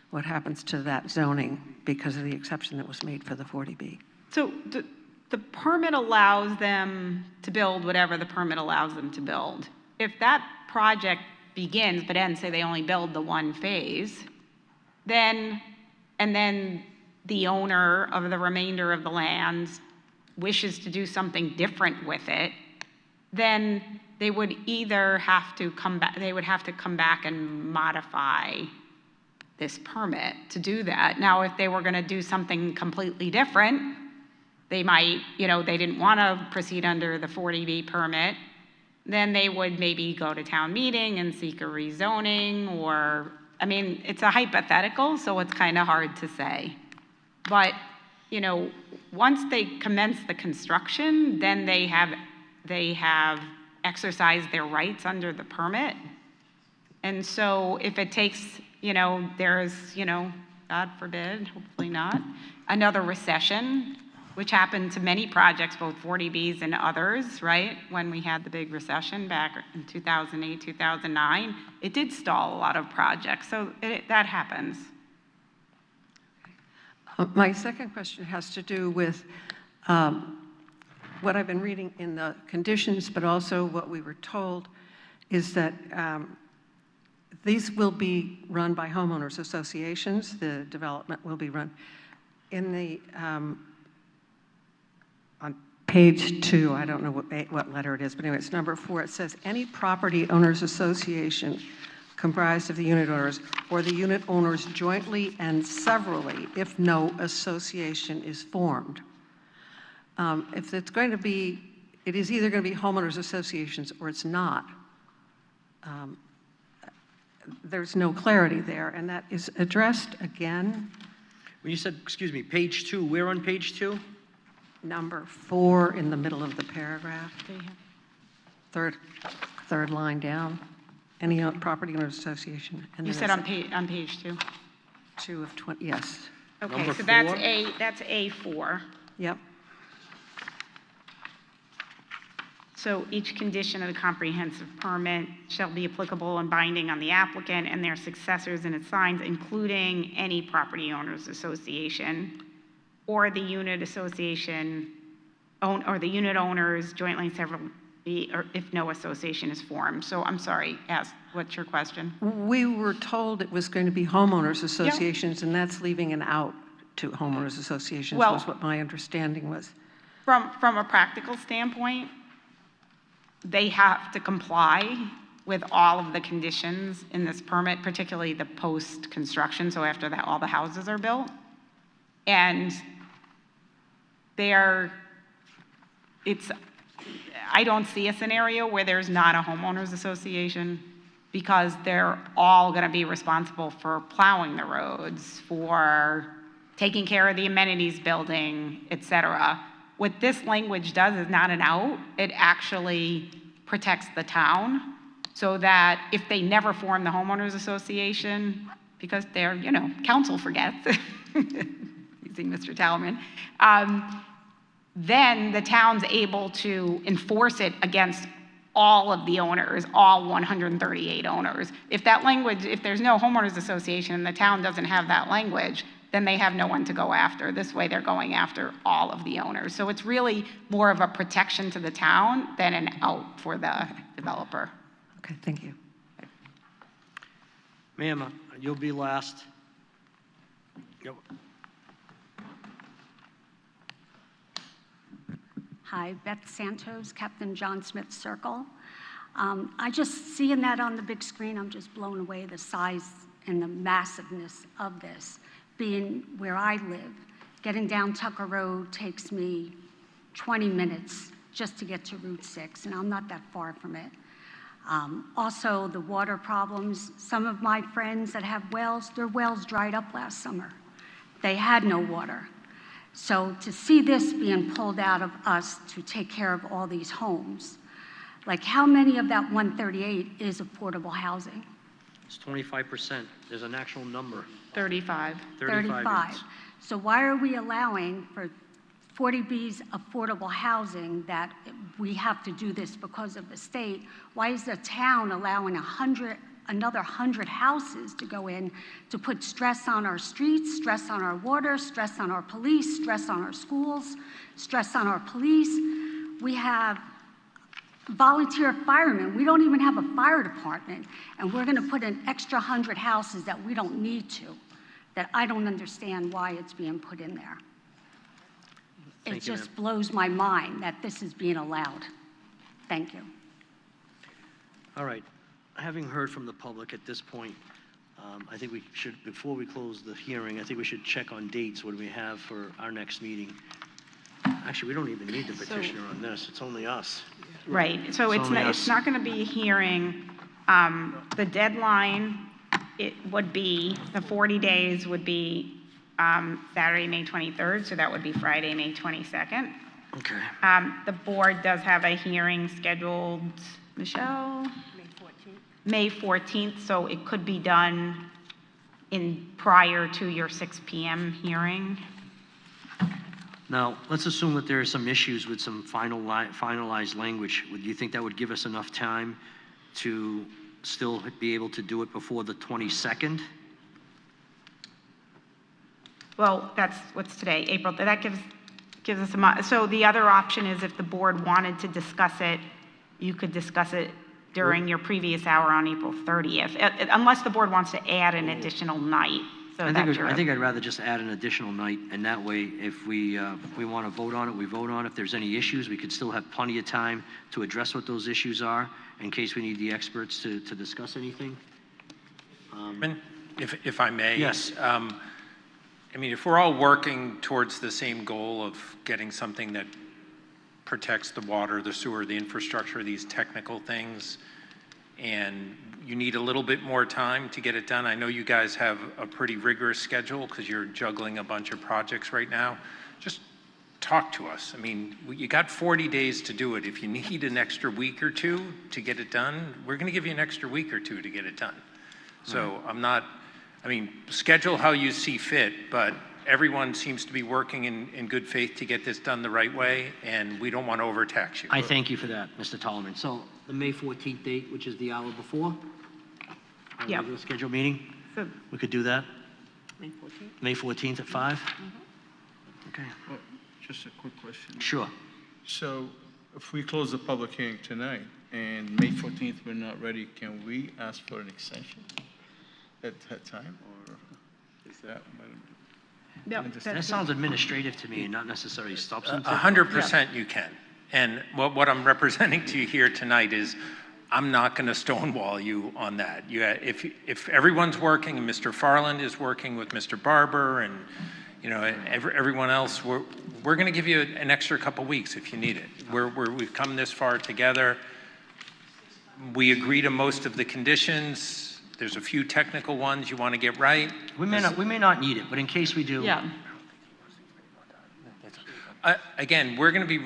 what happens to that zoning because of the exception that was made for the 40B? So the permit allows them to build whatever the permit allows them to build. If that project begins but ends, say they only build the one phase, then the owner of the remainder of the land wishes to do something different with it, then they would either have to come back and modify this permit to do that. Now, if they were going to do something completely different, they might, they didn't want to proceed under the 40B permit, then they would maybe go to town meeting and seek a rezoning or, I mean, it's a hypothetical, so it's kind of hard to say. But, once they commence the construction, then they have exercised their rights under the permit. And so if it takes, there's, God forbid, hopefully not, another recession, which happened to many projects, both 40Bs and others, right? When we had the big recession back in 2008, 2009, it did stall a lot of projects. So that happens. My second question has to do with what I've been reading in the conditions, but also what we were told is that these will be run by homeowners associations. The development will be run in the on page 2. I don't know what letter it is, but anyway, it's number 4. It says any property owners association comprised of the unit owners or the unit owners jointly and severally if no association is formed. If it's going to be, it is either going to be homeowners associations or it's not. There's no clarity there, and that is addressed again. When you said, excuse me, page 2, where on page 2? Number 4 in the middle of the paragraph. Third line down. Any property owners association. And you said on page 2? 2 of 20, yes. Okay, Number so 4? that's A4. Yep. So each condition of the comprehensive permit shall be applicable and binding on the applicant and their successors and its signs, including any property owners association or the unit association or the unit owners jointly and severally, or if no association is formed. So I'm sorry, what's your question? We were told it was going to be homeowners associations, and that's leaving an out to homeowners associations, was what my understanding was. From a practical standpoint, they have to comply with all of the conditions in this permit, particularly the post-construction, so after that all the houses are built. And I don't see a scenario where there's not a homeowners association because they're all going to be responsible for plowing the roads, for taking care of the amenities building, et cetera. What this language does is not an out. It actually protects the town so that if they never form the homeowners association, because their, council forgets, using Mr. Tallerman, then the town's able to enforce it against all of the owners, all 138 owners. If there's no homeowners association and the town doesn't have that language, then they have no one to go after. This way they're going after all of the owners. So it's really more of a protection to the town than an out for the developer. Okay, thank you. Ma'am, you'll be last. Yep. Hi, Beth Santos, Captain John Smith Circle. I just seeing that on the big screen, I'm just blown away the size and the massiveness of this. Being where I live, getting down Tucker Road takes me 20 minutes just to get to Route 6, and I'm not that far from it. Also, the water problems. Some of my friends that have wells, their wells dried up last summer. They had no water. So to see this being pulled out of us to take care of all these homes, like how many of that 138 is affordable housing? It's 25%. There's an actual number. 35. 35 units. So why are we allowing for 40B's affordable housing that we have to do this because of the state? Why is the town allowing another 100 houses to go in to put stress on our streets, stress on our water, stress on our police, stress on our schools, stress on our police? We have volunteer firemen. We don't even have a fire department, and we're going to put an extra 100 houses that we don't need to, that I don't understand why it's being put in there. It Thank you, just ma'am. blows my mind that this is being allowed. Thank you. All right. Having heard from the public at this point, I think we should, before we close the hearing, I think we should check on dates. What do we have for our next meeting? Actually, we don't even need the petitioner on this. It's only us. Right, so it's only not, us. it's not going to be a hearing. The deadline, it would be, the 40 days would be Saturday, May 23rd, so that would be Friday, May 22nd. Okay. The board does have a hearing scheduled, Michelle? May 14th, so it could be done prior to your 6 PM hearing. Now, let's assume that there are some issues with some finalized language. Would you think that would give us enough time to still be able to do it before the 22nd? Well, that's what's today, April. That gives us a month. So the other option is if the board wanted to discuss it, you could discuss it during your previous hour on April 30th, unless the board wants to add an additional night. So I that's think I'd rather just add an additional night, and that way, if we want to vote on it, we vote on it. If there's any issues, we could still have plenty of time to address what those issues are, in case we need the experts to discuss anything. If I may? Yes. I mean, if we're all working towards the same goal of getting something that protects the water, the sewer, the infrastructure, these technical things, and you need a little bit more time to get it done. I know you guys have a pretty rigorous schedule because you're juggling a bunch of projects right now. Just talk to us. I mean, you got 40 days to do it. If you need an extra week or two to get it done, we're going to give you an extra week or two to get it done. So schedule how you see fit, but everyone seems to be working in good faith to get this done the right way, and we don't want to overtax you. I thank you for that, Mr. Tollerman. So the May 14th date, which is the hour before? Yeah. Regular scheduled meeting? So- We could do that? May 14th? May 14th at 5? Okay. Well, just a quick question. Sure. So if we close the public hearing tonight and May 14th we're not ready, can we ask for an extension at that time, or is that? No, That sounds administrative to me and not necessarily substantive. 100% you can. And what I'm representing to you here tonight is I'm not going to stonewall you on that. If everyone's working, and Mr. Farland is working with Mr. Barber, and everyone else, we're going to give you an extra couple weeks if you need it. We've come this far together. We agree to most of the conditions. There's a few technical ones you want to get right. We may not need it, but in case we do. Yeah. Again, we're going to be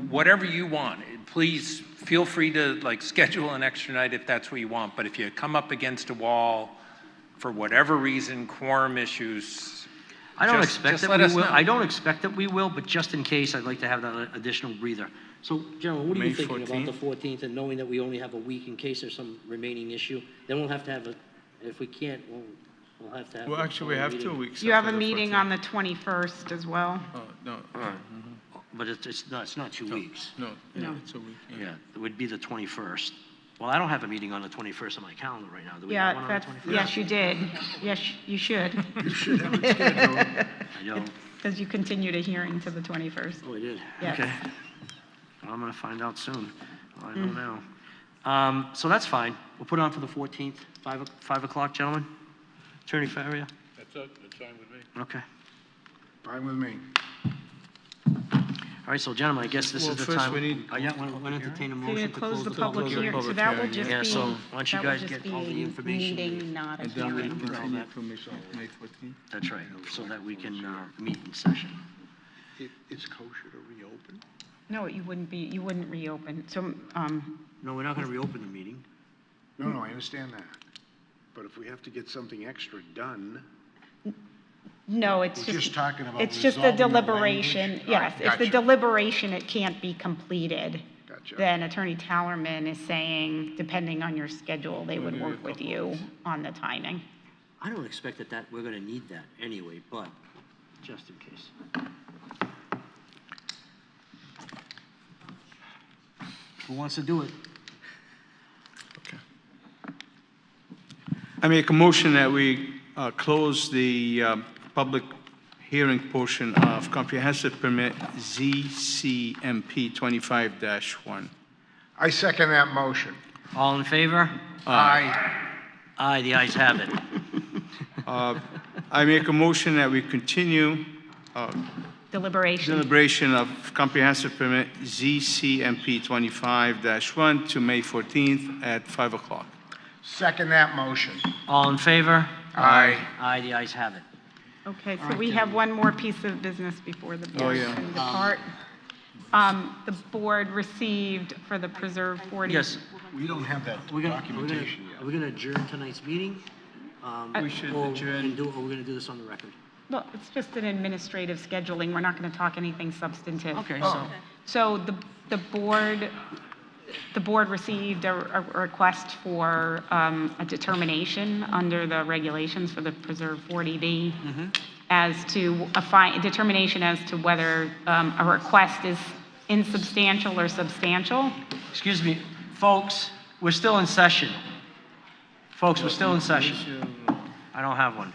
whatever you want. Please feel free to schedule an extra night if that's what you want. But if you come up against a wall for whatever reason, quorum issues, I don't expect that we will. know. I don't expect that we will, but just in case, I'd like to have that additional breather. So, gentlemen, what are you May thinking about the 14th? 14th and knowing that we only have a week in case there's some remaining issue? Then we'll have to have if we can't, we'll have to have. Well, actually, we have 2 weeks. You have a after the meeting 14th. on the 21st as well. Oh, no. All right. But it's not 2 weeks. No, No. it's a week. Yeah, it would be the 21st. Well, I don't have a meeting on the 21st on my calendar right now. Do we have one on the 21st? Yes, you did. Yes, you should. You should have it scheduled. I don't. Because you continued a hearing to the 21st. Oh, I did? Yes. Okay. Well, I'm going to find out soon. Well, I know now. So that's fine. We'll put it on for the 14th, 5 o'clock, gentlemen. Attorney Farrier? That's fine with me. Okay. Fine with me. All right, so gentlemen, I guess this Well, is the first time. we need- I want to entertain a So you motion to close the public hearing, so public that will hearing, just be. yeah. So, why don't you that will guys just get all the be a information Meeting, not a And then we hearing. continue for May 14th. That's right, so that we can meet in session. is kosher to reopen? No, you wouldn't reopen. So, No, we're not going to reopen the meeting. No, I understand that. But if we have to get something extra done, no, it's we're just talking about it's just the resolving the deliberation. language? Yes, All right, if the gotcha. deliberation, it can't be completed. Gotcha. Then Attorney Tallerman is saying, depending on your schedule, they would work with you on the timing. I don't expect that we're going to need that anyway, but just in case. Who wants to do it? I make a motion that we close the public hearing portion of comprehensive permit ZCMP 25-1. I second that motion. All in favor? Aye. Aye, the ayes have it. I make a motion that we continue Deliberation. of comprehensive permit ZCMP 25-1 to May 14th at 5 o'clock. Second that motion. All in favor? Aye. Aye, the ayes have it. Okay, so we have one more piece of business before the board yeah. can depart. The board received for the Preserve 40. Yes. We don't have that documentation yet. Are we going to adjourn tonight's meeting? We should adjourn. Or are we going to do this on the record? Well, it's just an administrative scheduling. We're not going to talk anything substantive. Okay, So the board received a request for a determination under the regulations for the Preserve 40B as to a determination as to whether a request is insubstantial or substantial. Excuse me, folks, we're still in session. Folks, we're still in session. I don't have one.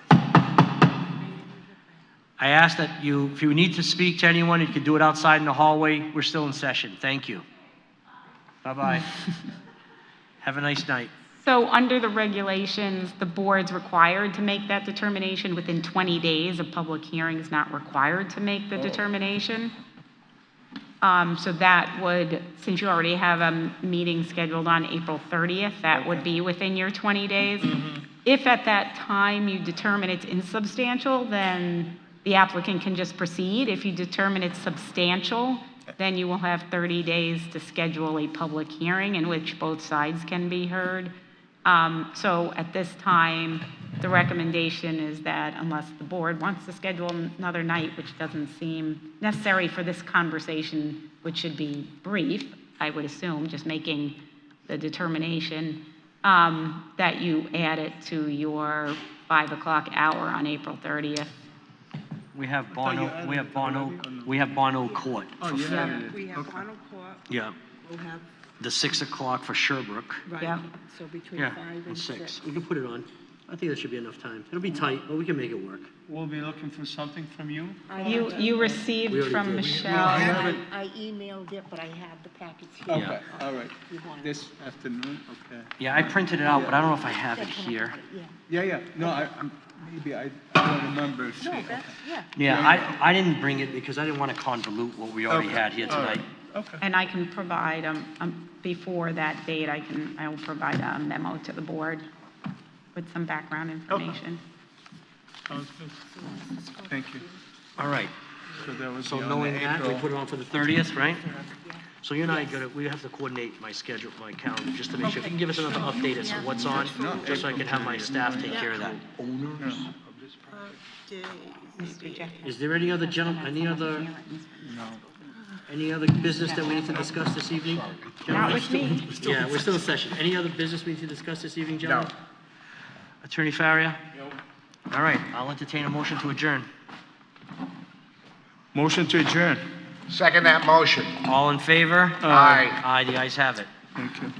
I ask that if you need to speak to anyone, you can do it outside in the hallway. We're still in session. Thank you. Bye-bye. Have a nice night. So under the regulations, the board's required to make that determination within 20 days. A public hearing is not required to make the determination. So that would, since you already have a meeting scheduled on April 30th, that would be within your 20 days. If at that time you determine it's insubstantial, then the applicant can just proceed. If you determine it's substantial, then you will have 30 days to schedule a public hearing in which both sides can be heard. So at this time, the recommendation is that unless the board wants to schedule another night, which doesn't seem necessary for this conversation, which should be brief, I would assume, just making the determination, that you add it to your 5 o'clock hour on April 30th. We have Bono Court. Oh, yeah. We have Bono Court. Yeah. We'll have, The 6 o'clock for Sherbrooke. right, Yeah. so between Yeah, 5 and and 6. 6. We can put it on. I think that should be enough time. It'll be tight, but we can make it work. We'll be looking for something from you? You received We already from did. Michelle. I emailed it, but I have the packets here. Okay, all right. This afternoon, okay. Yeah, I printed it out, but I don't know if I have it here. Yeah. No, maybe I don't remember. No, that's, yeah. Yeah, I didn't bring it because I didn't want to convolute what we already had here tonight. Okay. And I can provide, before that date, I will provide a memo to the board with some background information. Sounds good. Thank you. All right. So that was So the knowing that, we April. put it on for the 30th, right? So you and I we have to coordinate my schedule, my calendar, just to make sure. If you can give us another update as to what's on, just so I can have my staff take care of that. Owners of this property? Is there any other any other business that we need to discuss this evening? Not with me. Yeah, we're still in session. Any other business we need to discuss this evening, gentlemen? Attorney Faria? All right, I'll entertain a motion to adjourn. Motion to adjourn. Second that motion. All in favor? Aye. Aye, the ayes have it. Thank you.